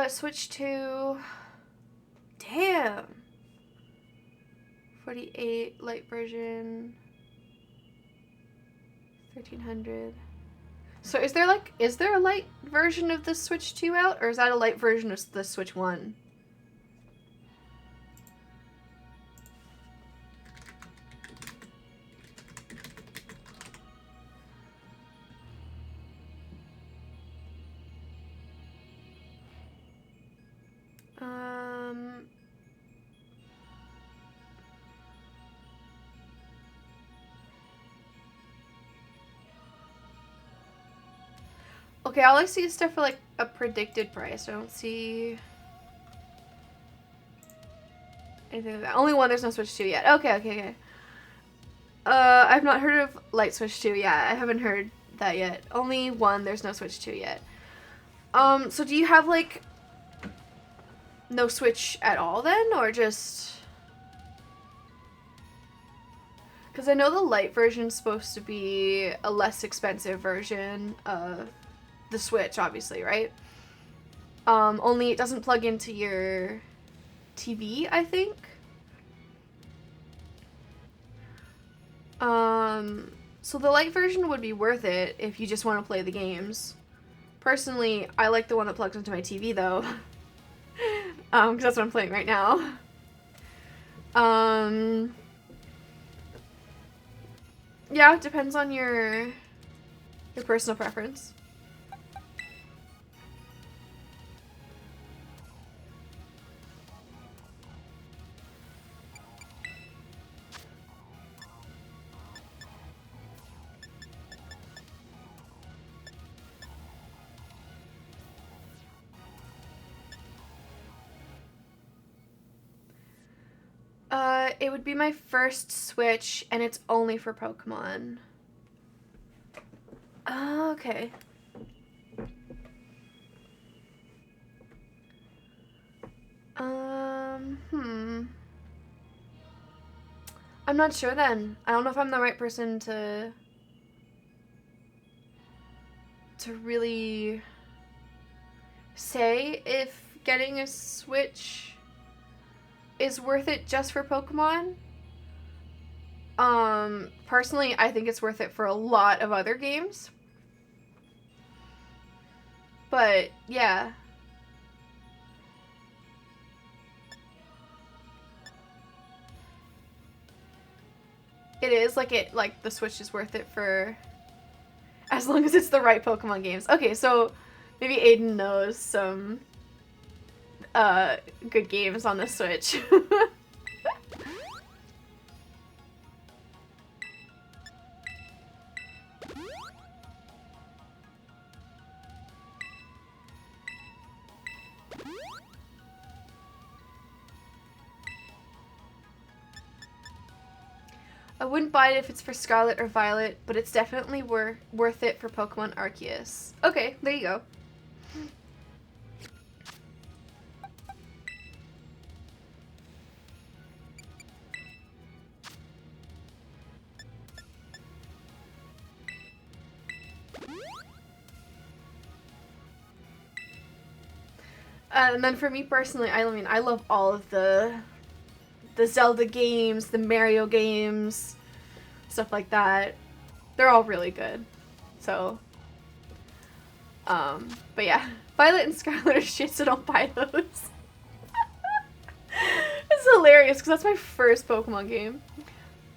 Speaker 1: Switch to... Damn! 48, light version... 1300. So is there a light version of the Switch 2 out, or is that a light version of the Switch 1? Okay, all I see is stuff for like a predicted price. I don't see anything like that. Only one, there's no Switch 2 yet. Okay. I've not heard of Light Switch 2 yet. I haven't heard that yet. Only one, there's no Switch 2 yet. So do you have like no Switch at all then, or just... Because I know the light version's supposed to be a less expensive version of the Switch, obviously, right? Only it doesn't plug into your TV, I think. So the light version would be worth it if you just want to play the games. Personally, I like the one that plugs into my TV, though. Because that's what I'm playing right now. Yeah, it depends on your personal preference. It would be my first Switch, and it's only for Pokemon. Okay. I'm not sure then. I don't know if I'm the right person to really say if getting a Switch is worth it just for Pokemon. Personally, I think it's worth it for a lot of other games. But, yeah. It is, like, the Switch is worth it for... as long as it's the right Pokemon games. Okay, so maybe Aiden knows some good games on the Switch. I wouldn't buy it if it's for Scarlet or Violet, but it's definitely worth it for Pokemon Arceus. Okay, there you go. And then for me personally, I mean, I love all of the Zelda games, the Mario games, stuff like that. They're all really good. So, but yeah, Violet and Scarlet are shit, so don't buy those. It's hilarious because that's my first Pokemon game.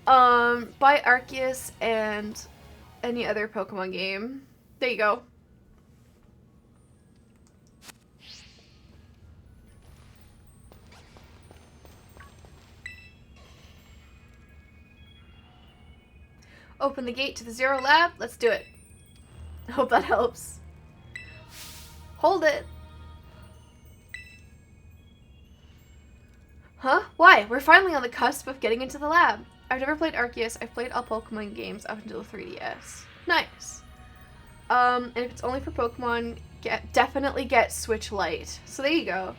Speaker 1: Buy Arceus and any other Pokemon game. There you go. Open the gate to the Zero Lab. Let's do it. Hope that helps. Hold it. Huh? Why? We're finally on the cusp of getting into the lab. I've never played Arceus. I've played all Pokemon games up until the 3DS. Nice. And if it's only for Pokemon, definitely get Switch Lite. So there you go.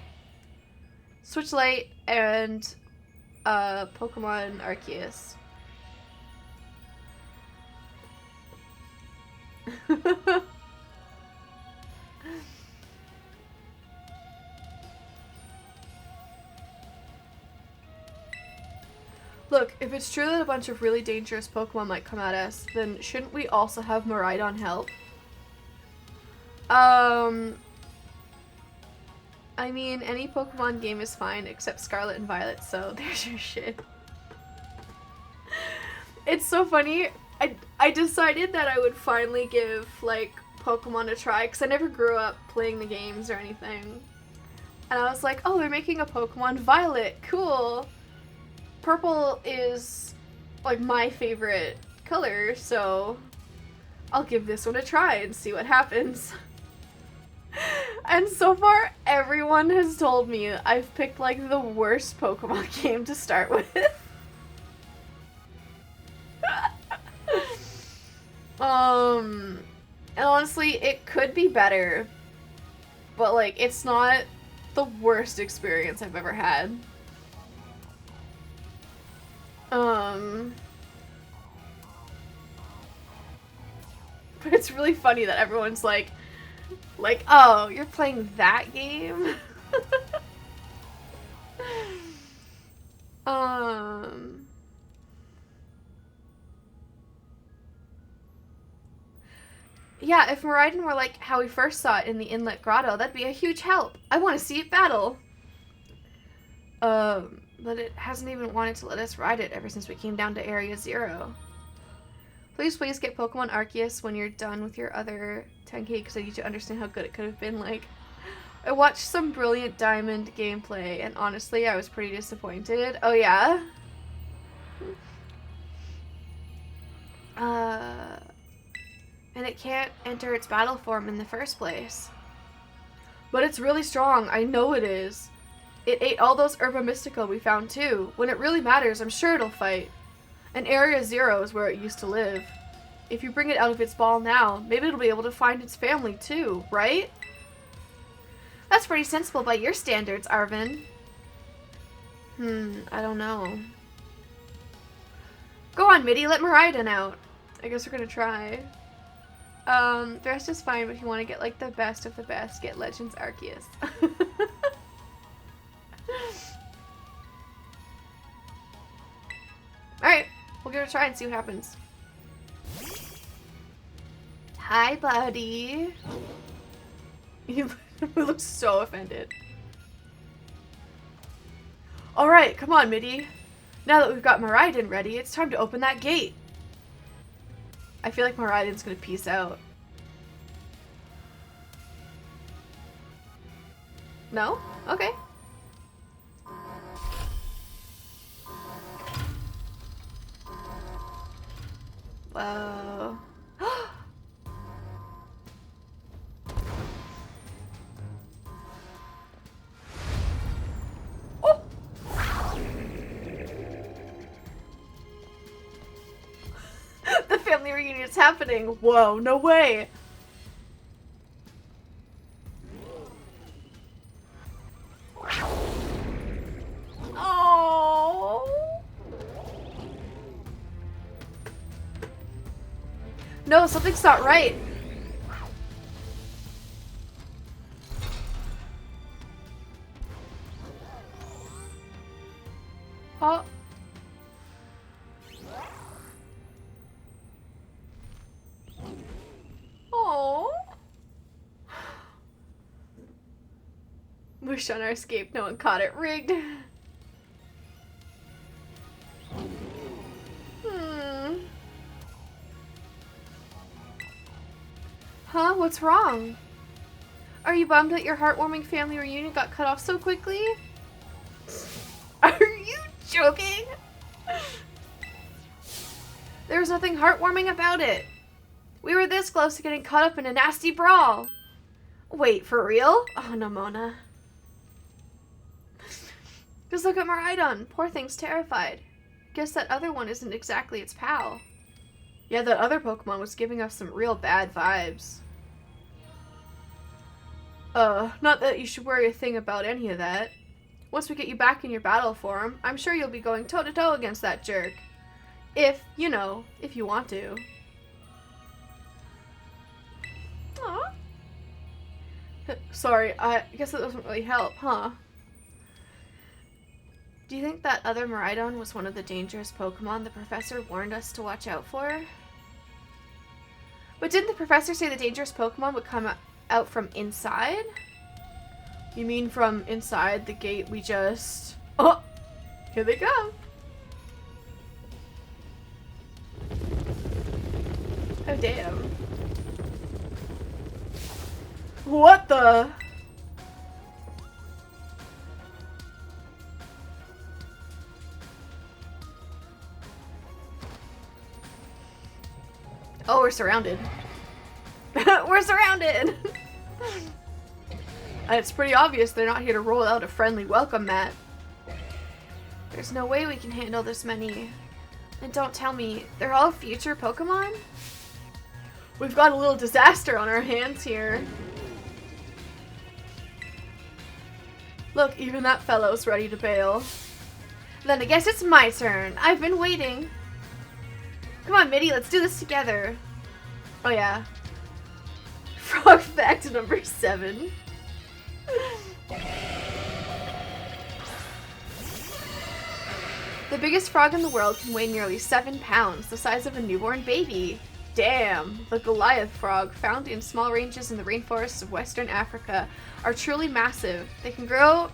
Speaker 1: Switch Lite and Pokemon Arceus. Look, if it's true that a bunch of really dangerous Pokemon might come at us, then shouldn't we also have Miraidon help? I mean, any Pokemon game is fine except Scarlet and Violet, so there's your shit. It's so funny. I decided that I would finally give, like, Pokemon a try, because I never grew up playing the games or anything. And I was like, oh, they're making a Pokemon Violet. Cool. Purple is, like, my favorite color, so I'll give this one a try and see what happens. And so far, everyone has told me I've picked, like, the worst Pokemon game to start with. And honestly, it could be better, but, like, it's not the worst experience I've ever had. But it's really funny that everyone's like, oh, you're playing that game? Yeah, if Miraidon were like how we first saw it in the Inlet Grotto, that'd be a huge help. I want to see it battle. But it hasn't even wanted to let us ride it ever since we came down to Area 0. Please get Pokemon Arceus when you're done with your other 10k because I need to understand how good it could have been. Like, I watched some Brilliant Diamond gameplay and honestly I was pretty disappointed. Oh yeah? And it can't enter its battle form in the first place. But it's really strong, I know it is. It ate all those Herba Mystica we found too. When it really matters, I'm sure it'll fight. And Area 0 is where it used to live. If you bring it out of its ball now, maybe it'll be able to find its family too, right? That's pretty sensible by your standards, Arven. I don't know. Go on, Mitty, let Miraidon out. I guess we're gonna try. The rest is fine, but if you want to get like the best of the best, get Legends Arceus. Alright, we'll give it a try and see what happens. Hi, buddy. You look so offended. Alright, come on, Mitty. Now that we've got Miraidon ready, it's time to open that gate. I feel like Miraidon's gonna peace out. No? Okay. Whoa. Oh! The family reunion is happening. Whoa, no way. Oh. No, something's not right. Oh. Oh. Wish on our escape, no one caught it. Rigged. Huh? What's wrong? Are you bummed that your heartwarming family reunion got cut off so quickly? Are you joking? There was nothing heartwarming about it. We were this close to getting caught up in a nasty brawl. Wait, for real? Oh, Nemona. Just look at Miraidon. Poor thing's terrified. Guess that other one isn't exactly its pal. Yeah, that other Pokemon was giving us some real bad vibes. Not that you should worry a thing about any of that. Once we get you back in your battle form, I'm sure you'll be going toe-to-toe against that jerk. If, you know, if you want to. Aww. Sorry, I guess that doesn't really help, huh? Do you think that other Miraidon was one of the dangerous Pokemon the professor warned us to watch out for? But didn't the professor say the dangerous Pokemon would come out from inside? You mean from inside the gate we just... Oh! Here they come! Oh, damn. What the... Oh, we're surrounded. We're surrounded! It's pretty obvious they're not here to roll out a friendly welcome mat. There's no way we can handle this many. And don't tell me, they're all future Pokemon? We've got a little disaster on our hands here. Look, even that fellow's ready to bail. Then I guess it's my turn. I've been waiting. Come on, Mitty, let's do this together. Oh yeah. Frog fact number 7. The biggest frog in the world can weigh nearly 7 pounds, the size of a newborn baby. Damn! The Goliath frog, found in small ranges in the rainforests of Western Africa, are truly massive. They can grow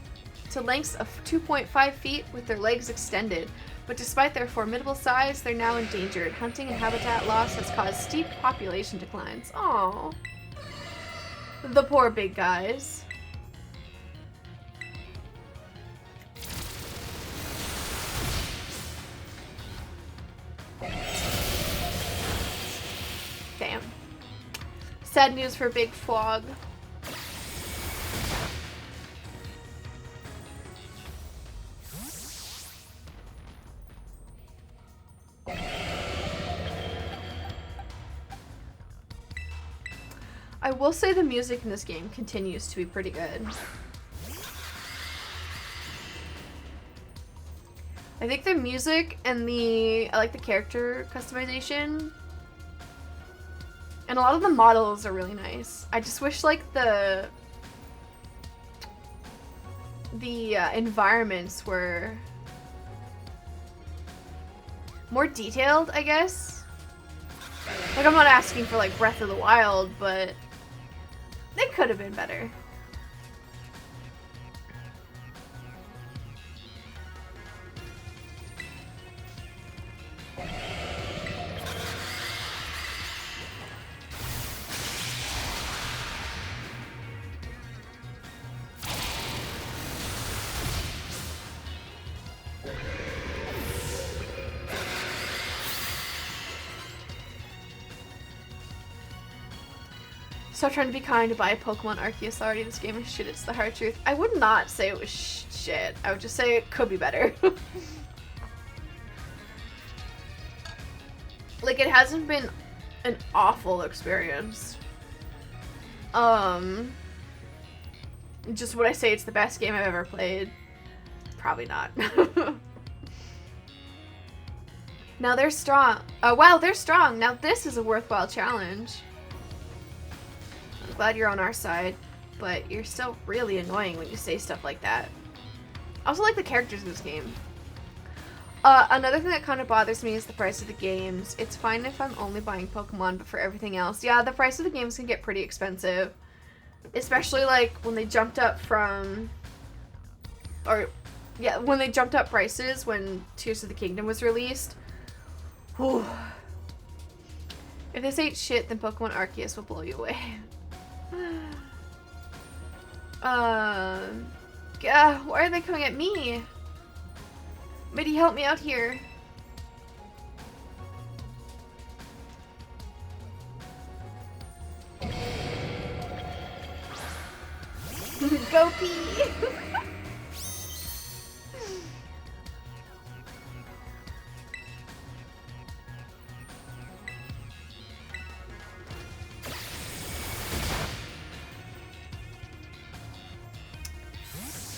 Speaker 1: to lengths of 2.5 feet with their legs extended, but despite their formidable size, they're now endangered. Hunting and habitat loss has caused steep population declines. Aww. The poor big guys. Damn. Sad news for Big Frog. I will say the music in this game continues to be pretty good. I think the music and I like the character customization. And a lot of the models are really nice. I just wish like the environments were more detailed, I guess. Like, I'm not asking for like Breath of the Wild, but they could have been better. Stop trying to be kind to buy a Pokemon Arceus already. This game is shit. It's the hard truth. I would not say it was shit. I would just say it could be better. Like, it hasn't been an awful experience. Just would I say it's the best game I've ever played? Probably not. Now they're strong. Oh, wow, they're strong. Now this is a worthwhile challenge. I'm glad you're on our side, but you're still really annoying when you say stuff like that. I also like the characters in this game. Another thing that kind of bothers me is the price of the games. It's fine if I'm only buying Pokemon, but for everything else, yeah, the price of the games can get pretty expensive. Especially like when they jumped up from, when they jumped up prices when Tears of the Kingdom was released. Whew. If this ain't shit, then Pokemon Arceus will blow you away. Why are they coming at me? Mitty, help me out here. Go pee!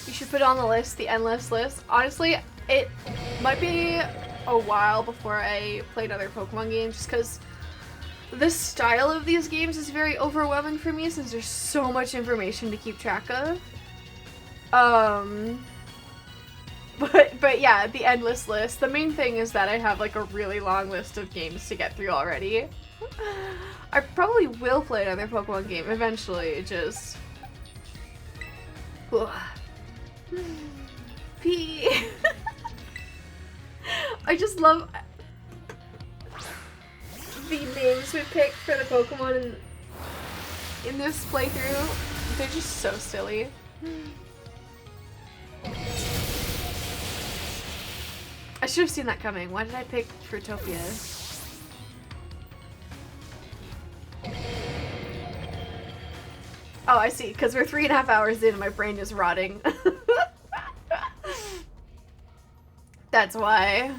Speaker 1: You should put on the list, the endless list. Honestly, it might be a while before I play other Pokemon games, just because the style of these games is very overwhelming for me since there's so much information to keep track of. But yeah, the endless list. The main thing is that I have like a really long list of games to get through already. I probably will play another Pokemon game eventually, just... Pee. I just love the names we picked for the Pokemon in this playthrough. They're just so silly. I should have seen that coming. Why did I pick Fruitopia? Oh, I see. Because we're 3.5 hours in and my brain is rotting. That's why.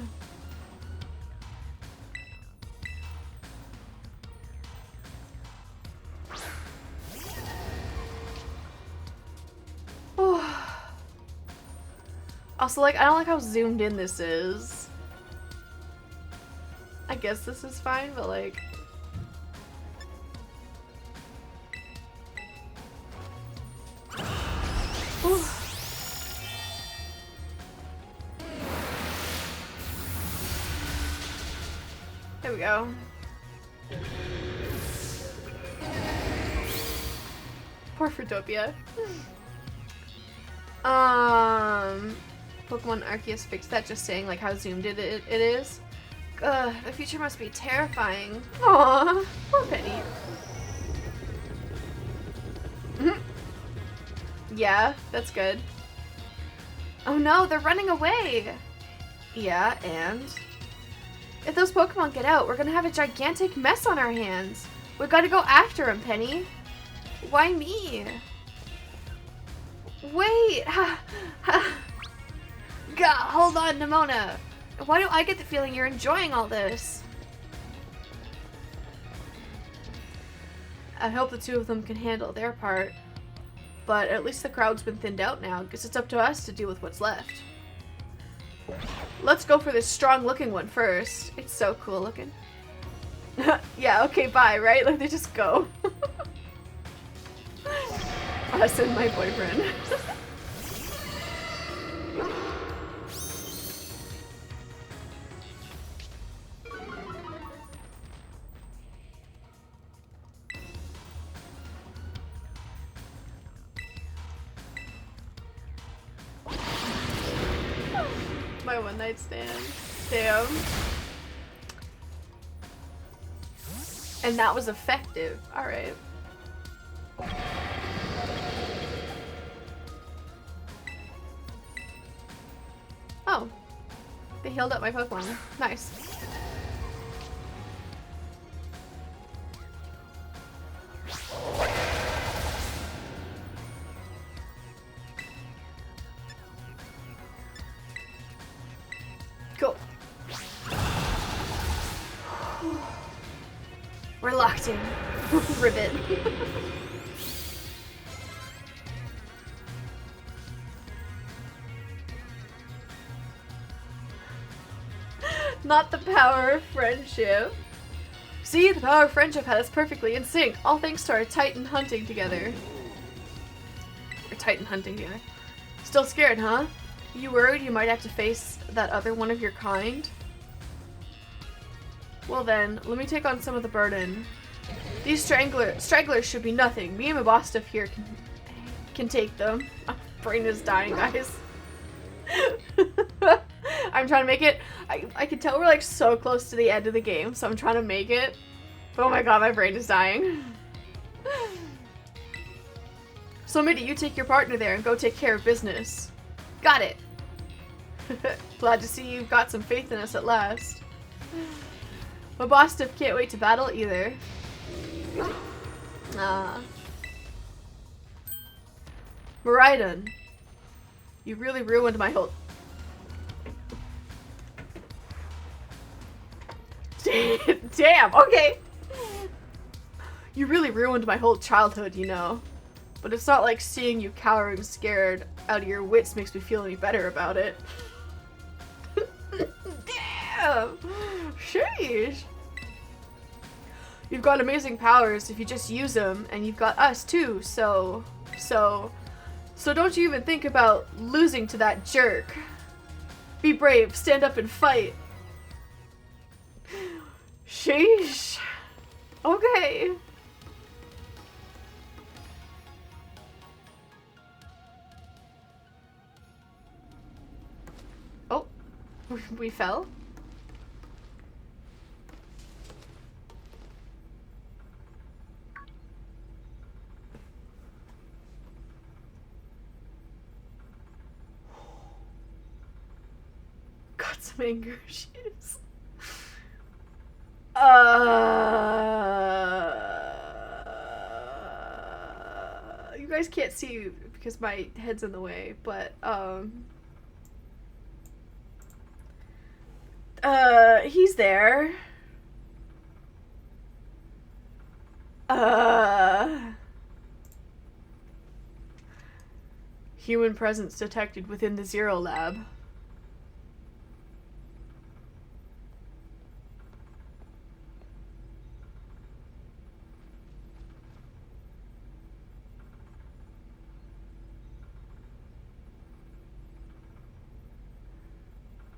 Speaker 1: Also, like, I don't like how zoomed in this is. I guess this is fine, but like... There we go. Poor Fruitopia. Pokemon Arceus fixed that, just saying like how zoomed it is. Ugh, the future must be terrifying. Aww, poor Penny. Yeah, that's good. Oh no, they're running away! Yeah, and? If those Pokemon get out, we're gonna have a gigantic mess on our hands. We gotta go after them, Penny. Why me? Wait! God, hold on, Nemona. Why do I get the feeling you're enjoying all this? I hope the two of them can handle their part. But at least the crowd's been thinned out now. Guess it's up to us to deal with what's left. Let's go for this strong looking one first. It's so cool looking. Yeah, okay, bye, right? Like, they just go. Us and my boyfriend. My one night stand. Damn. And that was effective. Alright. Oh. They healed up my Pokemon. Nice. Cool. We're locked in. Ribbit. Not the power of friendship. See, the power of friendship had us perfectly in sync, all thanks to our Titan hunting together. Still scared, huh? You worried you might have to face that other one of your kind? Well then, let me take on some of the burden. These stragglers should be nothing. Me and my boss stuff here can take them. My brain is dying, guys. I'm trying to make it. I can tell we're like so close to the end of the game, so I'm trying to make it. But oh my god, my brain is dying. So Mitty, you take your partner there and go take care of business. Got it. Glad to see you've got some faith in us at last. My boss stuff can't wait to battle either. Miraidon, you really ruined my whole... Damn, okay. You really ruined my whole childhood, you know. But it's not like seeing you cowering scared out of your wits makes me feel any better about it. Damn! Sheesh! You've got amazing powers if you just use them, and you've got us too, so don't you even think about losing to that jerk. Be brave, stand up and fight. Sheesh. Okay. Oh, we fell? Got some anger issues. You guys can't see because my head's in the way, but he's there. Human presence detected within the Zero Lab.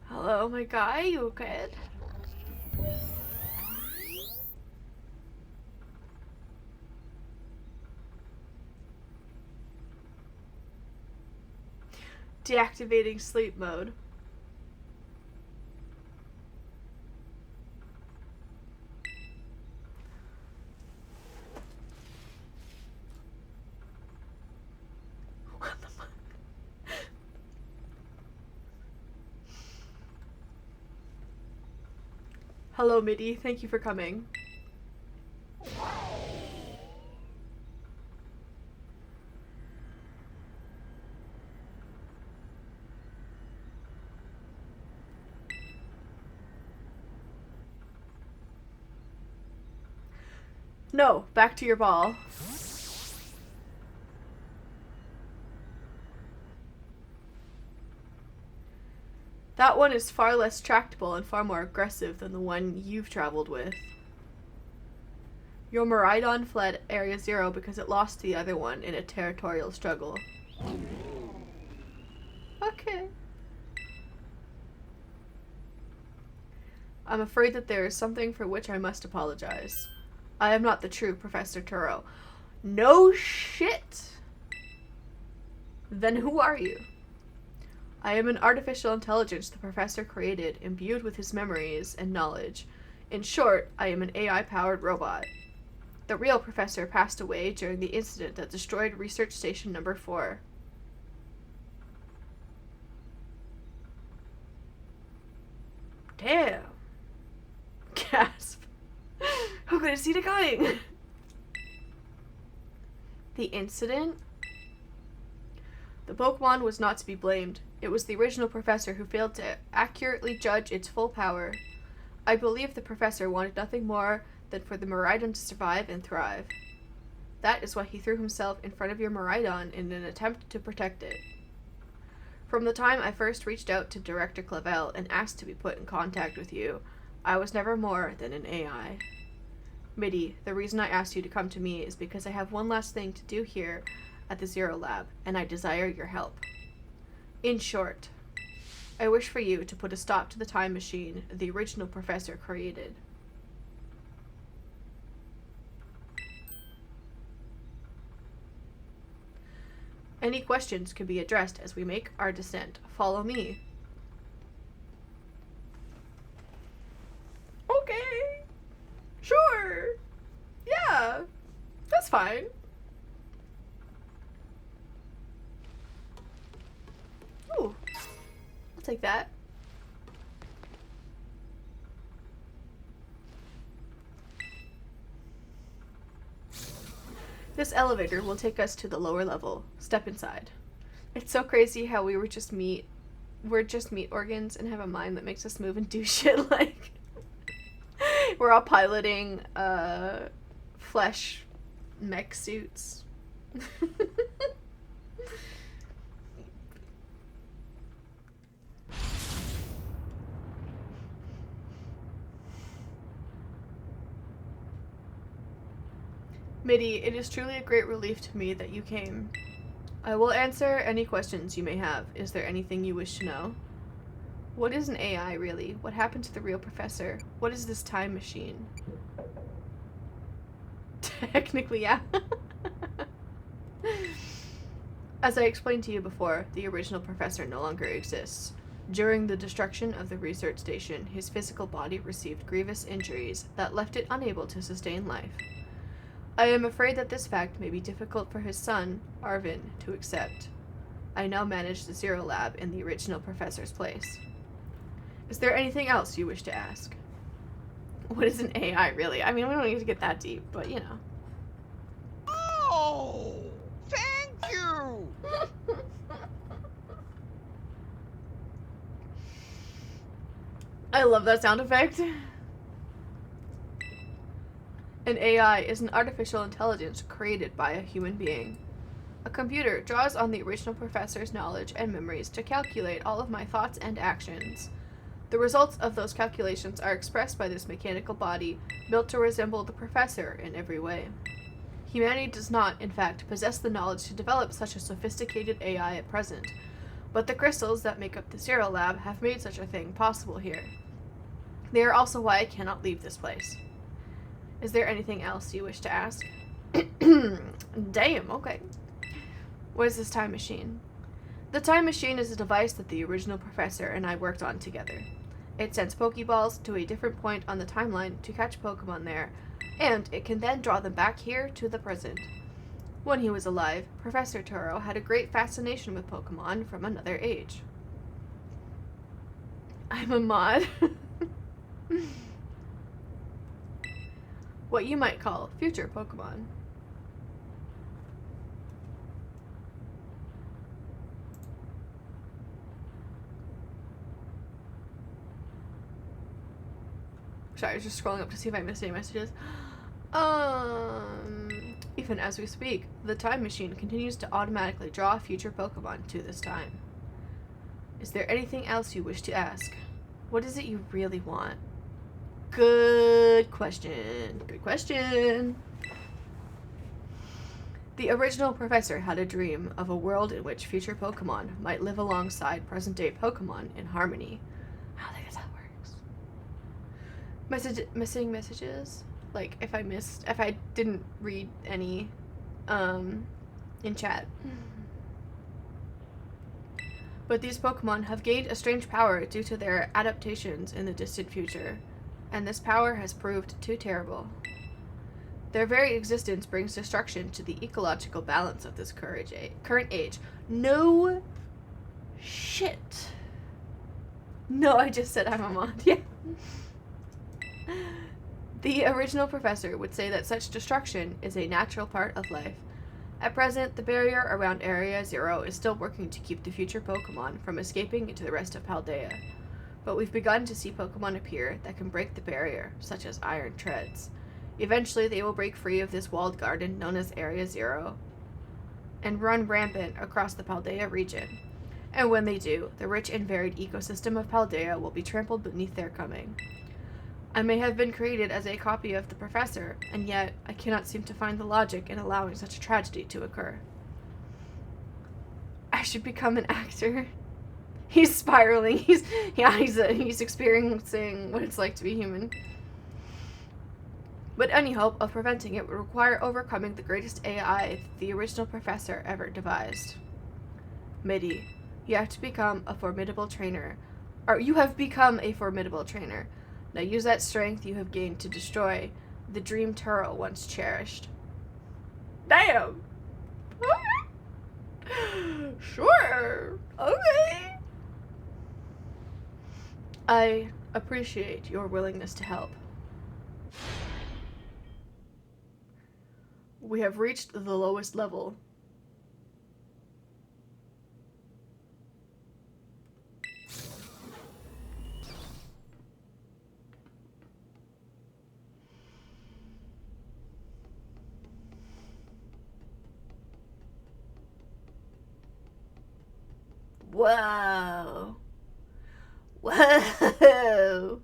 Speaker 1: Hello, my guy, you okay? Deactivating sleep mode. What the fuck? Hello, Mitty. Thank you for coming. No, back to your ball. That one is far less tractable and far more aggressive than the one you've traveled with. Your Miraidon fled Area Zero because it lost the other one in a territorial struggle. Okay. I'm afraid that there is something for which I must apologize. I am not the true Professor Turo. No shit! Then who are you? I am an artificial intelligence the Professor created, imbued with his memories and knowledge. In short, I am an AI-powered robot. The real Professor passed away during the incident that destroyed Research Station Number 4. Damn. Gasp. Who could have seen it coming? The incident? The Pokemon was not to be blamed. It was the original Professor who failed to accurately judge its full power. I believe the Professor wanted nothing more than for the Miraidon to survive and thrive. That is why he threw himself in front of your Miraidon in an attempt to protect it. From the time I first reached out to Director Clavel and asked to be put in contact with you, I was never more than an AI. Mitty, the reason I asked you to come to me is because I have one last thing to do here at the Zero Lab, and I desire your help. In short, I wish for you to put a stop to the time machine the original Professor created. Any questions can be addressed as we make our descent. Follow me. Okay. Sure. Yeah. That's fine. Ooh. I'll take that. This elevator will take us to the lower level. Step inside. It's so crazy how we're just meat organs and have a mind that makes us move and do shit. Like, we're all piloting flesh mech suits. Mitty, it is truly a great relief to me that you came. I will answer any questions you may have. Is there anything you wish to know? What is an AI, really? What happened to the real Professor? What is this time machine? Technically, yeah. As I explained to you before, the original Professor no longer exists. During the destruction of the research station, his physical body received grievous injuries that left it unable to sustain life. I am afraid that this fact may be difficult for his son, Arvin, to accept. I now manage the Zero Lab in the original Professor's place. Is there anything else you wish to ask? What is an AI, really? I mean, we don't need to get that deep, but you know.
Speaker 2: Oh, thank you!
Speaker 1: I love that sound effect. An AI is an artificial intelligence created by a human being. A computer draws on the original Professor's knowledge and memories to calculate all of my thoughts and actions. The results of those calculations are expressed by this mechanical body, built to resemble the Professor in every way. Humanity does not, in fact, possess the knowledge to develop such a sophisticated AI at present, but the crystals that make up the Zero Lab have made such a thing possible here. They are also why I cannot leave this place. Is there anything else you wish to ask? Damn, okay. What is this time machine? The time machine is a device that the original Professor and I worked on together. It sends Pokeballs to a different point on the timeline to catch Pokemon there, and it can then draw them back here to the present. When he was alive, Professor Turo had a great fascination with Pokemon from another age. I'm a mod. What you might call future Pokemon. Sorry, I was just scrolling up to see if I missed any messages. Even as we speak, the time machine continues to automatically draw future Pokemon to this time. Is there anything else you wish to ask? What is it you really want? Good question. Good question. The original professor had a dream of a world in which future Pokemon might live alongside present-day Pokemon in harmony. I don't think that's how it works. Missing messages? Like, if I didn't read any, in chat. But these Pokemon have gained a strange power due to their adaptations in the distant future, and this power has proved too terrible. Their very existence brings destruction to the ecological balance of this current age. No shit. No, I just said I'm a mod. Yeah. The original professor would say that such destruction is a natural part of life. At present, the barrier around Area Zero is still working to keep the future Pokemon from escaping into the rest of Paldea. But we've begun to see Pokemon appear that can break the barrier, such as Iron Treads. Eventually, they will break free of this walled garden known as Area Zero and run rampant across the Paldea region. And when they do, the rich and varied ecosystem of Paldea will be trampled beneath their coming. I may have been created as a copy of the professor, and yet I cannot seem to find the logic in allowing such a tragedy to occur. I should become an actor. He's spiraling. He's experiencing what it's like to be human. But any hope of preventing it would require overcoming the greatest AI the original professor ever devised. Midi, you have to become a formidable trainer. Or you have become a formidable trainer. Now use that strength you have gained to destroy the dream Turo once cherished. Damn! Okay. Sure. Okay. I appreciate your willingness to help. We have reached the lowest level. Whoa. Whoa.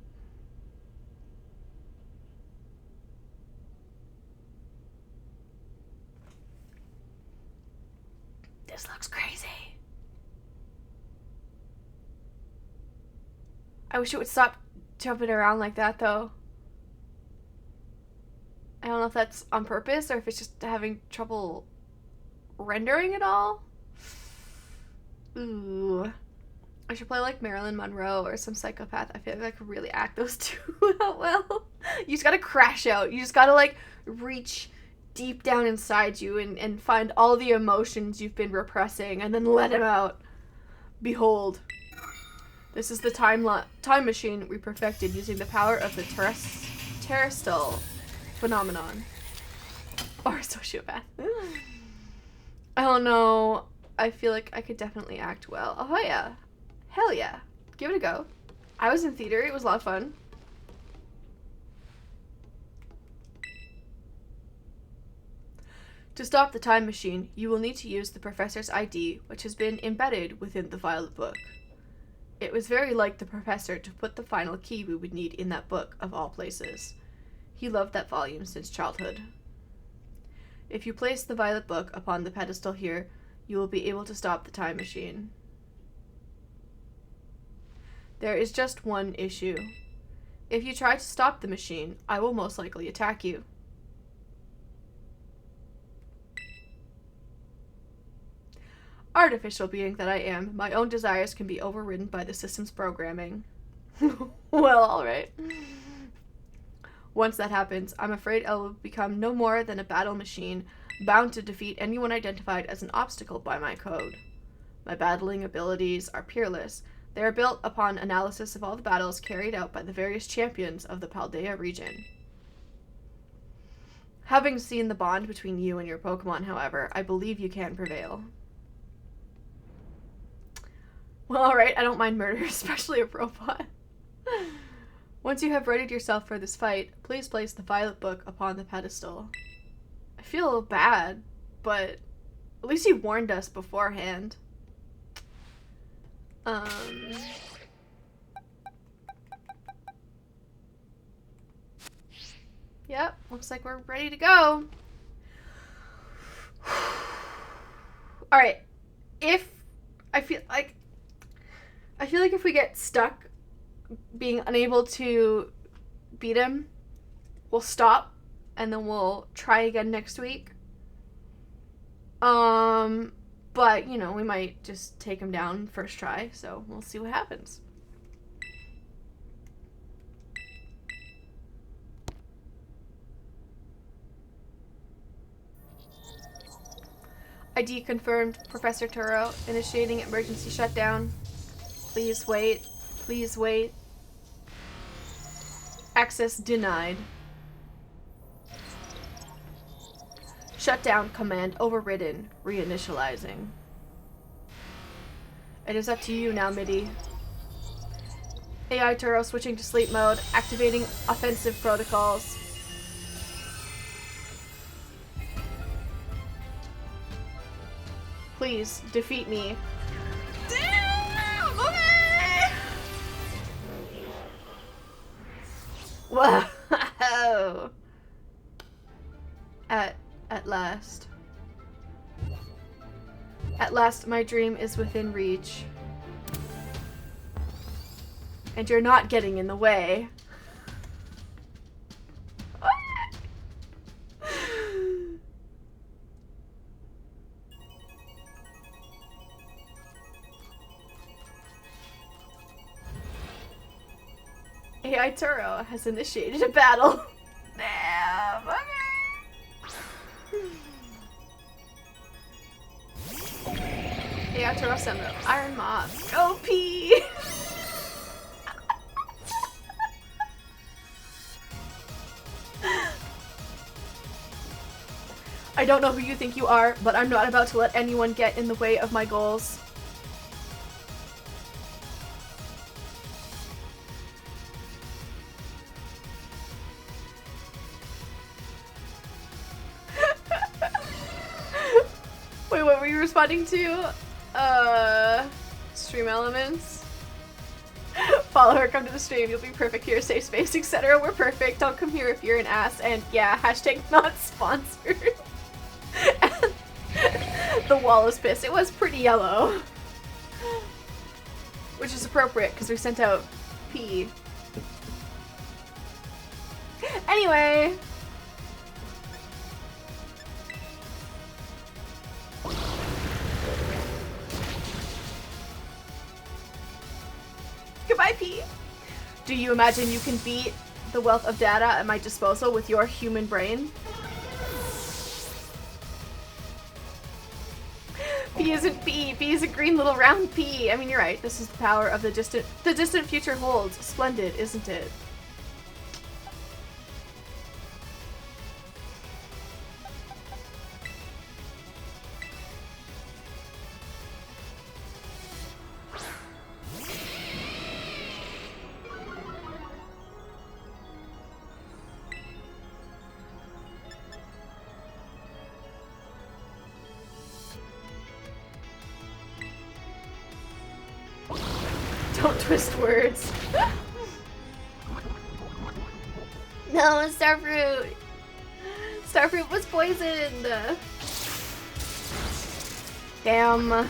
Speaker 1: This looks crazy. I wish it would stop jumping around like that, though. I don't know if that's on purpose or if it's just having trouble rendering it all. Ooh. I should play like Marilyn Monroe or some psychopath. I feel like I could really act those two out well. You just gotta crash out. You just gotta like reach deep down inside you and find all the emotions you've been repressing and then let them out. Behold. This is the time machine we perfected using the power of the terrestrial phenomenon. Or sociopath. I don't know. I feel like I could definitely act well. Oh yeah. Hell yeah. Give it a go. I was in theater. It was a lot of fun. To stop the time machine, you will need to use the professor's ID, which has been embedded within the Violet Book. It was very like the professor to put the final key we would need in that book, of all places. He loved that volume since childhood. If you place the Violet Book upon the pedestal here, you will be able to stop the time machine. There is just one issue. If you try to stop the machine, I will most likely attack you. Artificial being that I am, my own desires can be overridden by the system's programming. Well, alright. Once that happens, I'm afraid I will become no more than a battle machine, bound to defeat anyone identified as an obstacle by my code. My battling abilities are peerless. They are built upon analysis of all the battles carried out by the various champions of the Paldea region. Having seen the bond between you and your Pokemon, however, I believe you can prevail. Well, alright, I don't mind murder, especially a robot. Once you have readied yourself for this fight, please place the Violet Book upon the pedestal. I feel bad, but at least he warned us beforehand. Um... Yep, looks like we're ready to go. Alright. I feel like if we get stuck being unable to beat him, we'll stop and then we'll try again next week. But, you know, we might just take him down first try, so we'll see what happens. ID confirmed. Professor Turo initiating emergency shutdown. Please wait. Please wait. Access denied. Shutdown command overridden. Reinitializing. It is up to you now, MIDI. AI Turo switching to sleep mode. Activating offensive protocols. Please, defeat me. Damn! Okay! Whoa! At last. At last, my dream is within reach. And you're not getting in the way. AI Turo has initiated a battle. Damn, okay. AI Turo sent the Iron Moth. OP! I don't know who you think you are, but I'm not about to let anyone get in the way of my goals. Wait, what were you responding to? Stream elements? Follow her, come to the stream, you'll be perfect here, safe space, etc. We're perfect, don't come here if you're an ass, and yeah, hashtag not sponsored. The wall is pissed. It was pretty yellow. Which is appropriate, because we sent out P. Anyway. Goodbye, P. Do you imagine you can beat the wealth of data at my disposal with your human brain? P isn't P. P is a green little round P. I mean, you're right. This is the power of the distant future holds. Splendid, isn't it? Don't twist words. No, Starfruit! Starfruit was poisoned! Damn.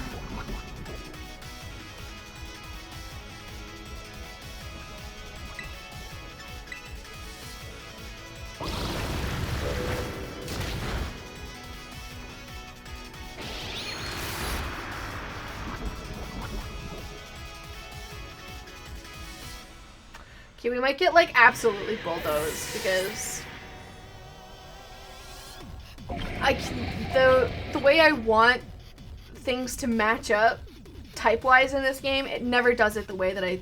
Speaker 1: Okay, we might get, like, absolutely bulldozed, because the way I want things to match up type-wise in this game, it never does it the way that I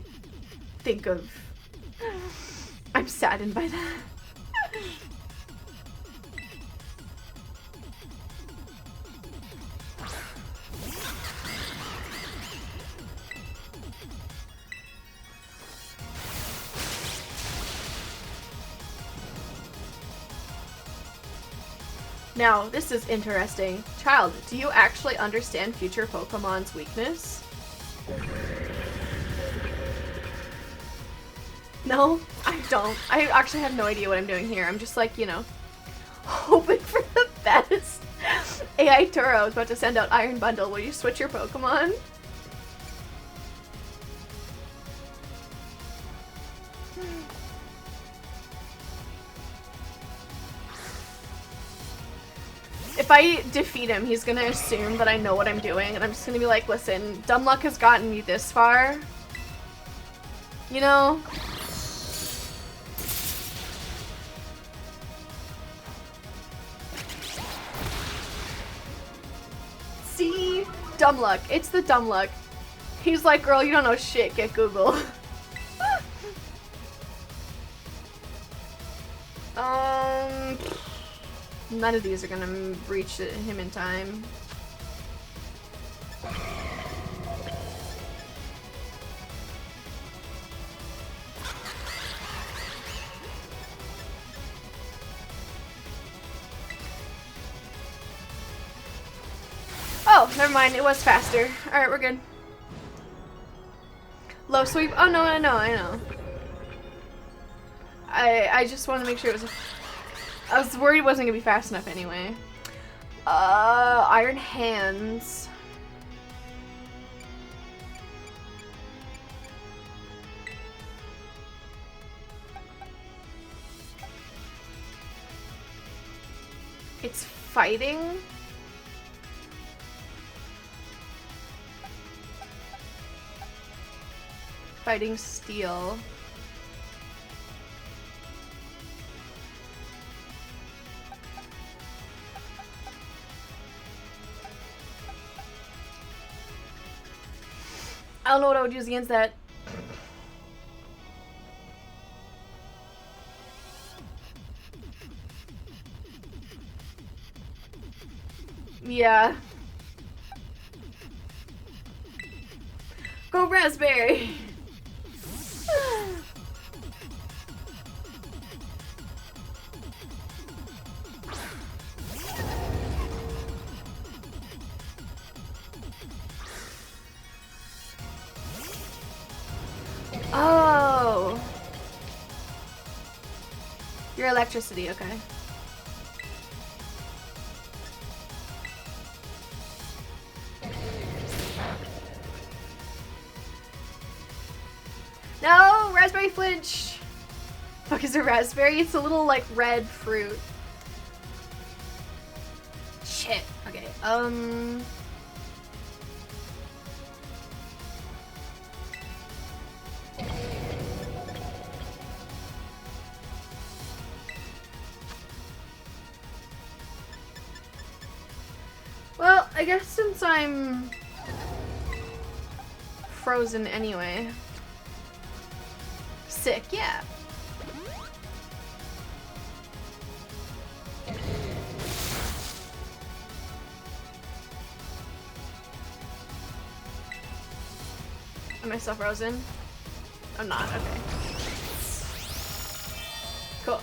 Speaker 1: think of. I'm saddened by that. Now, this is interesting. Child, do you actually understand future Pokemon's weakness? No, I don't. I actually have no idea what I'm doing here. I'm just like, you know, hoping for the best. AI Turo is about to send out Iron Bundle. Will you switch your Pokemon? If I defeat him, he's gonna assume that I know what I'm doing, and I'm just gonna be like, listen, dumb luck has gotten me this far. You know? See? Dumb luck. It's the dumb luck. He's like, girl, you don't know shit. Get Google. None of these are gonna reach him in time. Oh, never mind. It was faster. Alright, we're good. Low sweep. Oh, no, I know. I just want to make sure it was... I was worried it wasn't going to be fast enough anyway. Iron Hands. It's fighting? Fighting steel. I don't know what I would use against that. Yeah. Go Raspberry! Oh! Your electricity, okay. No! Raspberry flinch! Fuck is a raspberry? It's a little, like, red fruit. Shit. Okay, well, I guess since I'm frozen anyway. Sick, yeah. Am I still frozen? I'm not, okay. Cool.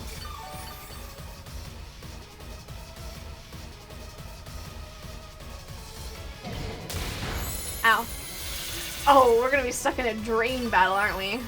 Speaker 1: Ow. Oh, we're gonna be stuck in a drain battle, aren't we?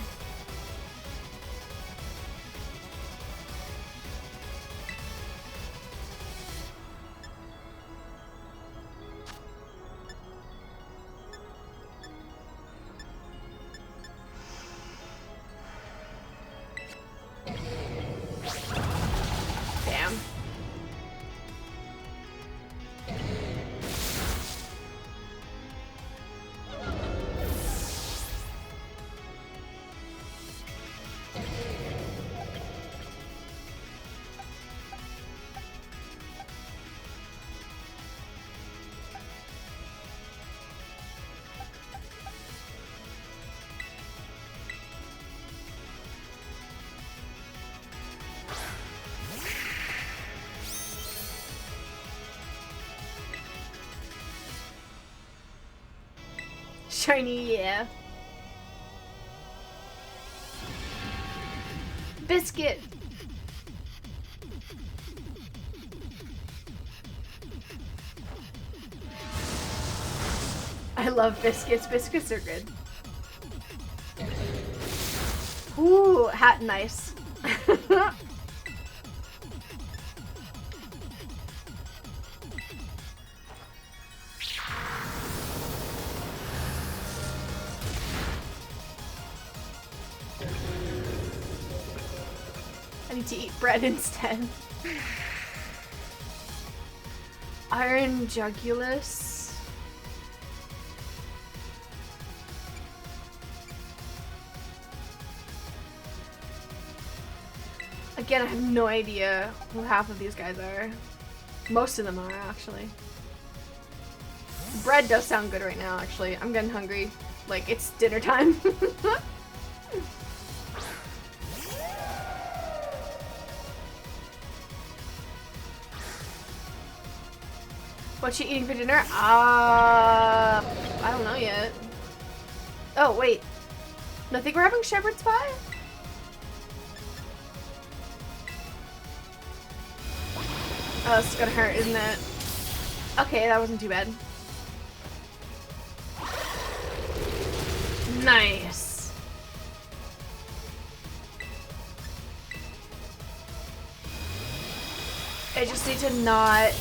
Speaker 1: Damn. Shiny, yeah. Biscuit. I love biscuits. Biscuits are good. Ooh, hat nice. I need to eat bread instead. Iron Jugulus. Again, I have no idea who half of these guys are. Most of them are, actually. Bread does sound good right now, actually. I'm getting hungry. Like, it's dinner time. What you eating for dinner? I don't know yet. Oh, wait. I think we're having shepherd's pie? Oh, this is gonna hurt, isn't it? Okay, that wasn't too bad. Nice. I just need to not...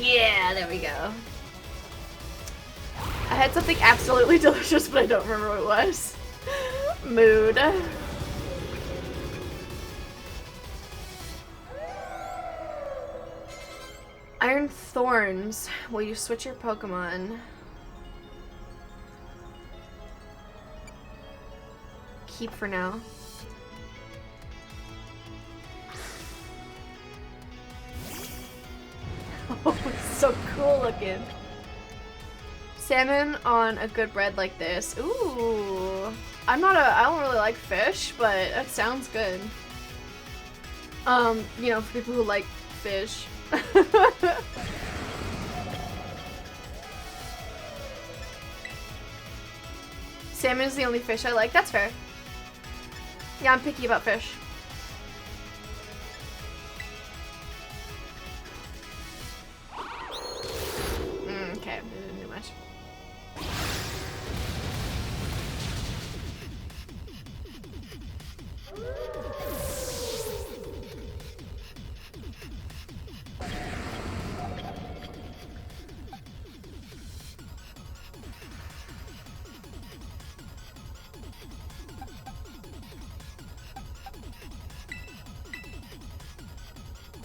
Speaker 1: Yeah, there we go. I had something absolutely delicious, but I don't remember what it was. Mood. Iron Thorns. Will you switch your Pokemon? Keep for now. Oh, it's so cool looking. Salmon on a good bread like this. Ooh. I don't really like fish, but that sounds good. You know, for people who like fish. Salmon is the only fish I like. That's fair. Yeah, I'm picky about fish. Okay, didn't do much.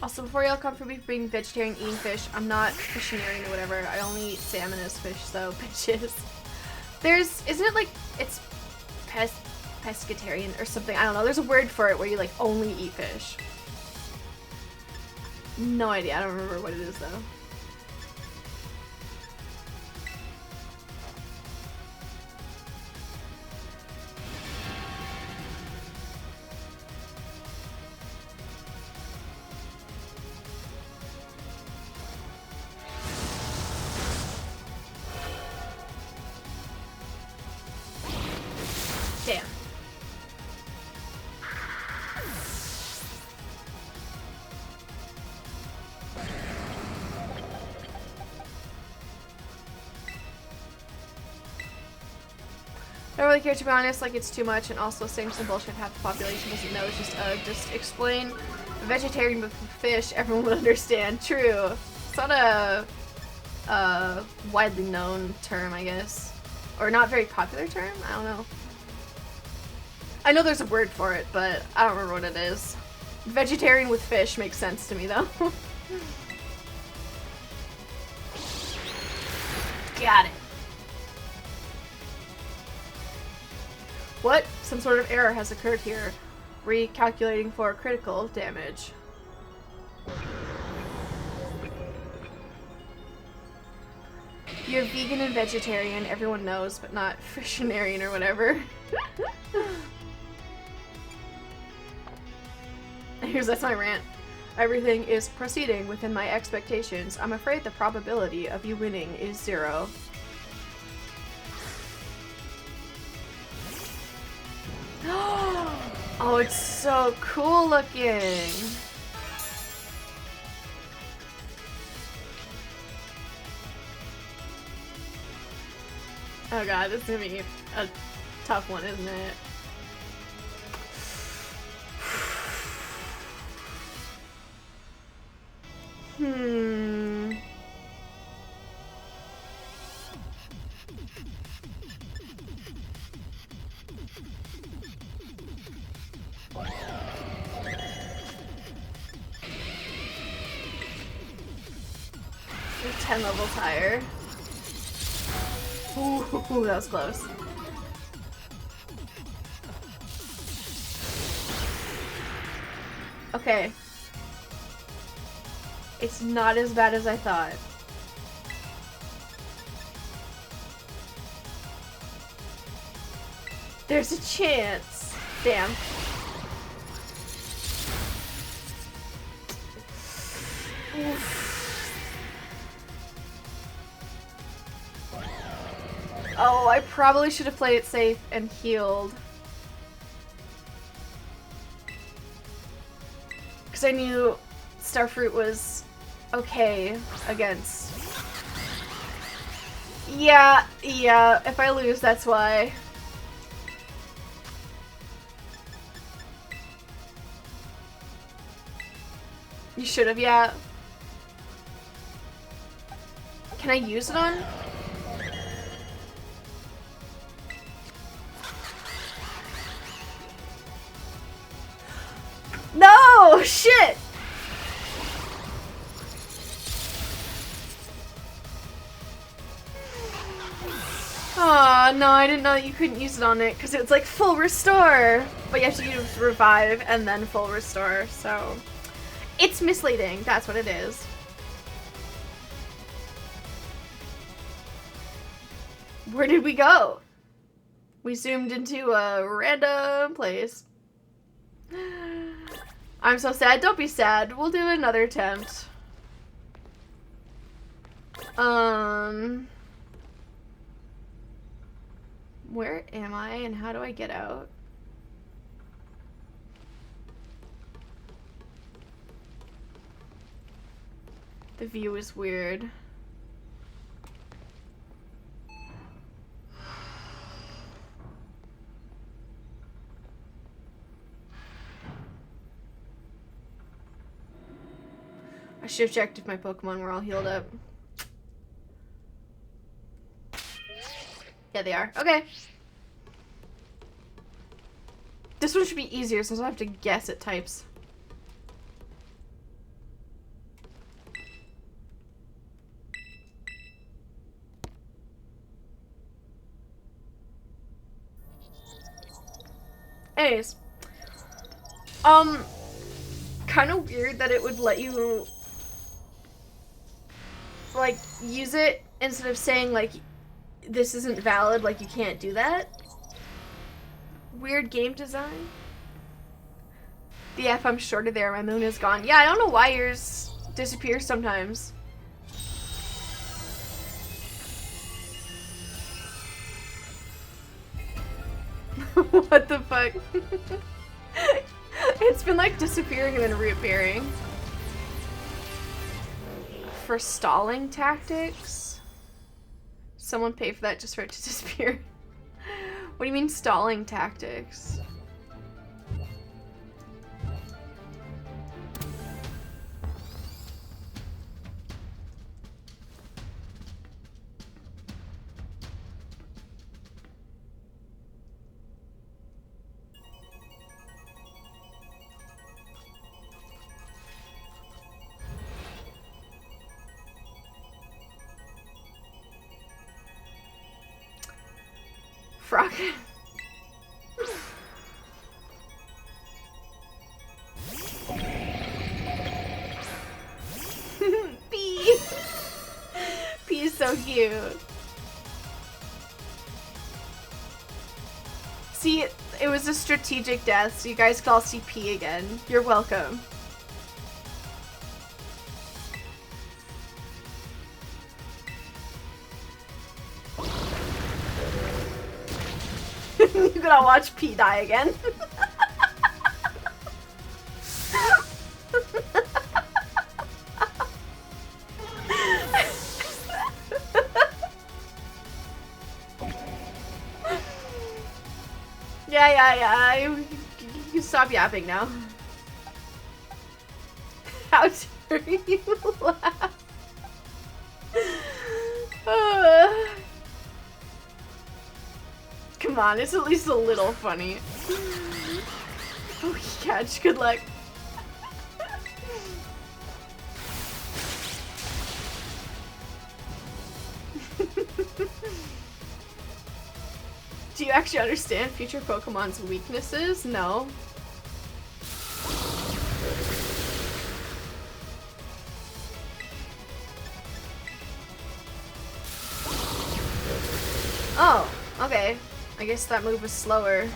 Speaker 1: Also, before y'all come for me being vegetarian eating fish, I'm not fishionarian or whatever. I only eat salmon as fish, so bitches. Isn't it like, it's pescatarian or something? I don't know. There's a word for it where you like only eat fish. No idea. I don't remember what it is though. Damn. I don't really care, to be honest. Like, it's too much, and also same some bullshit half the population doesn't know. It's just explain vegetarian with fish, everyone would understand. True. It's not a widely known term, I guess. Or not very popular term? I don't know. I know there's a word for it, but I don't remember what it is. Vegetarian with fish makes sense to me, though. Got it. What? Some sort of error has occurred here. Recalculating for critical damage. You're vegan and vegetarian, everyone knows, but not fishionarian or whatever. That's my rant. Everything is proceeding within my expectations. I'm afraid the probability of you winning is 0. Oh, it's so cool looking. Oh god, this is gonna be a tough one, isn't it? Hmm. You're 10 levels higher. Ooh, that was close. Okay. It's not as bad as I thought. There's a chance. Damn. Oof. Oh, I probably should have played it safe and healed. Because I knew Starfruit was okay against. Yeah, if I lose, that's why. You should have, yeah. Can I use it on? No! Shit! Aw, no, I didn't know that you couldn't use it on it, because it's like full restore! But you have to use revive and then full restore, so... It's misleading, that's what it is. Where did we go? We zoomed into a random place. I'm so sad. Don't be sad. We'll do another attempt. Where am I and how do I get out? The view is weird. I should have checked if my Pokemon were all healed up. Yeah, they are. Okay. This one should be easier since I don't have to guess at types. Anyways. Kind of weird that it would let you like use it instead of saying like this isn't valid, like you can't do that. Weird game design. The F, I'm shorter there, my moon is gone. Yeah, I don't know why yours disappears sometimes. What the fuck? It's been like disappearing and then reappearing. For stalling tactics? Someone pay for that just for it to disappear. What do you mean stalling tactics? Frog. P. P is so cute. See, it was a strategic death, so you guys can all see P again. You're welcome. You gotta watch P die again. Yeah. You stop yapping now. How you laugh. Come on, it's at least a little funny. Oh, catch, good luck. Do you actually understand future Pokemon's weaknesses? No. Oh, okay. I guess that move was slower.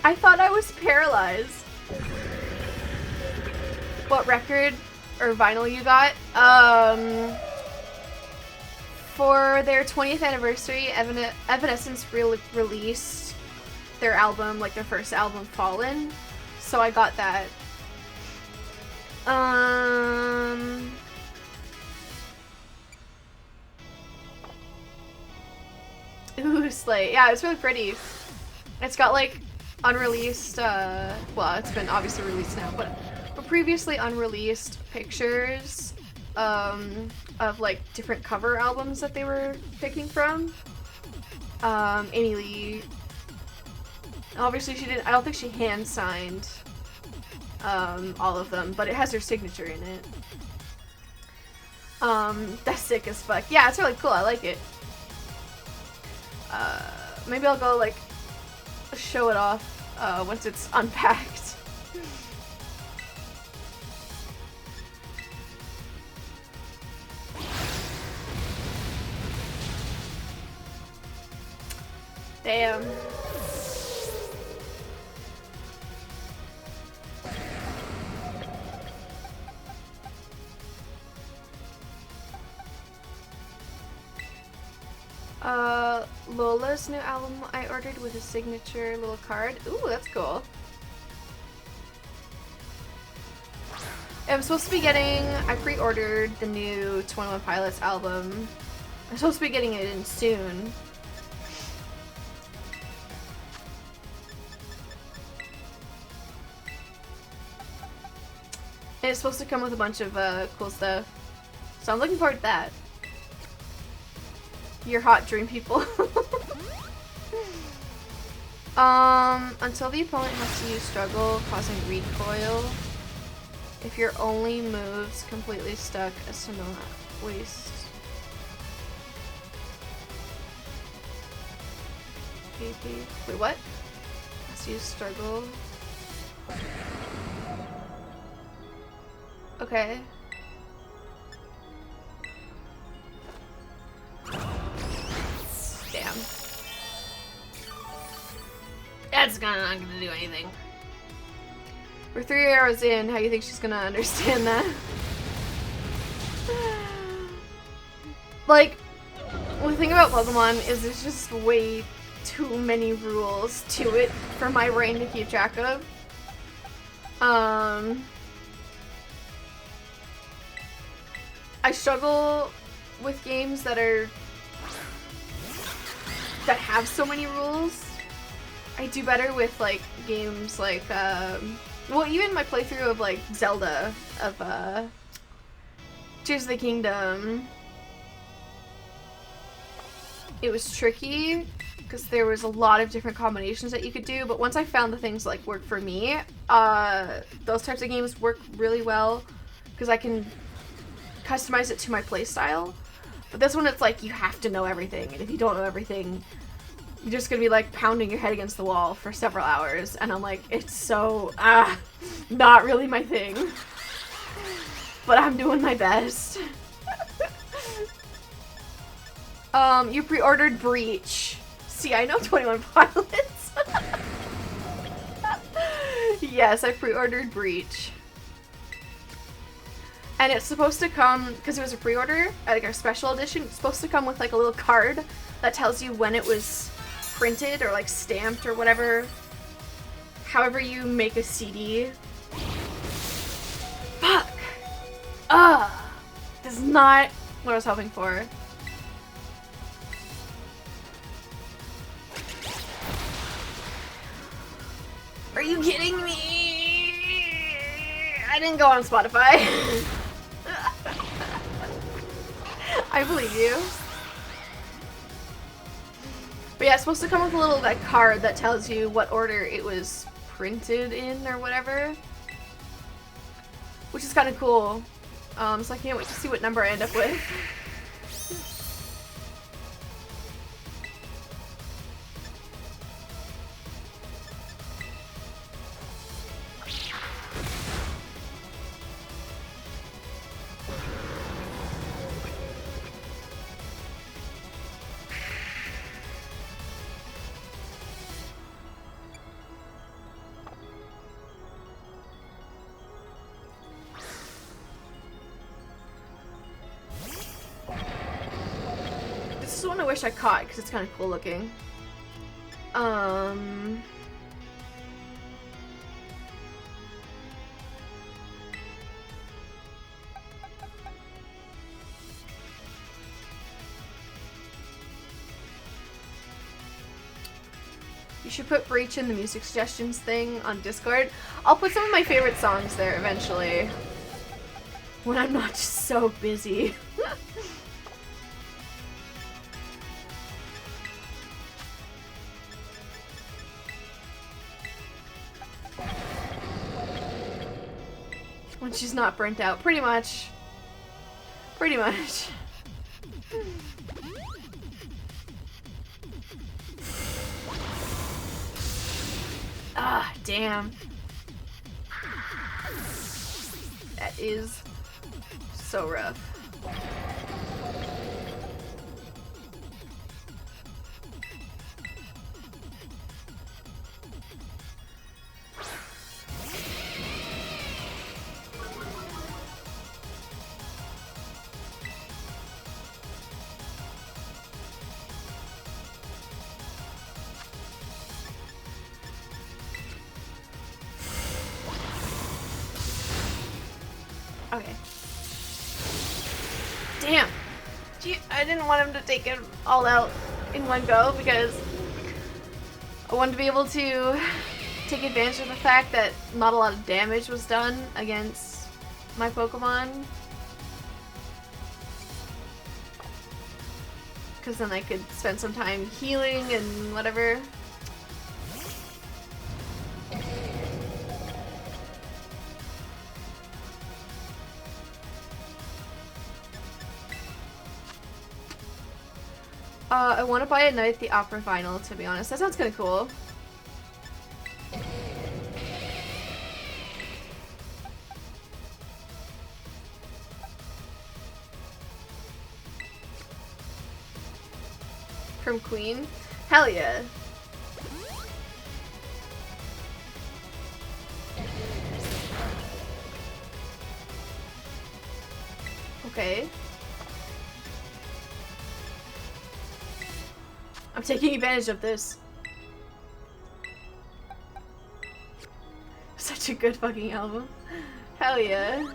Speaker 1: I thought I was paralyzed. What record or vinyl you got? For their 20th anniversary, Evanescence released their album, like their first album, Fallen. So I got that. Ooh, Slay. Yeah, it's really pretty. It's got like unreleased, well, it's been obviously released now, but previously unreleased pictures of like different cover albums that they were picking from. Amy Lee. Obviously she didn't, I don't think she hand signed all of them, but it has her signature in it. That's sick as fuck. Yeah, it's really cool, I like it. Maybe I'll go like show it off once it's unpacked. Damn. Lola's new album I ordered with a signature little card. Ooh, that's cool. I'm supposed to be getting, I pre-ordered the new 21 Pilots album. I'm supposed to be getting it in soon. And it's supposed to come with a bunch of cool stuff. So I'm looking forward to that. Your hot dream people. Until the opponent has to use struggle, causing recoil. If your only move's completely stuck, as to not waste. Wait, what? Has to use struggle. Okay. Damn. That's not gonna do anything. We're 3 hours in. How do you think she's gonna understand that? Like, the thing about Pokemon is there's just way too many rules to it for my brain to keep track of. I struggle with games that have so many rules. I do better with like games like well, even my playthrough of like Zelda of Tears of the Kingdom, it was tricky because there was a lot of different combinations that you could do, but once I found the things that like work for me, those types of games work really well because I can customize it to my playstyle. But this one, it's like you have to know everything, and if you don't know everything, you're just gonna be like pounding your head against the wall for several hours, and I'm like, it's so not really my thing, but I'm doing my best. You pre-ordered Breach. See, I know 21 Pilots. Yes, I pre-ordered Breach. And it's supposed to come, because it was a pre-order, like a special edition, it's supposed to come with like a little card that tells you when it was printed or like stamped or whatever. However you make a CD. Fuck! This is not what I was hoping for. Are you kidding me? I didn't go on Spotify. I believe you. But yeah, it's supposed to come with a little like card that tells you what order it was printed in or whatever. Which is kind of cool. So I can't wait to see what number I end up with. This is one I wish I caught because it's kind of cool looking. You should put Breach in the music suggestions thing on Discord. I'll put some of my favorite songs there eventually. When I'm not just so busy. When she's not burnt out. Pretty much. Pretty much. Ah, damn. That is so rough. Okay. Damn. Gee, I didn't want him to take it all out in one go because I wanted to be able to take advantage of the fact that not a lot of damage was done against my Pokemon. Because then I could spend some time healing and whatever. I want to buy a Night at the Opera vinyl, to be honest. That sounds kind of cool. From Queen? Hell yeah. Okay. I'm taking advantage of this. Such a good fucking album. Hell yeah.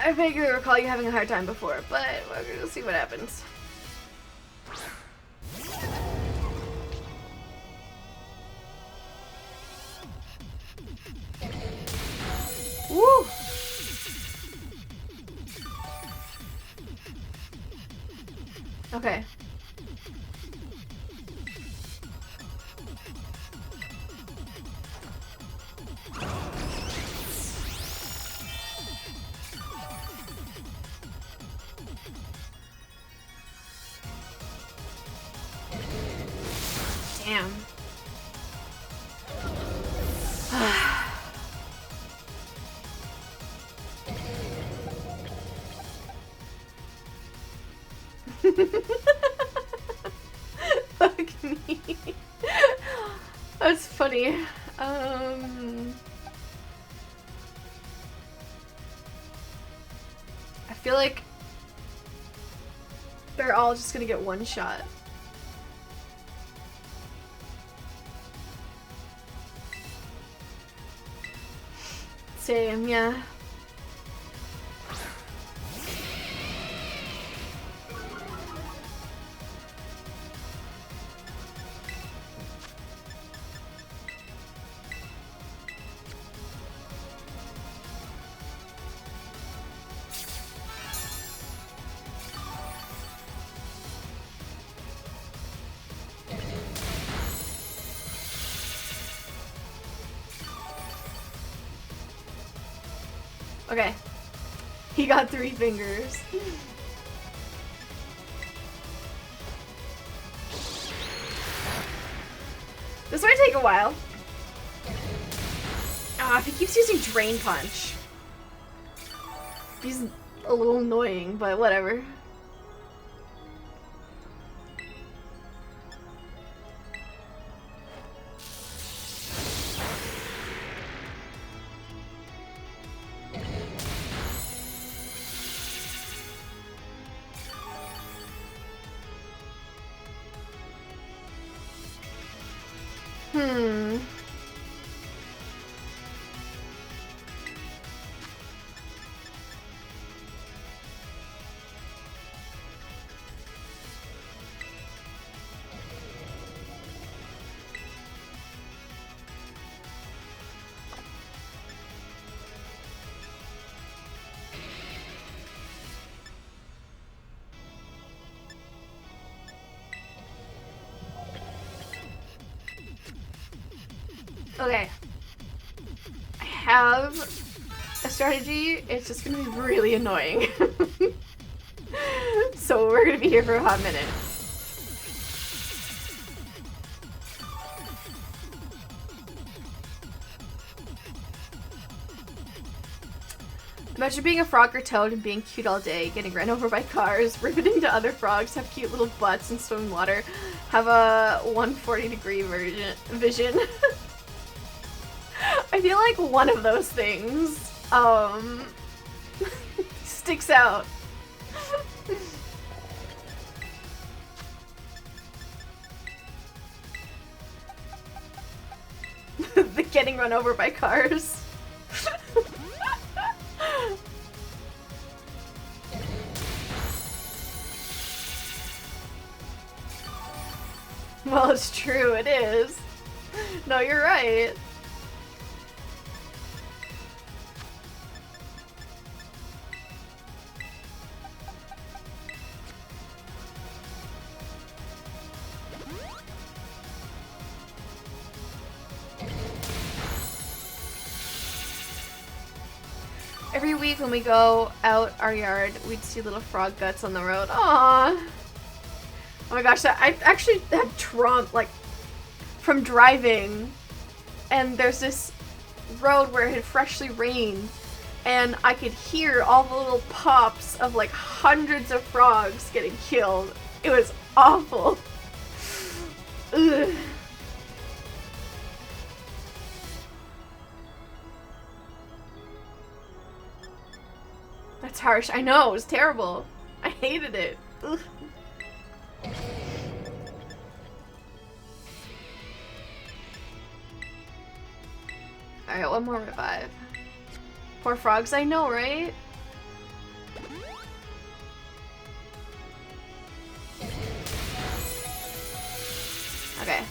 Speaker 1: I vaguely recall you having a hard time before, but we're gonna see what happens. Woo! Okay. Damn. Fuck me. That's funny. I feel like they're all just gonna get one shot. Same, yeah. Okay. He got 3 fingers. This might take a while. Ah, if he keeps using Drain Punch. He's a little annoying, but whatever. Okay. I have a strategy. It's just gonna be really annoying. So we're gonna be here for a hot minute. Imagine being a frog or toad and being cute all day, getting run over by cars, ripping into other frogs, have cute little butts and swim in water, have a 140-degree vision. I feel like one of those things, sticks out. The getting run over by cars. Well, it's true, it is. No, you're right. Every week when we go out our yard, we'd see little frog guts on the road. Aww. Oh my gosh, I actually have trauma, like, from driving, and there's this road where it had freshly rained, and I could hear all the little pops of, like, hundreds of frogs getting killed. It was awful. Ugh. That's harsh. I know, it was terrible. I hated it. Ugh. Alright, one more revive. Poor frogs, I know, right? Okay.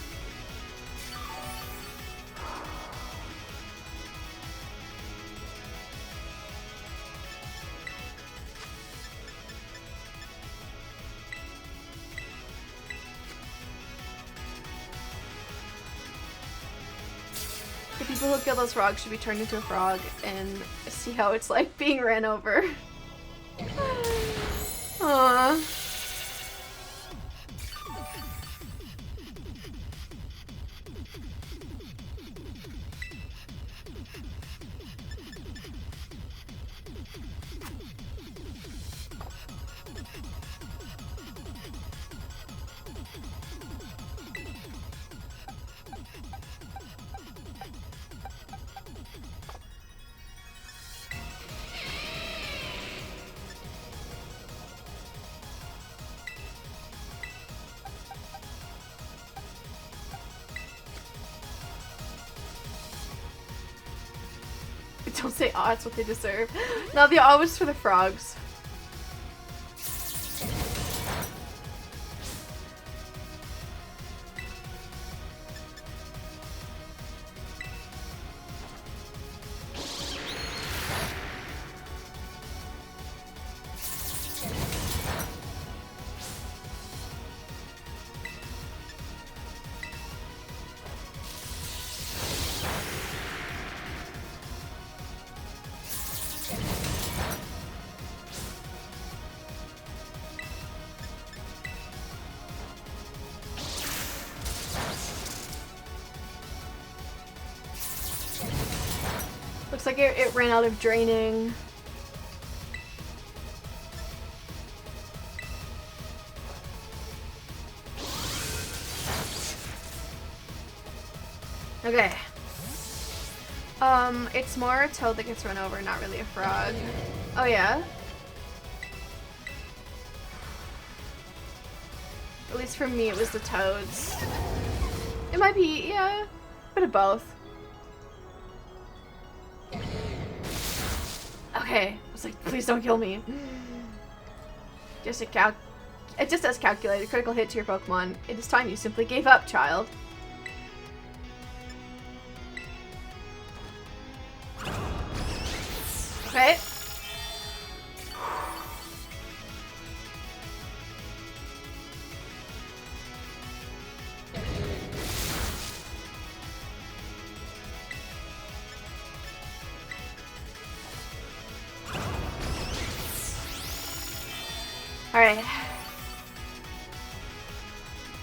Speaker 1: The people who kill those frogs should be turned into a frog and see how it's like being ran over. Aww. Don't say aw, it's what they deserve. No, the aw was for the frogs. Looks like it ran out of draining. Okay. It's more a toad that gets run over, not really a frog. Oh yeah? At least for me, it was the toads. It might be, yeah, a bit of both. Okay, I was like, please don't kill me. Just as calculated, critical hit to your Pokemon. It is time you simply gave up, child. Okay. Alright.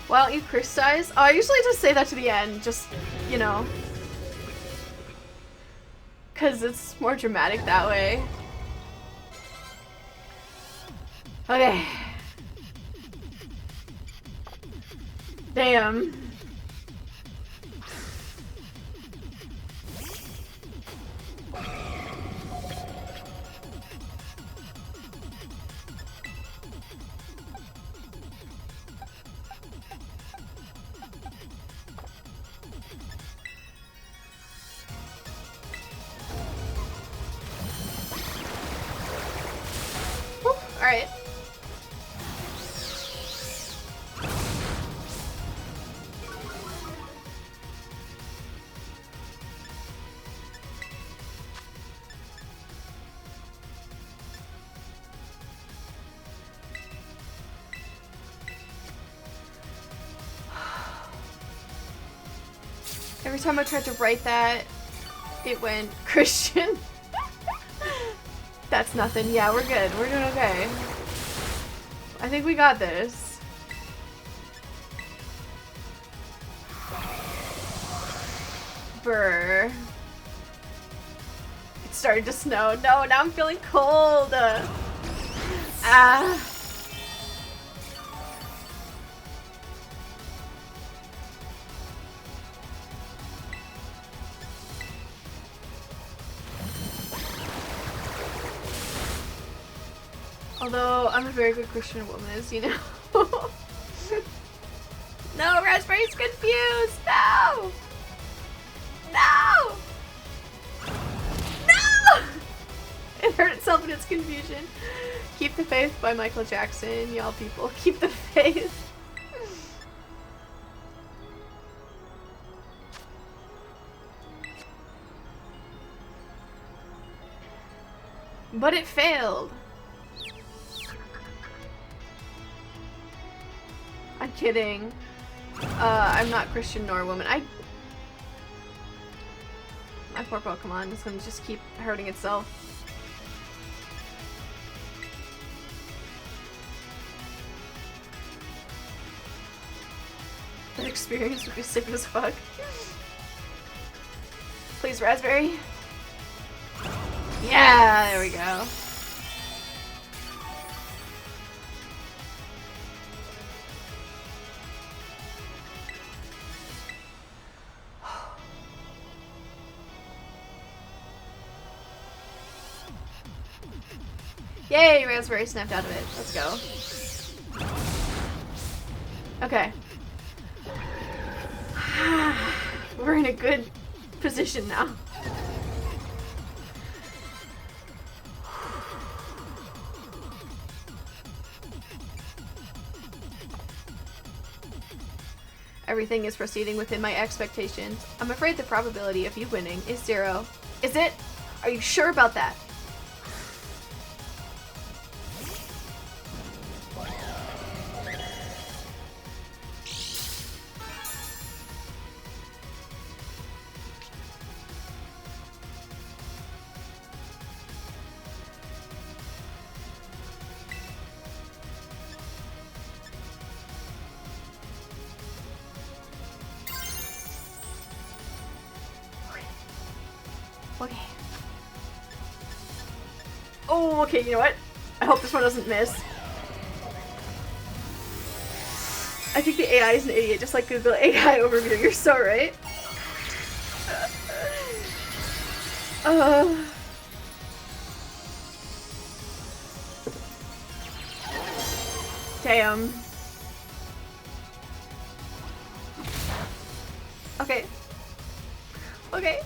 Speaker 1: Why don't you criticize? Oh, I usually just say that to the end, just, you know. Because it's more dramatic that way. Okay. Damn. Alright. Every time I tried to write that, it went Christian. That's nothing. Yeah, we're good. We're doing okay. I think we got this. Brr. It started to snow. No, now I'm feeling cold. Ah. Although, I'm a very good Christian woman, as you know. No, Raspberry's confused! No! No! No! It hurt itself in its confusion. Keep the Faith by Michael Jackson, y'all people. Keep the faith. But it failed. I'm kidding. I'm not Christian nor a woman. My poor Pokemon is gonna just keep hurting itself. That experience would be sick as fuck. Please, Raspberry. Yeah, there we go. Yay, Raspberry snapped out of it. Let's go. Okay. We're in a good position now. Everything is proceeding within my expectations. I'm afraid the probability of you winning is 0. Is it? Are you sure about that? Okay. Oh, okay, you know what? I hope this one doesn't miss. I think the AI is an idiot, just like Google AI overview. You're so right. Damn. Okay. Okay.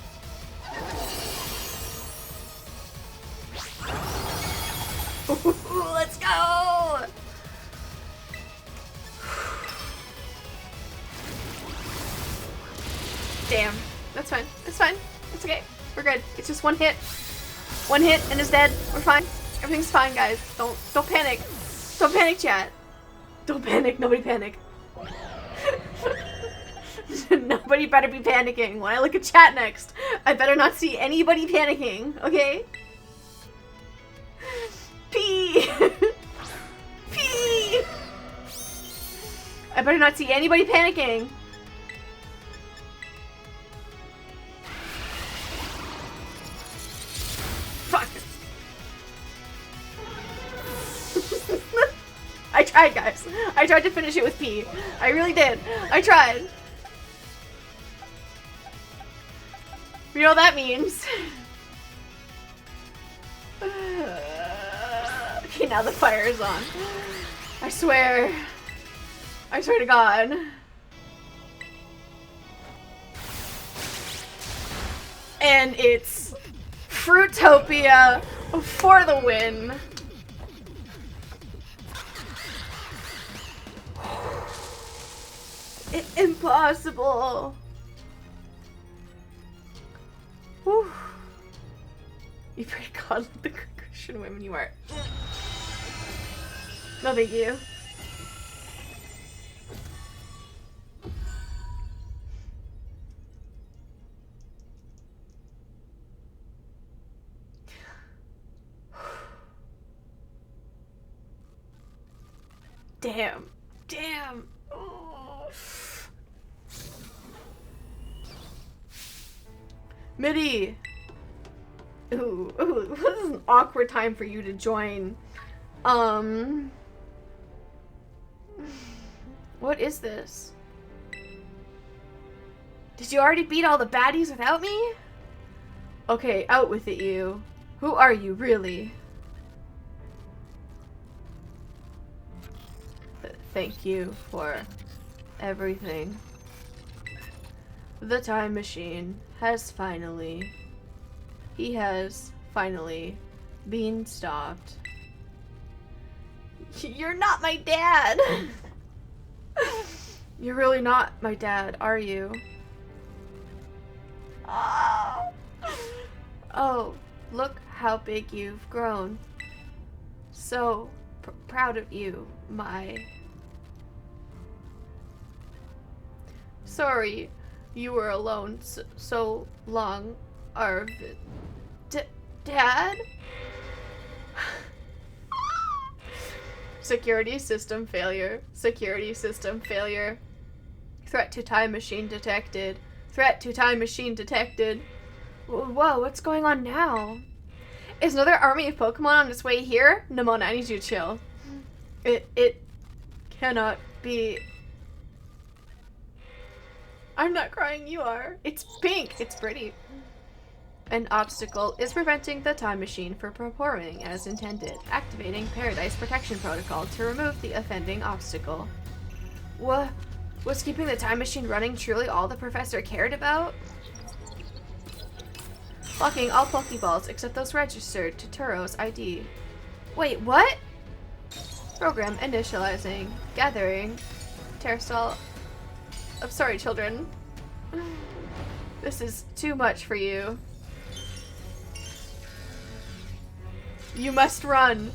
Speaker 1: Let's go! Damn. That's fine. It's fine. It's okay. We're good. It's just one hit. One hit and it's dead. We're fine. Everything's fine, guys. Don't panic. Don't panic, chat. Don't panic. Nobody panic. Nobody better be panicking. When I look at chat next, I better not see anybody panicking, okay? P! P! I better not see anybody panicking. Fuck. I tried, guys. I tried to finish it with P. I really did. I tried. You know what that means. Okay, now the fire is on. I swear. I swear to God. And it's Fruitopia for the win. Impossible. Whew. You pray to God like the Christian women you are. No, thank you. Damn. Damn. Oh. Midi. Ooh, this is an awkward time for you to join. What is this? Did you already beat all the baddies without me? Okay, out with it, you. Who are you, really? Thank you for everything. The time machine has finally... He has finally been stopped. You're not my dad! You're really not my dad, are you? Oh, look how big you've grown. So proud of you, my... Sorry, you were alone so long, Arvid. Dad? Security system failure. Security system failure. Threat to time machine detected. Threat to time machine detected. Whoa, what's going on now? Is another army of Pokemon on its way here? Nemona, I need you to chill. It cannot be. I'm not crying, you are. It's pink. It's pretty. An obstacle is preventing the time machine from performing as intended. Activating Paradise Protection Protocol to remove the offending obstacle. What? Was keeping the time machine running truly all the professor cared about? Blocking all Pokeballs except those registered to Turo's ID. Wait, what? Program initializing. Gathering. Terrasol. I'm sorry, children. This is too much for you. You must run.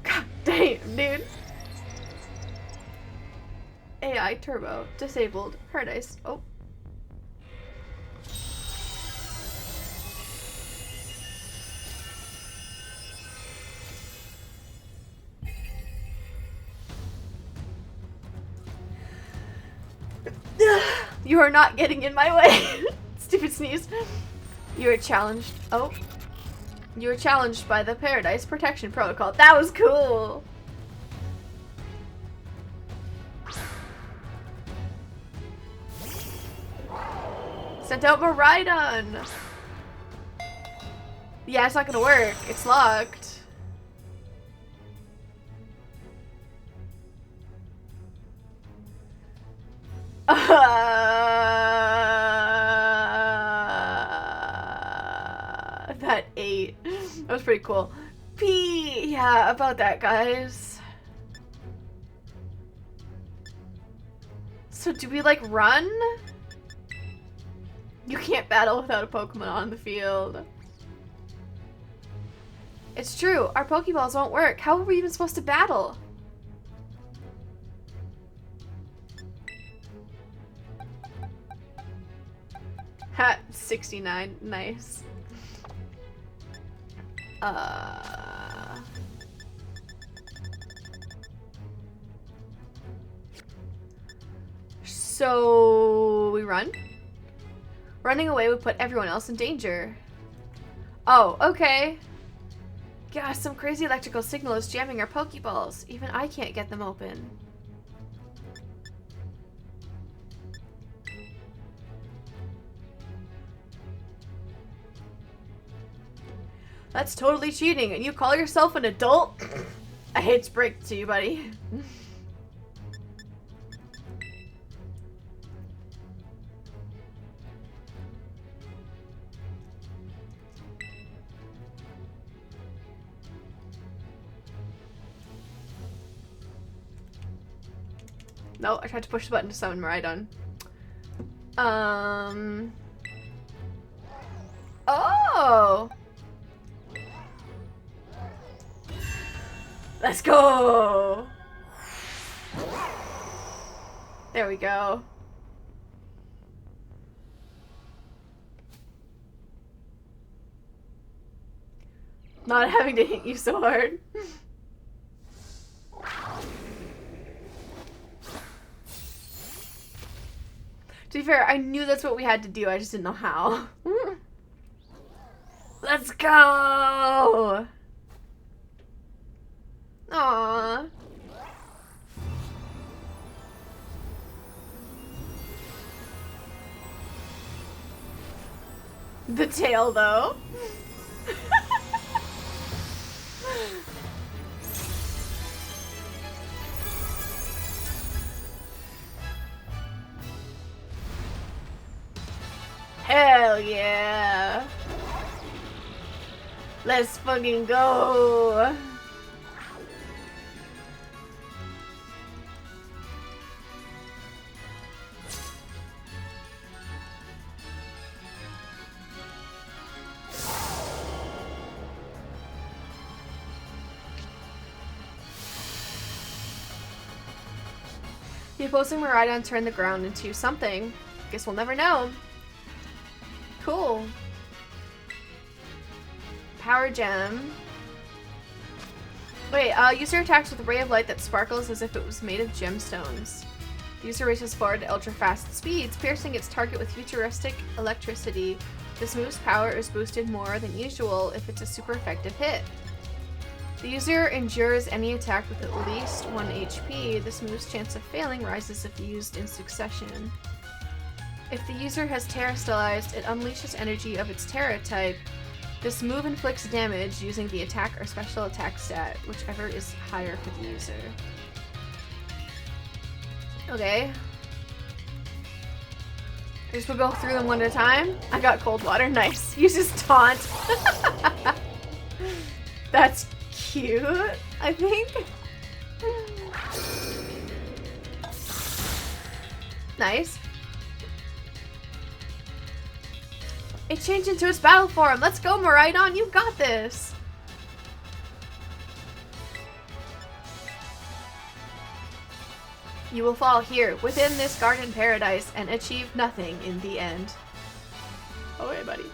Speaker 1: God damn, dude. AI turbo disabled. Paradise. Oh. You are not getting in my way. Stupid sneeze. You are challenged. Oh. You were challenged by the Paradise Protection Protocol. That was cool. Sent out Miraidon. Yeah, it's not gonna work. It's locked. That 8. That was pretty cool. P. Yeah, about that, guys. So do we, like, run? You can't battle without a Pokemon on the field. It's true. Our Pokeballs won't work. How are we even supposed to battle? Ha, 69. Nice. So we run? Running away would put everyone else in danger. Oh, okay. Gosh, some crazy electrical signal is jamming our Pokeballs. Even I can't get them open. That's totally cheating, and you call yourself an adult? I hate to break it to you, buddy. No, I tried to push the button to summon Miraidon. Oh! Let's go! There we go. Not having to hit you so hard. To be fair, I knew that's what we had to do, I just didn't know how. Let's go! Aww. The tail, though. Hell yeah. Let's fucking go. The opposing Miraidon turned the ground into something. Guess we'll never know. Cool. Power Gem. Wait, user attacks with a ray of light that sparkles as if it was made of gemstones. The user races forward at ultra-fast speeds, piercing its target with futuristic electricity. This move's power is boosted more than usual if it's a super effective hit. The user endures any attack with at least 1 HP. This move's chance of failing rises if used in succession. If the user has Terra Stylized, it unleashes energy of its Terra type. This move inflicts damage using the attack or special attack stat, whichever is higher for the user. Okay. I guess we'll go through them one at a time. I got cold water. Nice. Uses taunt. That's cute, I think. Nice. It changed into its battle form. Let's go, Miraidon. You got this. You will fall here within this garden paradise and achieve nothing in the end. Oh, hey, buddy.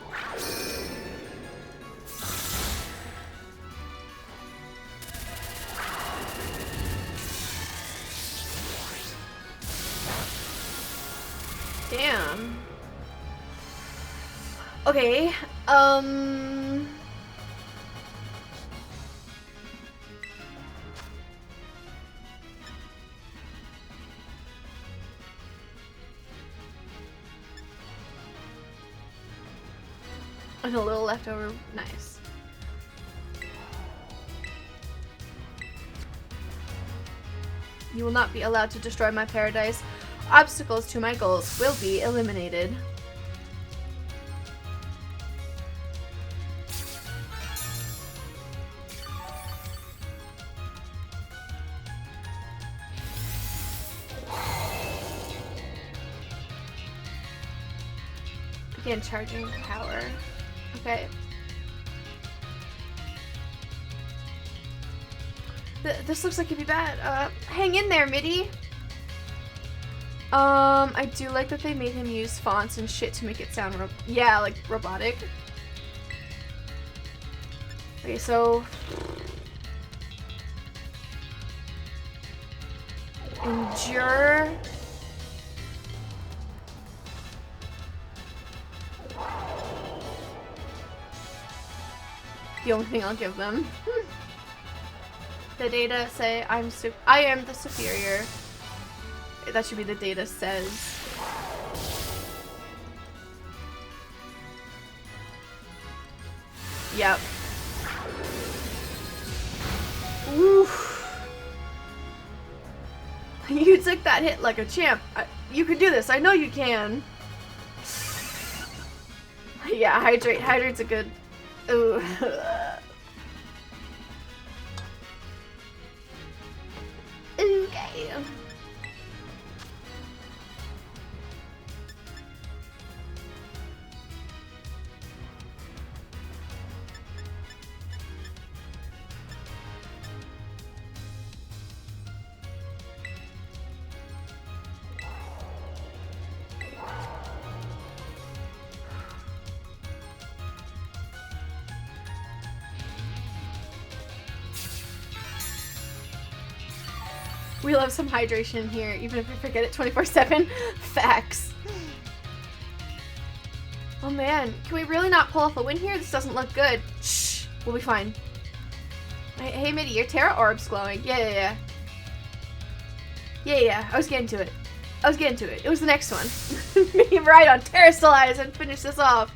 Speaker 1: Damn. Okay, and a little leftover. Nice. You will not be allowed to destroy my paradise. Obstacles to my goals will be eliminated. Again, charging power. Okay. This looks like it'd be bad. Hang in there, Middy. I do like that they made him use fonts and shit to make it sound like robotic. Okay, so endure. The only thing I'll give them. The data say I am the superior. That should be the data says. Yep. Oof. You took that hit like a champ. You can do this. I know you can. Yeah, hydrate. Hydrate's a good. Ooh. Okay. We love some hydration here, even if we forget it 24/7. Facts. Oh man, can we really not pull off a win here? This doesn't look good. Shh, we'll be fine. Hey Middy, your Terra Orb's glowing. Yeah, I was getting to it. It was the next one. Me right on Terrastallize and finish this off.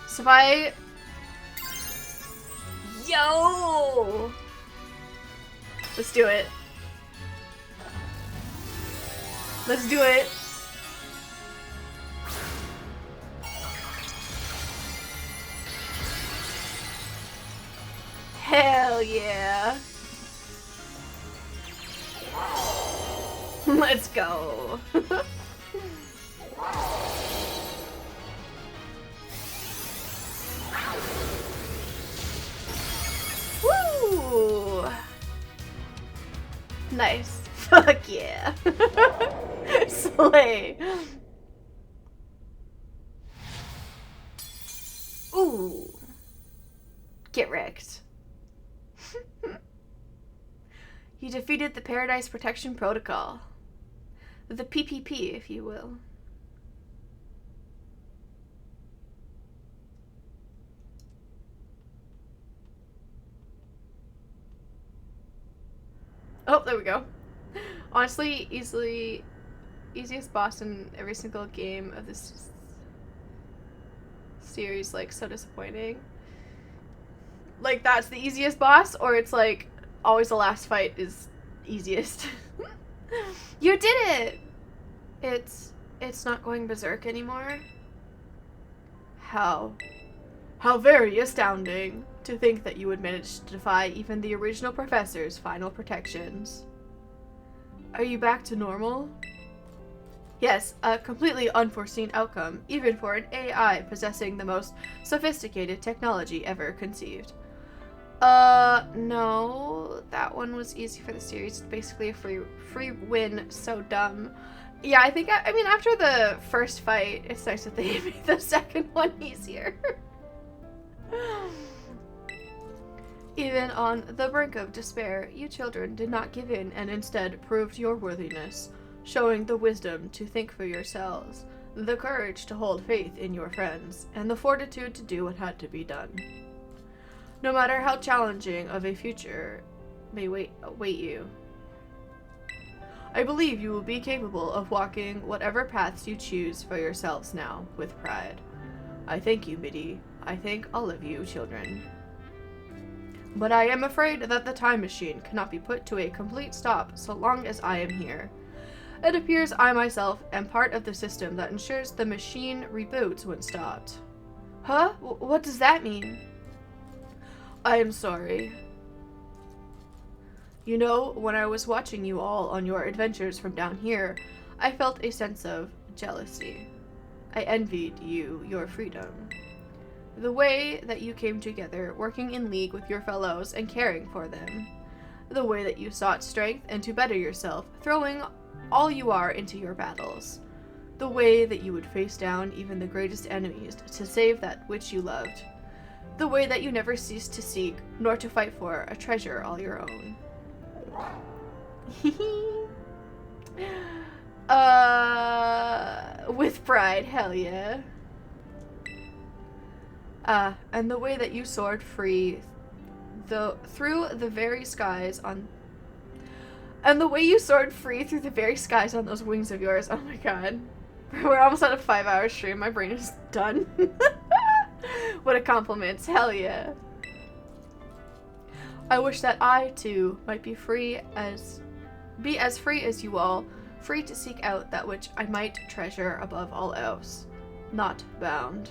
Speaker 1: So if I... Yo! Let's do it. Let's do it. Hell yeah. Let's go. Woo! Nice. Fuck yeah. Slay. Ooh. Get wrecked. You defeated the Paradise Protection Protocol. The PPP, if you will. Oh, there we go. Honestly, easiest boss in every single game of this series, like, so disappointing. Like, that's the easiest boss, or it's like, always the last fight is easiest. You did it! It's not going berserk anymore. How very astounding to think that you would manage to defy even the original professor's final protections. Are you back to normal? Yes, a completely unforeseen outcome, even for an AI possessing the most sophisticated technology ever conceived. No, that one was easy for the series. It's basically a free win. So dumb. Yeah, I think, I mean, after the first fight, it's nice that they made the second one easier. Even on the brink of despair, you children did not give in and instead proved your worthiness, showing the wisdom to think for yourselves, the courage to hold faith in your friends, and the fortitude to do what had to be done. No matter how challenging of a future may await you, I believe you will be capable of walking whatever paths you choose for yourselves now, with pride. I thank you, Midi. I thank all of you, children. But I am afraid that the time machine cannot be put to a complete stop so long as I am here. It appears I myself am part of the system that ensures the machine reboots when stopped. Huh? What does that mean? I am sorry. You know, when I was watching you all on your adventures from down here, I felt a sense of jealousy. I envied you your freedom. The way that you came together, working in league with your fellows and caring for them. The way that you sought strength and to better yourself, throwing all you are into your battles. The way that you would face down even the greatest enemies to save that which you loved. The way that you never ceased to seek, nor to fight for, a treasure all your own. With pride, hell yeah. And the way that you soared free through the very skies on... And the way you soared free through the very skies on those wings of yours. Oh my god. We're almost at a 5-hour stream. My brain is done. What a compliment. Hell yeah. I wish that I, too, might be as free as you all, free to seek out that which I might treasure above all else. Not bound.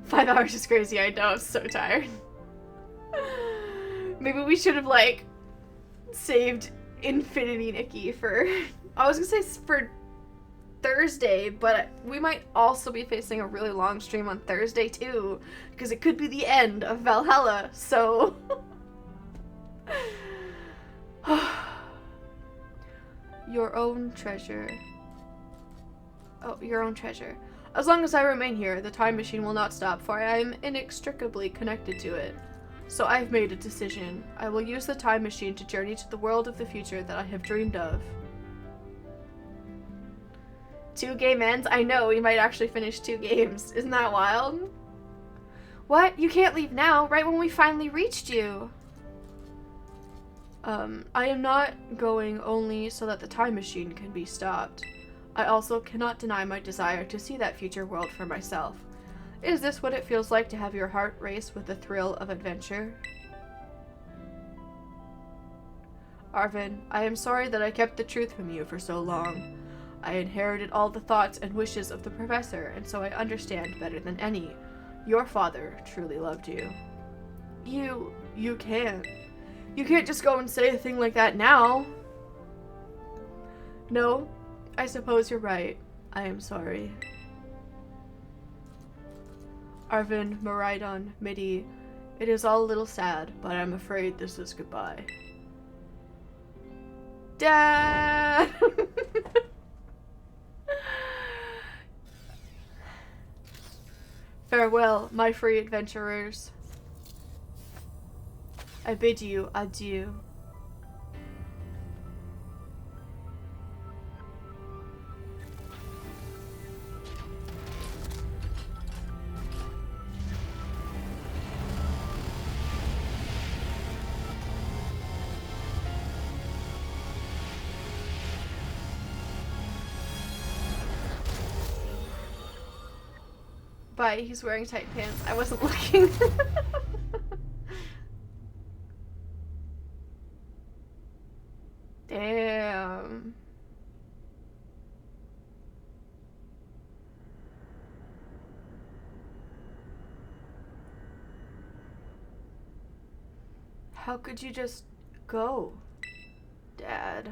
Speaker 1: 5 hours is crazy, I know, I'm so tired. Maybe we should have, like, saved Infinity Nikki for... I was gonna say for Thursday, but we might also be facing a really long stream on Thursday, too. Because it could be the end of Valhalla, so... Your own treasure. Oh, your own treasure. As long as I remain here, the time machine will not stop, for I am inextricably connected to it. So I have made a decision. I will use the time machine to journey to the world of the future that I have dreamed of. 2 game ends? I know, we might actually finish 2 games. Isn't that wild? What? You can't leave now, right when we finally reached you. I am not going only so that the time machine can be stopped. I also cannot deny my desire to see that future world for myself. Is this what it feels like to have your heart race with the thrill of adventure? Arvin, I am sorry that I kept the truth from you for so long. I inherited all the thoughts and wishes of the professor, and so I understand better than any. Your father truly loved you. You can't. You can't just go and say a thing like that now. No, I suppose you're right. I am sorry. Arvin, Miraidon, Midi, it is all a little sad, but I'm afraid this is goodbye. Dad! Farewell, my free adventurers. I bid you adieu. Bye, he's wearing tight pants. I wasn't looking. How could you just go, Dad?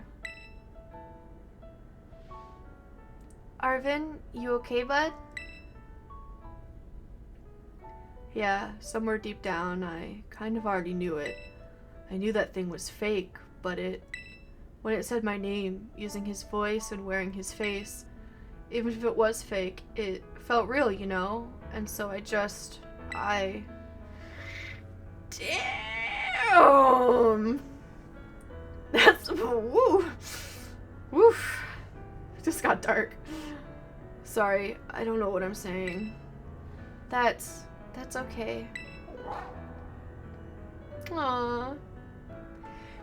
Speaker 1: Arvin, you okay, bud? Yeah, somewhere deep down, I kind of already knew it. I knew that thing was fake, but when it said my name, using his voice and wearing his face, even if it was fake, it felt real, you know? And so Damn! That's, woo! Woof. It just got dark. Sorry, I don't know what I'm saying. That's okay. Aww.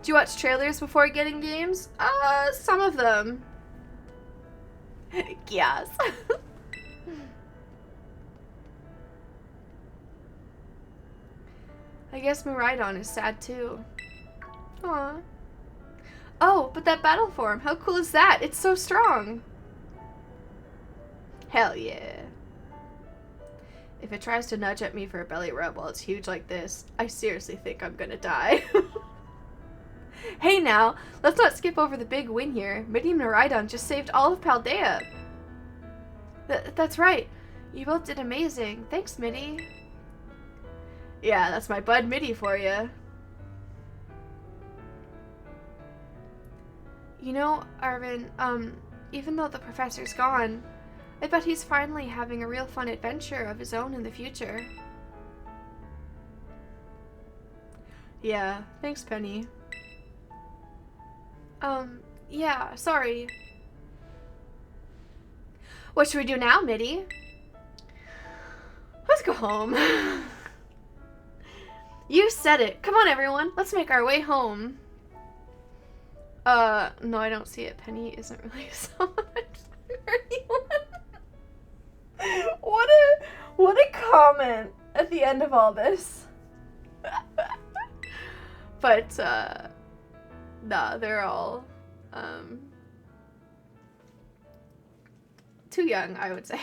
Speaker 1: Do you watch trailers before getting games? Some of them. Yes. I guess Miraidon is sad too. Aww. Oh, but that battle form, how cool is that? It's so strong. Hell yeah. If it tries to nudge at me for a belly rub while it's huge like this, I seriously think I'm gonna die. Hey now, let's not skip over the big win here. Midi and Miraidon just saved all of Paldea. That's right. You both did amazing. Thanks, Midi. Yeah, that's my bud Midi for you. You know, Arvin, even though the professor's gone, I bet he's finally having a real fun adventure of his own in the future. Yeah, thanks, Penny. Yeah, sorry. What should we do now, Midi? Let's go home. You said it. Come on, everyone. Let's make our way home. No, I don't see it. Penny isn't really so much for anyone. What a comment at the end of all this. But, nah, they're all, too young, I would say.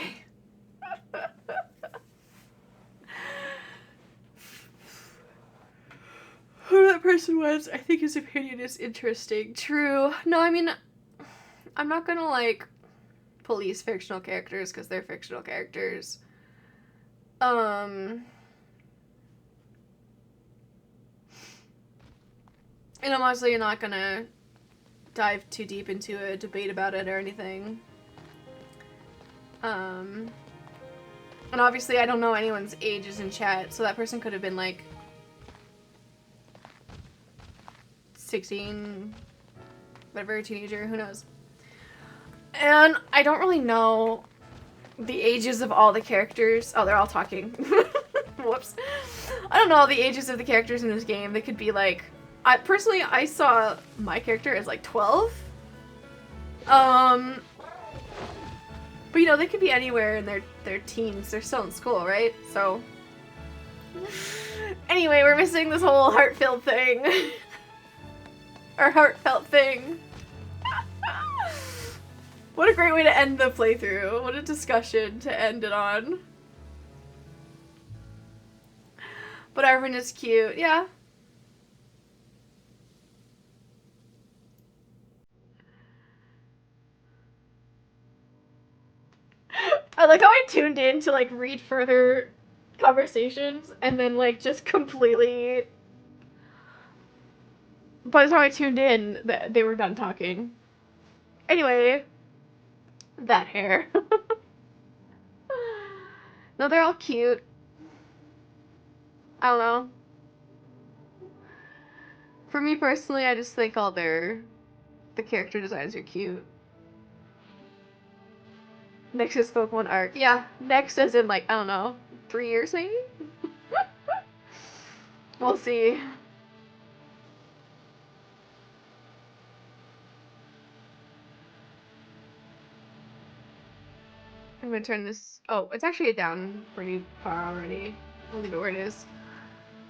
Speaker 1: Who that person was, I think his opinion is interesting. True. No, I mean, I'm not gonna, like, police fictional characters because they're fictional characters. And I'm honestly not gonna dive too deep into a debate about it or anything. And obviously I don't know anyone's ages in chat, so that person could have been like 16, whatever, a teenager, who knows. And I don't really know the ages of all the characters. Oh, they're all talking. Whoops. I don't know all the ages of the characters in this game. They could be like, I saw my character as like 12. But you know, they could be anywhere in their teens. They're still in school, right? So anyway, we're missing this whole heartfelt thing. Or heartfelt thing. What a great way to end the playthrough. What a discussion to end it on. But Arvin is cute, yeah. I like how I tuned in to like read further conversations and then like just completely, by the time I tuned in, they were done talking. Anyway, that hair. No, they're all cute. I don't know. For me personally, I just think all the character designs are cute. Next is Pokemon Arc. Yeah, next as in like, I don't know, 3 years maybe? We'll see. I'm gonna turn this, oh, it's actually down pretty far already. I'll leave it where it is.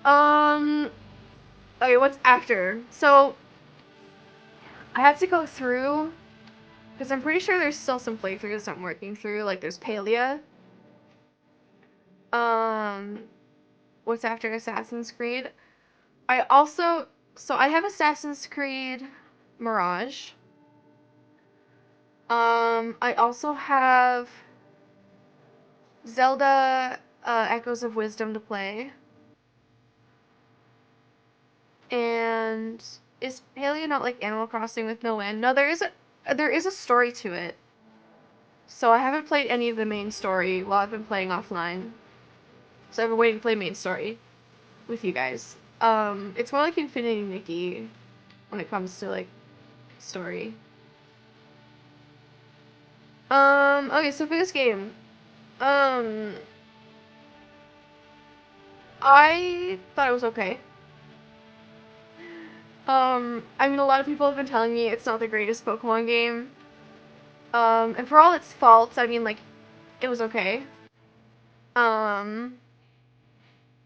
Speaker 1: Okay, what's after? So, I have to go through, because I'm pretty sure there's still some playthroughs I'm working through, like there's Palia. What's after Assassin's Creed? I have Assassin's Creed Mirage. I also have Zelda Echoes of Wisdom to play. And is Paleo not like Animal Crossing with no end? No, there is a story to it. So I haven't played any of the main story while I've been playing offline. So I've been waiting to play main story with you guys. It's more like Infinity Nikki when it comes to like story. Okay, so for this game, um, I thought it was okay. I mean, a lot of people have been telling me it's not the greatest Pokemon game. And for all its faults, I mean, like, it was okay. Um,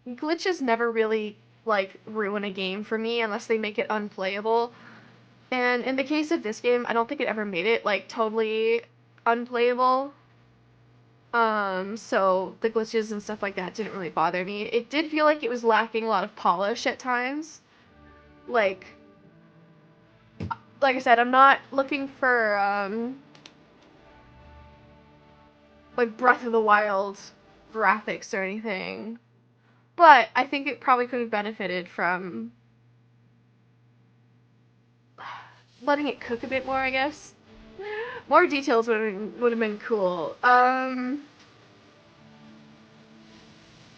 Speaker 1: Glitches never really, like, ruin a game for me unless they make it unplayable. And in the case of this game, I don't think it ever made it, like, totally unplayable. So the glitches and stuff like that didn't really bother me. It did feel like it was lacking a lot of polish at times. Like, like I said, I'm not looking for, like Breath of the Wild graphics or anything. But I think it probably could have benefited from letting it cook a bit more, I guess. More details would have been cool.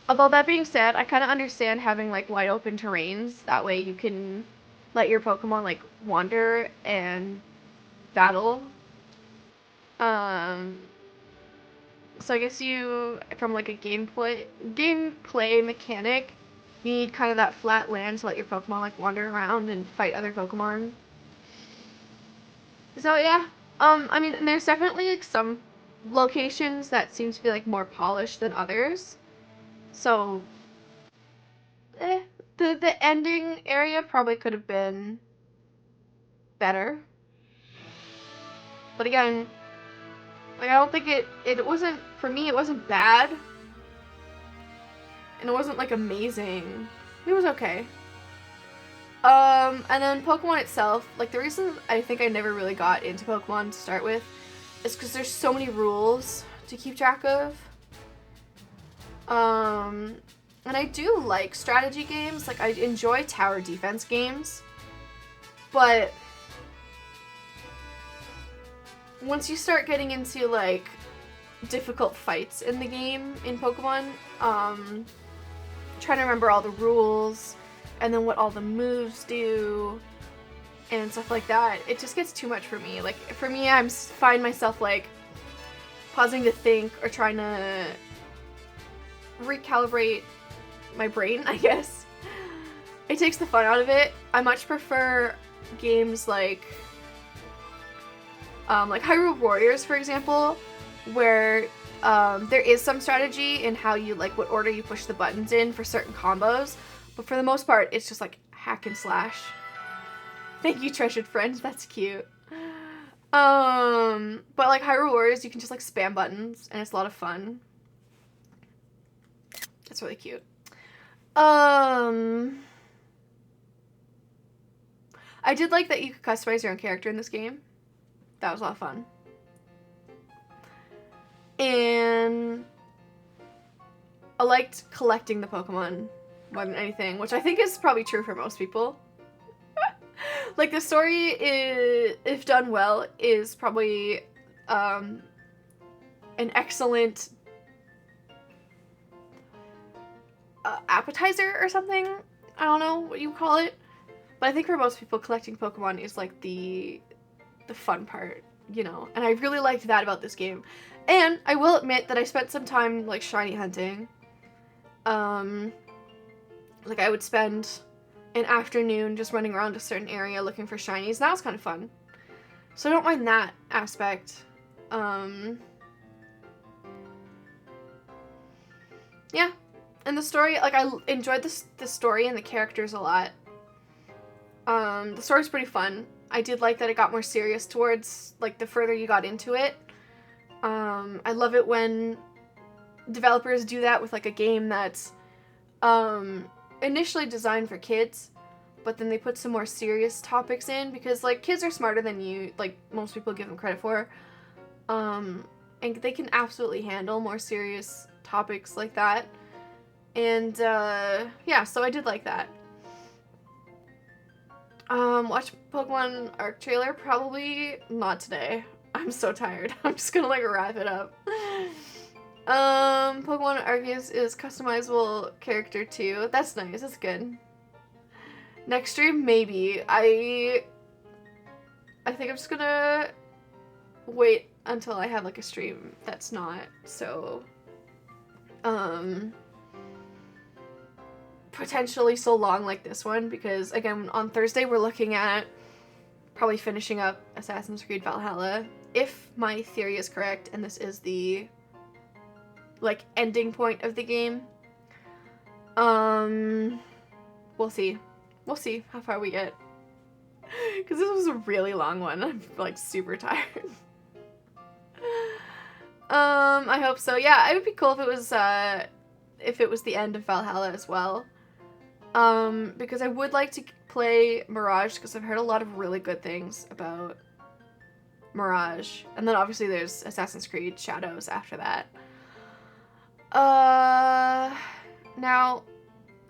Speaker 1: Although that being said, I kind of understand having like wide open terrains. That way you can let your Pokemon like wander and battle. Um, so I guess you, from like a gameplay mechanic, you need kind of that flat land to let your Pokemon like wander around and fight other Pokemon. So yeah, I mean, there's definitely like some locations that seem to be like more polished than others. So, eh, the ending area probably could have been better. But again, like I don't think it wasn't for me. It wasn't bad, and it wasn't like amazing. It was okay. And then Pokemon itself, like the reason I think I never really got into Pokemon to start with is because there's so many rules to keep track of. And I do like strategy games. Like I enjoy tower defense games, but once you start getting into like difficult fights in the game in Pokemon, trying to remember all the rules and then what all the moves do and stuff like that, it just gets too much for me. Like for me, I find myself like pausing to think or trying to recalibrate my brain, I guess. It takes the fun out of it. I much prefer games like Hyrule Warriors, for example, where there is some strategy in how you, like, what order you push the buttons in for certain combos, but for the most part, it's just, like, hack and slash. Thank you, treasured friend, that's cute. But, like, Hyrule Warriors, you can just, like, spam buttons, and it's a lot of fun. It's really cute. I did like that you could customize your own character in this game. That was a lot of fun. And I liked collecting the Pokemon more than anything, which I think is probably true for most people. Like, the story, if done well, is probably an excellent appetizer or something. I don't know what you call it. But I think for most people, collecting Pokemon is like the fun part, you know? And I really liked that about this game. And I will admit that I spent some time, like, shiny hunting. Like, I would spend an afternoon just running around a certain area looking for shinies. That was kind of fun. So I don't mind that aspect. Yeah. And the story, like, I enjoyed the story and the characters a lot. The story's pretty fun. I did like that it got more serious towards, like, the further you got into it. I love it when developers do that with, like, a game that's initially designed for kids, but then they put some more serious topics in because, like, kids are smarter than you, like, most people give them credit for. And they can absolutely handle more serious topics like that. And, yeah, so I did like that. Watch Pokemon Arc trailer? Probably not today. I'm so tired. I'm just gonna, like, wrap it up. Pokemon Arceus is customizable character too. That's nice. That's good. Next stream, maybe. I think I'm just gonna wait until I have, like, a stream that's not so, potentially so long like this one, because, again, on Thursday we're looking at probably finishing up Assassin's Creed Valhalla, if my theory is correct, and this is the, like, ending point of the game. We'll see. We'll see how far we get. Because this was a really long one. I'm, like, super tired. I hope so. Yeah, it would be cool if it was the end of Valhalla as well. Because I would like to play Mirage, because I've heard a lot of really good things about Mirage. And then obviously there's Assassin's Creed Shadows after that. Now,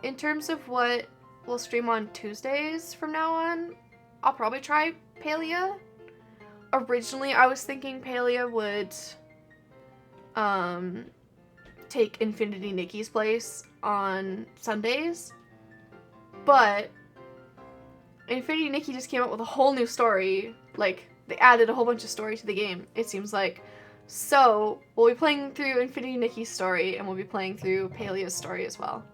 Speaker 1: in terms of what we'll stream on Tuesdays from now on, I'll probably try Palia. Originally, I was thinking Palia would, take Infinity Nikki's place on Sundays, but Infinity Nikki just came out with a whole new story. Like, they added a whole bunch of story to the game, it seems like. So, we'll be playing through Infinity Nikki's story, and we'll be playing through Palia's story as well.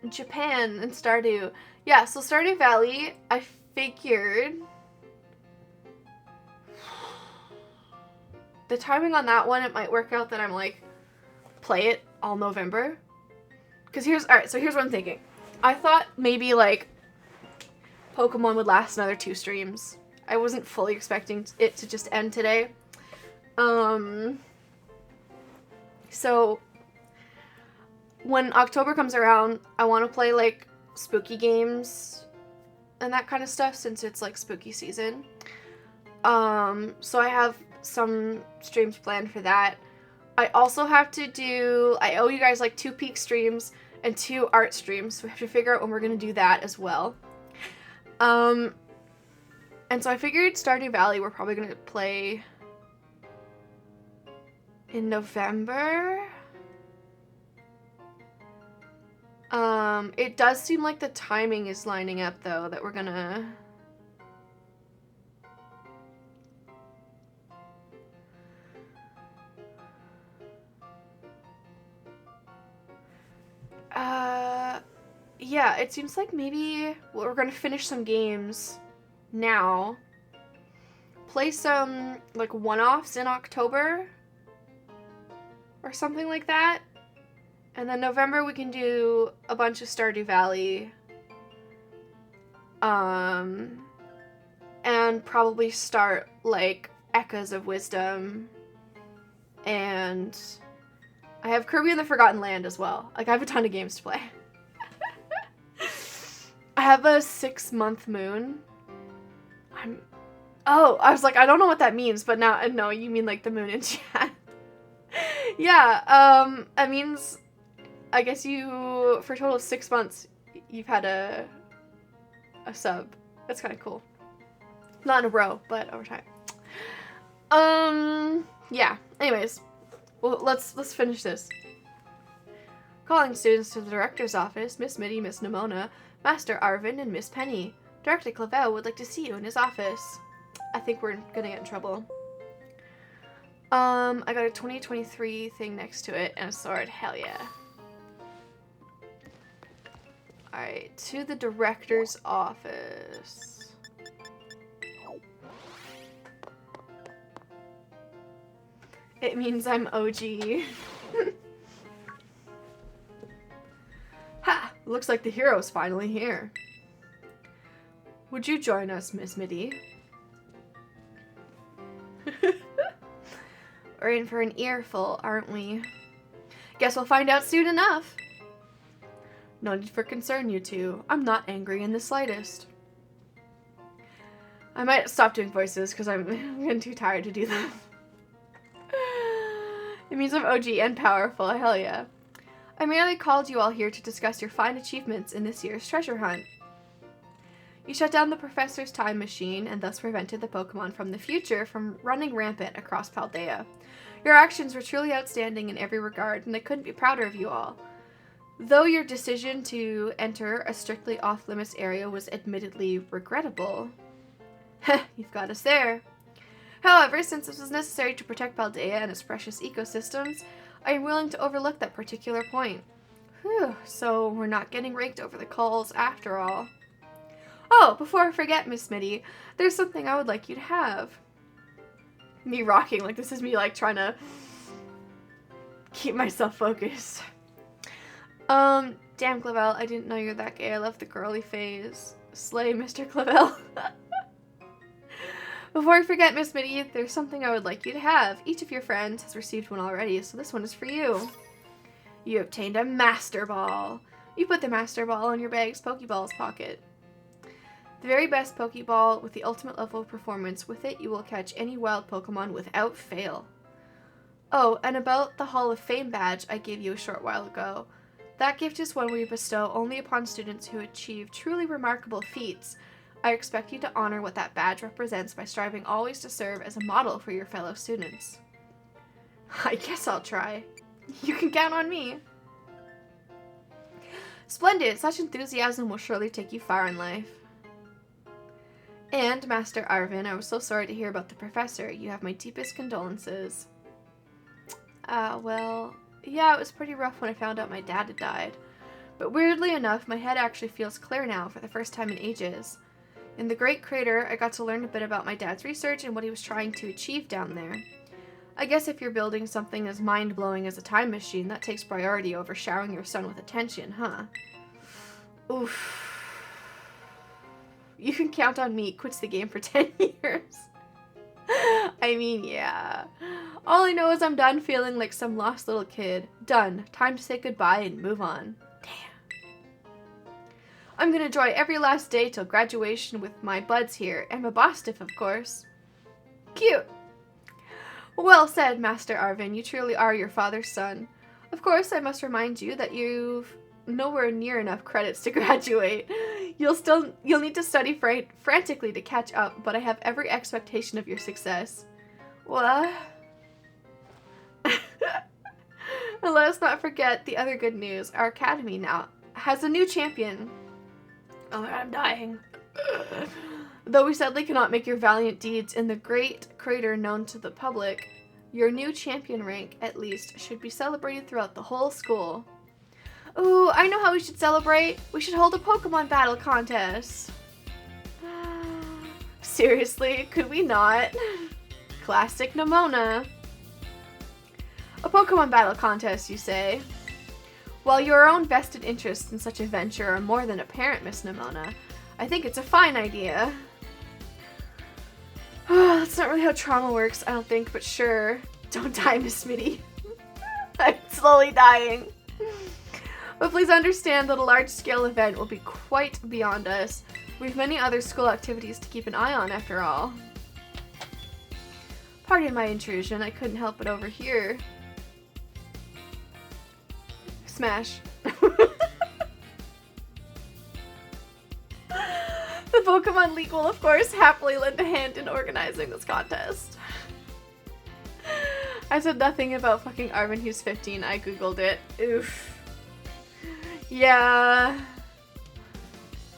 Speaker 1: Japan and Stardew. Yeah, so Stardew Valley, I figured the timing on that one, it might work out that I'm, like, play it all November. Because alright, so here's what I'm thinking. I thought maybe, like, Pokemon would last another 2 streams. I wasn't fully expecting it to just end today. So when October comes around, I want to play, like, spooky games and that kind of stuff, since it's, like, spooky season. So I have some streams planned for that. I also have to I owe you guys, like, 2 peak streams and 2 art streams, so we have to figure out when we're gonna do that as well. And so I figured Stardew Valley we're probably gonna play in November. It does seem like the timing is lining up, though, that we're gonna... Yeah, it seems like maybe we're gonna finish some games now, play some, like, one-offs in October, or something like that, and then November we can do a bunch of Stardew Valley, and probably start, like, Echoes of Wisdom, and I have Kirby and the Forgotten Land as well. Like, I have a ton of games to play. I have a 6-month moon. Oh, I was like, I don't know what that means, but now, no, you mean, like, the moon in chat. Yeah, that means, I guess for a total of 6 months, you've had a sub. That's kind of cool. Not in a row, but over time. Yeah, anyways. Well, let's finish this. Calling students to the director's office, Miss Mitty, Miss Nimona, Master Arvin, and Miss Penny. Director Clavel would like to see you in his office. I think we're gonna get in trouble. I got a 2023 thing next to it and a sword. Hell yeah. Alright, to the director's office. It means I'm OG. Ha! Looks like the hero's finally here. Would you join us, Miss Mitty? We're in for an earful, aren't we? Guess we'll find out soon enough. No need for concern, you two. I'm not angry in the slightest. I might stop doing voices because I'm getting too tired to do them. It means I'm OG and powerful, hell yeah. I merely called you all here to discuss your fine achievements in this year's treasure hunt. You shut down the professor's time machine and thus prevented the Pokemon from the future from running rampant across Paldea. Your actions were truly outstanding in every regard, and I couldn't be prouder of you all. Though your decision to enter a strictly off-limits area was admittedly regrettable. You've got us there. However, since this was necessary to protect Paldea and its precious ecosystems, I am willing to overlook that particular point. Whew, so we're not getting raked over the coals after all. Oh, before I forget, Miss Mitty, there's something I would like you to have. Me rocking, like this is me like trying to keep myself focused. Damn, Clavel, I didn't know you're that gay. I love the girly phase. Slay, Mr. Clavel. Before I forget, Miss Mitty, there's something I would like you to have. Each of your friends has received one already, so this one is for you. You obtained a Master Ball. You put the Master Ball in your bag's Pokeball's pocket. The very best Pokeball with the ultimate level of performance. With it, you will catch any wild Pokemon without fail. Oh, and about the Hall of Fame badge I gave you a short while ago. That gift is one we bestow only upon students who achieve truly remarkable feats. I expect you to honor what that badge represents by striving always to serve as a model for your fellow students. I guess I'll try. You can count on me. Splendid! Such enthusiasm will surely take you far in life. And, Master Arvin, I was so sorry to hear about the professor. You have my deepest condolences. Well, yeah, it was pretty rough when I found out my dad had died. But weirdly enough, my head actually feels clear now for the first time in ages. In the Great Crater, I got to learn a bit about my dad's research and what he was trying to achieve down there. I guess if you're building something as mind-blowing as a time machine, that takes priority over showering your son with attention, huh? Oof. You can count on me quits the game for 10 years. I mean, yeah. All I know is I'm done feeling like some lost little kid. Done. Time to say goodbye and move on. Damn. I'm gonna enjoy every last day till graduation with my buds here, and my Bostiff, of course. Cute. Well said, Master Arvin. You truly are your father's son. Of course, I must remind you that you've nowhere near enough credits to graduate. You'll need to study frantically to catch up, but I have every expectation of your success. What? And let us not forget the other good news. Our academy now has a new champion. Oh my god, I'm dying. Though we sadly cannot make your valiant deeds in the Great Crater known to the public, your new champion rank, at least, should be celebrated throughout the whole school. Ooh, I know how we should celebrate. We should hold a Pokemon battle contest. Seriously, could we not? Classic Nemona. A Pokemon battle contest, you say? While your own vested interests in such a venture are more than apparent, Miss Nemona, I think it's a fine idea. That's not really how trauma works, I don't think, but sure. Don't die, Miss Mitty. I'm slowly dying. But please understand that a large-scale event will be quite beyond us. We have many other school activities to keep an eye on, after all. Pardon my intrusion, I couldn't help but overhear. Smash. The Pokemon League will, of course, happily lend a hand in organizing this contest. I said nothing about fucking Arvin, who's 15. I googled it. Oof. Yeah.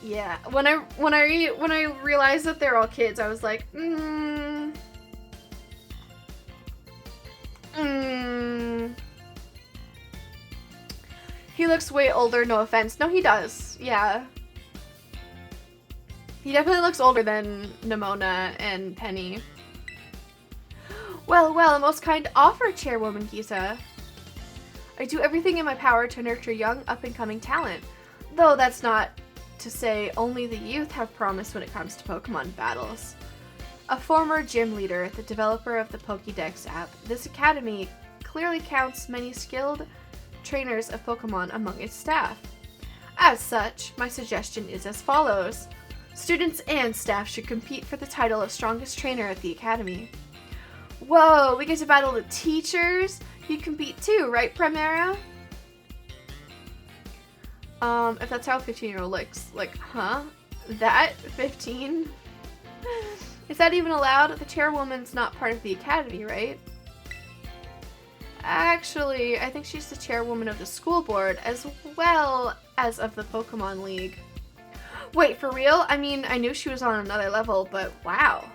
Speaker 1: Yeah. When I realized that they're all kids, I was like, He looks way older, no offense. No, he does. Yeah. He definitely looks older than Nemona and Penny. Well, a most kind offer, Chairwoman Giza. I do everything in my power to nurture young, up-and-coming talent. Though that's not to say only the youth have promise when it comes to Pokemon battles. A former gym leader, the developer of the Pokédex app, this academy clearly counts many skilled trainers of Pokemon among its staff. As such, my suggestion is as follows. Students and staff should compete for the title of strongest trainer at the academy. Whoa, we get to battle the teachers? You compete too, right, Primera? If that's how a 15-year-old looks, like, huh? That 15? Is that even allowed? The chairwoman's not part of the academy, right? Actually, I think she's the chairwoman of the school board as well as of the Pokemon League. Wait, for real? I mean, I knew she was on another level, but wow.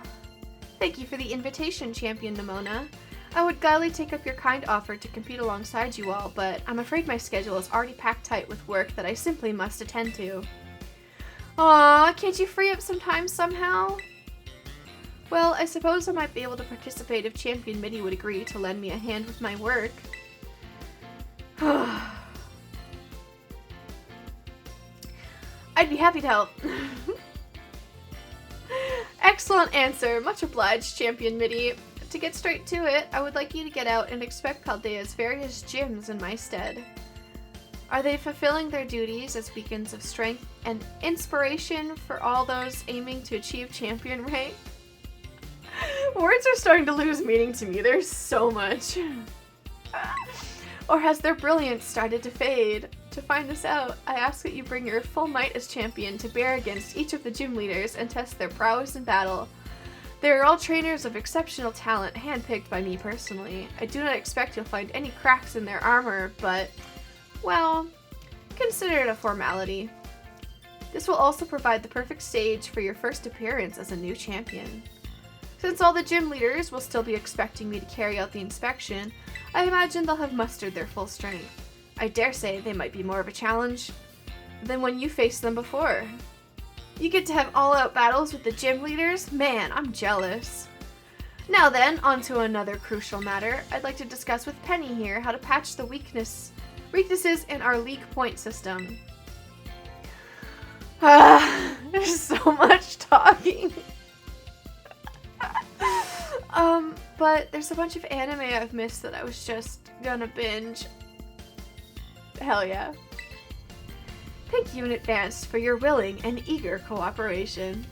Speaker 1: Thank you for the invitation, Champion Nemona. I would gladly take up your kind offer to compete alongside you all, but I'm afraid my schedule is already packed tight with work that I simply must attend to. Aw, can't you free up some time somehow? Well, I suppose I might be able to participate if Champion Mitty would agree to lend me a hand with my work. I'd be happy to help. Excellent answer. Much obliged, Champion Mitty. To get straight to it, I would like you to get out and inspect Paldea's various gyms in my stead. Are they fulfilling their duties as beacons of strength and inspiration for all those aiming to achieve champion rank? Words are starting to lose meaning to me. There's so much. Or has their brilliance started to fade? To find this out, I ask that you bring your full might as champion to bear against each of the gym leaders and test their prowess in battle. They are all trainers of exceptional talent, handpicked by me personally. I do not expect you'll find any cracks in their armor, but, well, consider it a formality. This will also provide the perfect stage for your first appearance as a new champion. Since all the gym leaders will still be expecting me to carry out the inspection, I imagine they'll have mustered their full strength. I dare say they might be more of a challenge than when you faced them before. You get to have all-out battles with the gym leaders? Man, I'm jealous. Now then, on to another crucial matter. I'd like to discuss with Penny here how to patch the weaknesses in our league point system. There's so much talking. But there's a bunch of anime I've missed that I was just gonna binge. Hell yeah. Thank you in advance for your willing and eager cooperation.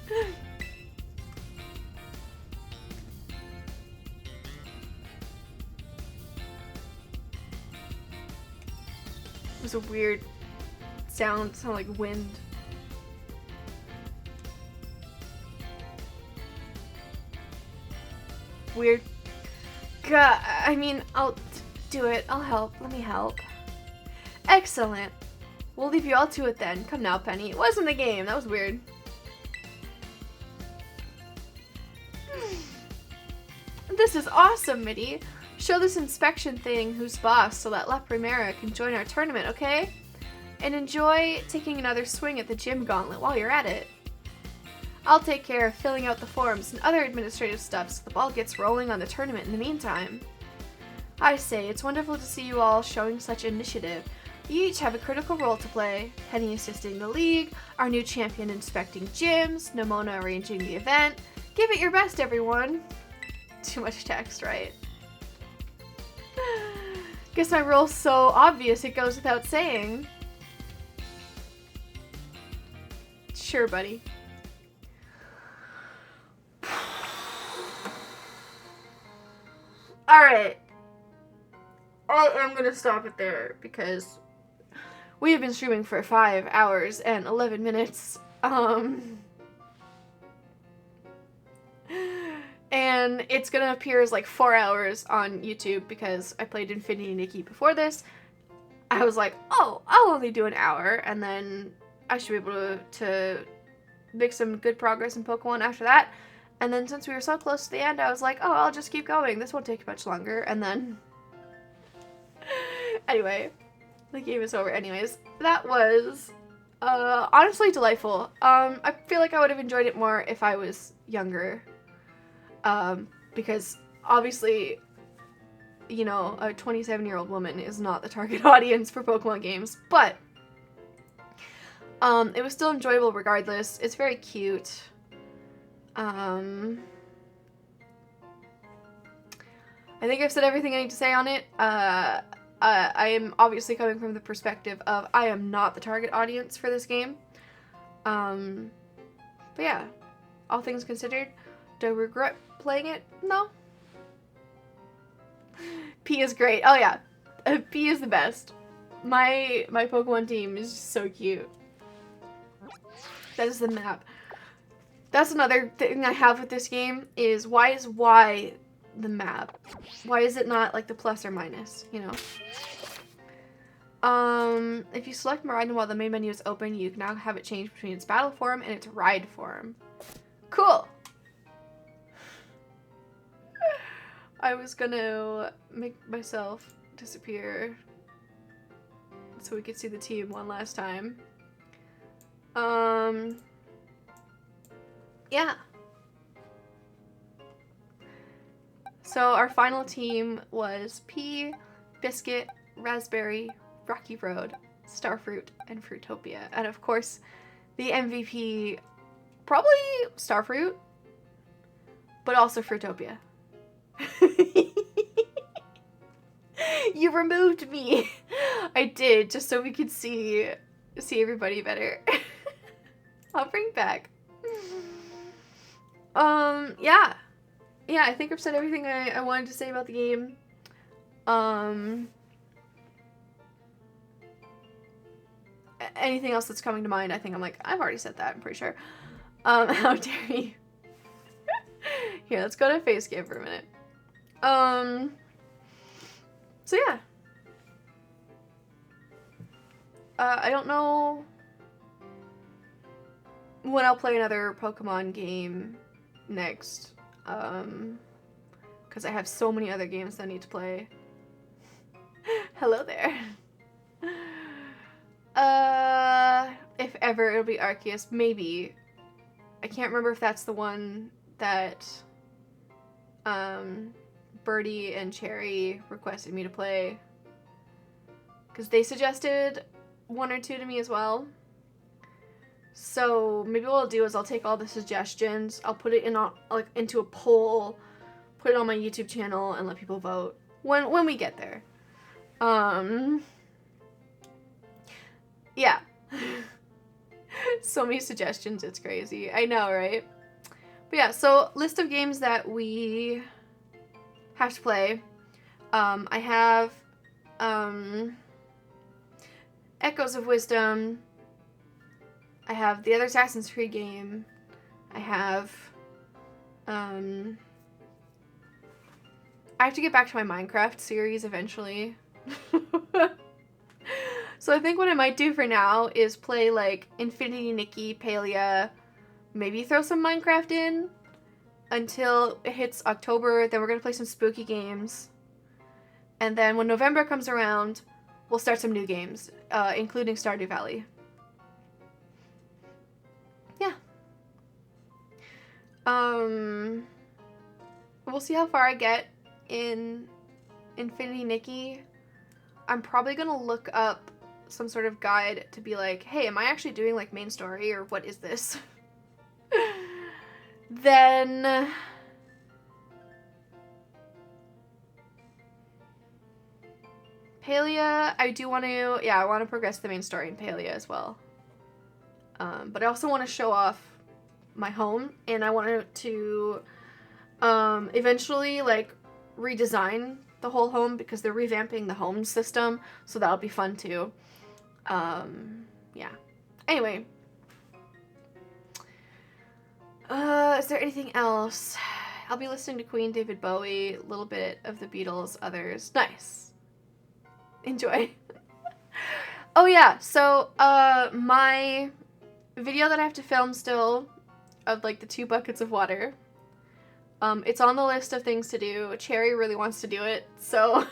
Speaker 1: It was a weird sound, sounded like wind. Weird. God, I mean, I'll do it. I'll help. Let me help. Excellent. We'll leave you all to it then. Come now, Penny. It wasn't the game. That was weird. This is awesome, Mitty. Show this inspection thing who's boss so that La Primera can join our tournament, okay? And enjoy taking another swing at the gym gauntlet while you're at it. I'll take care of filling out the forms and other administrative stuff so the ball gets rolling on the tournament in the meantime. I say, it's wonderful to see you all showing such initiative. You each have a critical role to play. Penny assisting the league, our new champion inspecting gyms, Nemona arranging the event. Give it your best, everyone. Too much text, right? Guess my role's so obvious it goes without saying. Sure, buddy. Alright. I am gonna stop it there because we have been streaming for 5 hours and 11 minutes. And it's gonna appear as like 4 hours on YouTube because I played Infinity Nikki before this. I was like, oh, I'll only do an hour and then I should be able to make some good progress in Pokemon after that. And then since we were so close to the end, I was like, oh, I'll just keep going. This won't take much longer. And then... Anyway, the game is over anyways. That was honestly delightful. I feel like I would have enjoyed it more if I was younger. Because obviously, you know, a 27-year-old woman is not the target audience for Pokemon games. But it was still enjoyable regardless. It's very cute. I think I've said everything I need to say on it. I am obviously coming from the perspective of I am not the target audience for this game. But yeah, all things considered, do I regret playing it? No. P is great. Oh yeah, P is the best. My Pokemon team is just so cute. That is the map. That's another thing I have with this game is why is Y the map? Why is it not like the plus or minus, you know? If you select Miraidon while the main menu is open, you can now have it change between its battle form and its ride form. Cool! I was gonna make myself disappear so we could see the team one last time. Yeah. So our final team was Pea, Biscuit, Raspberry, Rocky Road, Starfruit, and Fruitopia. And of course, the MVP, probably Starfruit, but also Fruitopia. You removed me. I did, just so we could see everybody better. I'll bring back. Yeah. Yeah, I think I've said everything I wanted to say about the game. Anything else that's coming to mind, I think I'm like, I've already said that, I'm pretty sure. How dare you? Here, let's go to face cam for a minute. So yeah. I don't know when I'll play another Pokemon game next. Because I have so many other games that I need to play. Hello there. If ever, it'll be Arceus. Maybe. I can't remember if that's the one that, Birdie and Cherry requested me to play. Because they suggested 1 or 2 to me as well. So maybe what I'll do is I'll take all the suggestions, I'll put it in like into a poll, put it on my YouTube channel, and let people vote when we get there. Yeah. So many suggestions, it's crazy. I know, right? But yeah, so list of games that we have to play. I have Echoes of Wisdom. I have the other Assassin's Creed game. I have I have to get back to my Minecraft series eventually. So I think what I might do for now is play like Infinity Nikki, Palia, maybe throw some Minecraft in until it hits October. Then we're gonna play some spooky games. And then when November comes around, we'll start some new games, including Stardew Valley. Yeah. We'll see how far I get in Infinity Nikki. I'm probably gonna look up some sort of guide to be like, hey, am I actually doing like main story or what is this? Then Palia, I do want to, yeah, I want to progress the main story in Palia as well. But I also want to show off my home, and I want to eventually like redesign the whole home because they're revamping the home system, so that'll be fun too. Yeah. Anyway. Is there anything else? I'll be listening to Queen, David Bowie, a little bit of the Beatles, others. Nice. Enjoy. Oh yeah, so, my video that I have to film still of like the 2 buckets of water, it's on the list of things to do. Cherry really wants to do it, so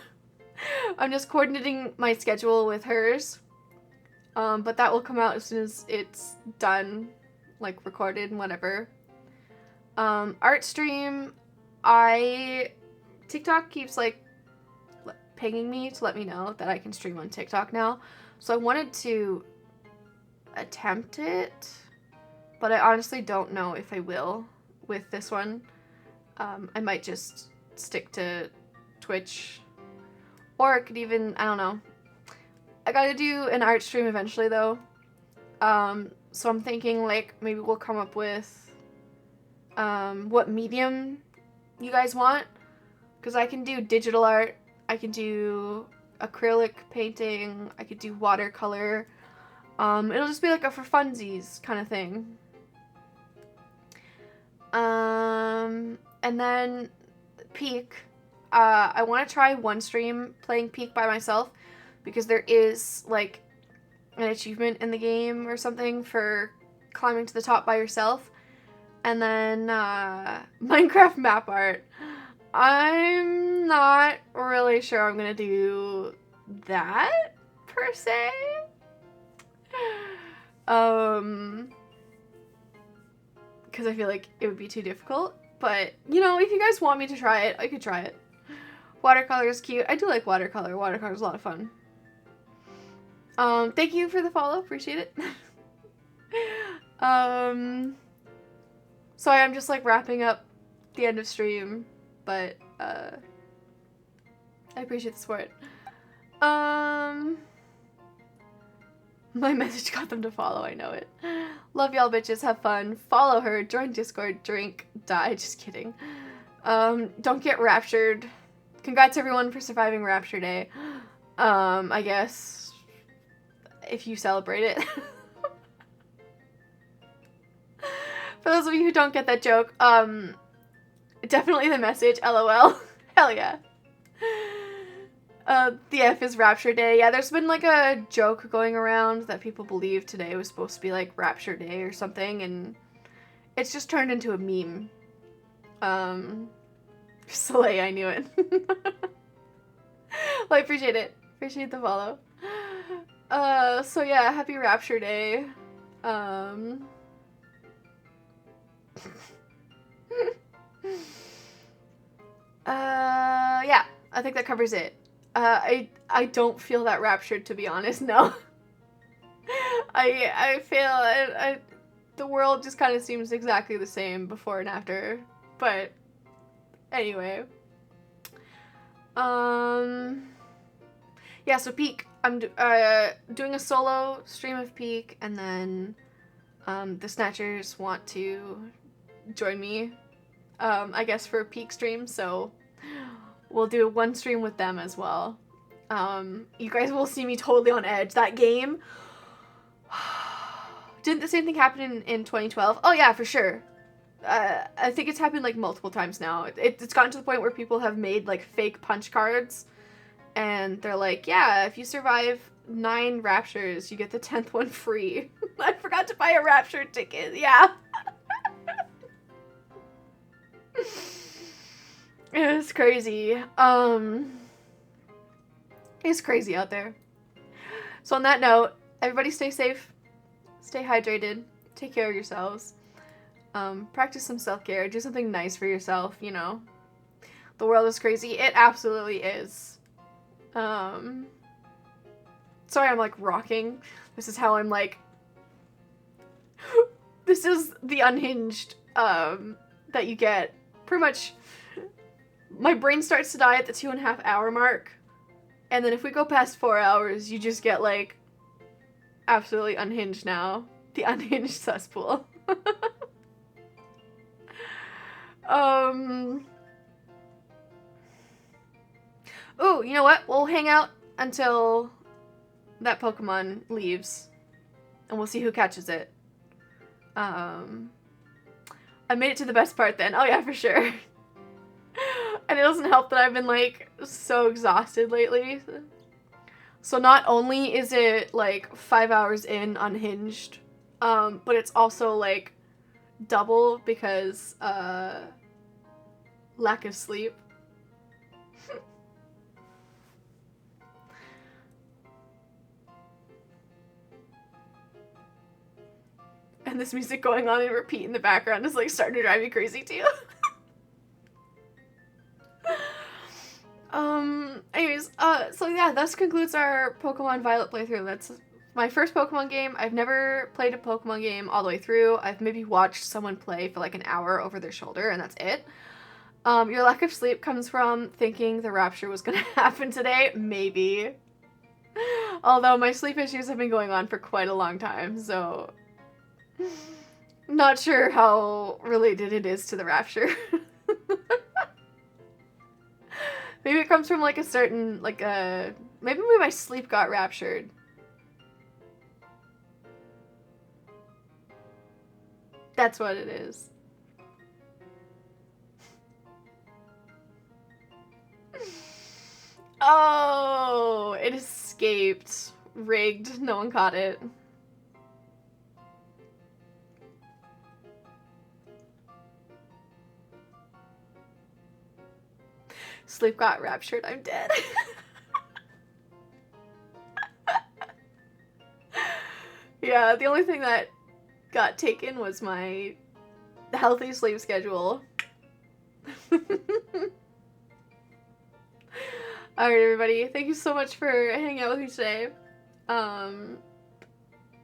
Speaker 1: I'm just coordinating my schedule with hers. But that will come out as soon as it's done, like recorded and whatever. Art stream, TikTok keeps like pinging me to let me know that I can stream on TikTok now. So I wanted to attempt it, but I honestly don't know if I will with this one. I might just stick to Twitch Or it could even, I don't know. I gotta do an art stream eventually, though. So I'm thinking, like, maybe we'll come up with what medium you guys want. Because I can do digital art. I can do acrylic painting. I could do watercolor. It'll just be like a for funsies kind of thing. And then Peak. I want to try one stream playing Peak by myself because there is like an achievement in the game or something for climbing to the top by yourself. And then Minecraft map art. I'm not really sure I'm gonna do that per se. Because I feel like it would be too difficult. But, you know, if you guys want me to try it, I could try it. Watercolor is cute. I do like watercolor. Watercolor is a lot of fun. Thank you for the follow. Appreciate it. Sorry, I'm just like wrapping up the end of stream, but I appreciate the support. My message got them to follow, I know it. Love y'all bitches, have fun, follow her, join Discord, drink, die, just kidding. Don't get raptured. Congrats everyone for surviving Rapture Day. I guess, if you celebrate it. For those of you who don't get that joke, definitely the message, LOL. Hell yeah. The F is Rapture Day. Yeah, there's been like a joke going around that people believe today was supposed to be like Rapture Day or something, and it's just turned into a meme. Slay, I knew it. Well, I appreciate it. Appreciate the follow. So yeah, happy Rapture Day. Yeah, I think that covers it. I don't feel that raptured, to be honest, no. I feel the world just kind of seems exactly the same before and after, but anyway. Yeah, so Peak, I'm doing a solo stream of Peak, and then the Snatchers want to join me, I guess, for a Peak stream, so we'll do one stream with them as well. You guys will see me totally on edge. That game, didn't the same thing happen in 2012? Oh yeah, for sure. I think it's happened like multiple times now. It's gotten to the point where people have made like fake punch cards, and they're like, yeah, if you survive 9 raptures, you get the 10th one free. I forgot to buy a rapture ticket. Yeah. It's crazy. It's crazy out there. So on that note, everybody stay safe, stay hydrated, take care of yourselves, practice some self-care, do something nice for yourself, you know. The world is crazy. It absolutely is. Sorry, I'm like rocking. This is how I'm like, this is the unhinged, that you get. Pretty much, my brain starts to die at the 2.5 hour mark. And then if we go past 4 hours, you just get like, absolutely unhinged now. The unhinged cesspool. Ooh, you know what? We'll hang out until that Pokemon leaves. And we'll see who catches it. I made it to the best part then. Oh yeah, for sure. And it doesn't help that I've been like so exhausted lately. So not only is it like 5 hours in unhinged, but it's also like double because lack of sleep. And this music going on and repeat in the background is like starting to drive me crazy too. Anyways, so yeah, this concludes our Pokemon Violet playthrough. That's my first Pokemon game. I've never played a Pokemon game all the way through. I've maybe watched someone play for like an hour over their shoulder, and that's it. Your lack of sleep comes from thinking the rapture was gonna happen today. Maybe. Although my sleep issues have been going on for quite a long time, so not sure how related it is to the rapture. Maybe it comes from like a certain, like maybe my sleep got raptured. That's what it is. Oh, it escaped. Rigged. No one caught it. Sleep got raptured. I'm dead. Yeah, the only thing that got taken was my healthy sleep schedule. Alright, everybody. Thank you so much for hanging out with me today.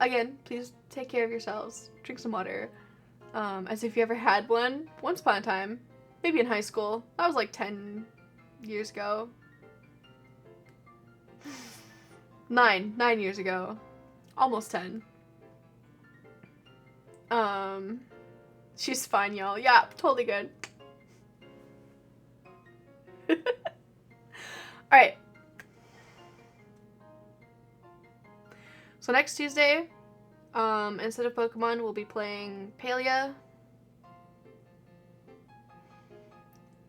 Speaker 1: Again, please take care of yourselves. Drink some water. As if you ever had one once upon a time. Maybe in high school. That was like 10 years ago. 9 years ago. Almost 10. She's fine, y'all. Yeah, totally good. Alright. So next Tuesday, instead of Pokemon, we'll be playing Palia.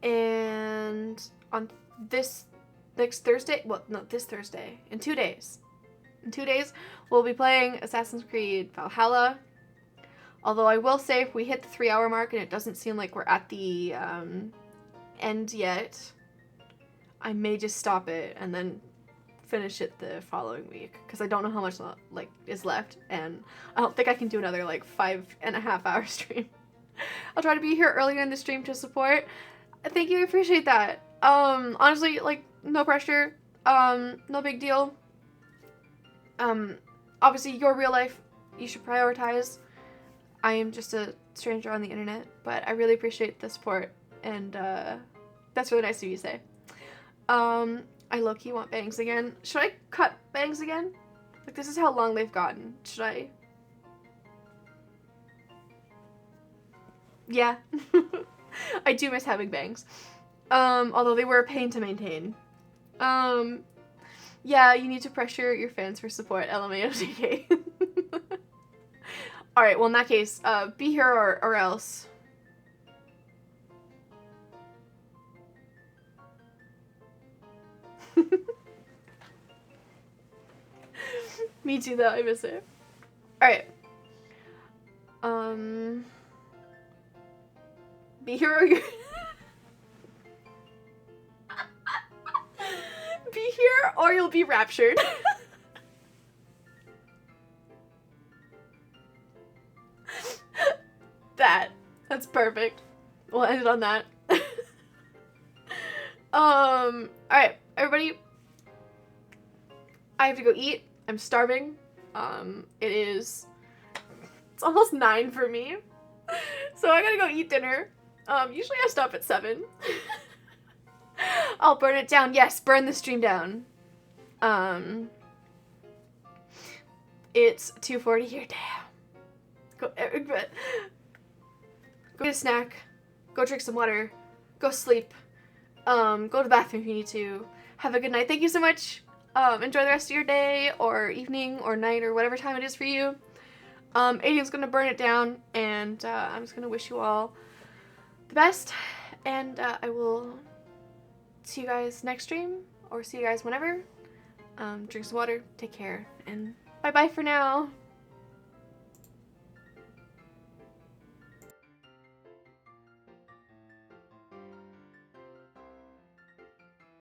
Speaker 1: And on this next Thursday, well, no, this Thursday, in 2 days. In 2 days, we'll be playing Assassin's Creed Valhalla. Although I will say, if we hit the 3-hour mark and it doesn't seem like we're at the end yet, I may just stop it and then finish it the following week, because I don't know how much like is left, and I don't think I can do another like 5.5 hour stream. I'll try to be here earlier in the stream to support. Thank you, I appreciate that. Honestly, like, no pressure, no big deal. Obviously your real life you should prioritize. I am just a stranger on the internet, but I really appreciate the support, and that's really nice of you to say. I low-key want bangs again. Should I cut bangs again? Like, this is how long they've gotten. Should I? Yeah. I do miss having bangs. Although they were a pain to maintain. Yeah, you need to pressure your fans for support, LMAOTK. Alright, well in that case, be here or else. Me too though, I miss it. Alright. Be here or you're... Be here or you'll be raptured. That's perfect. We'll end it on that. Alright, everybody. I have to go eat. I'm starving. It's almost 9 for me. So I gotta go eat dinner. Usually I stop at 7. I'll burn it down. Yes, burn the stream down. It's 2:40 here. Damn. Go get a snack. Go drink some water. Go sleep. Go to the bathroom if you need to. Have a good night. Thank you so much. Enjoy the rest of your day or evening or night or whatever time it is for you. Aiden's gonna burn it down, and I'm just gonna wish you all the best, and I will see you guys next stream, or see you guys whenever. Drink some water, take care, and bye-bye for now.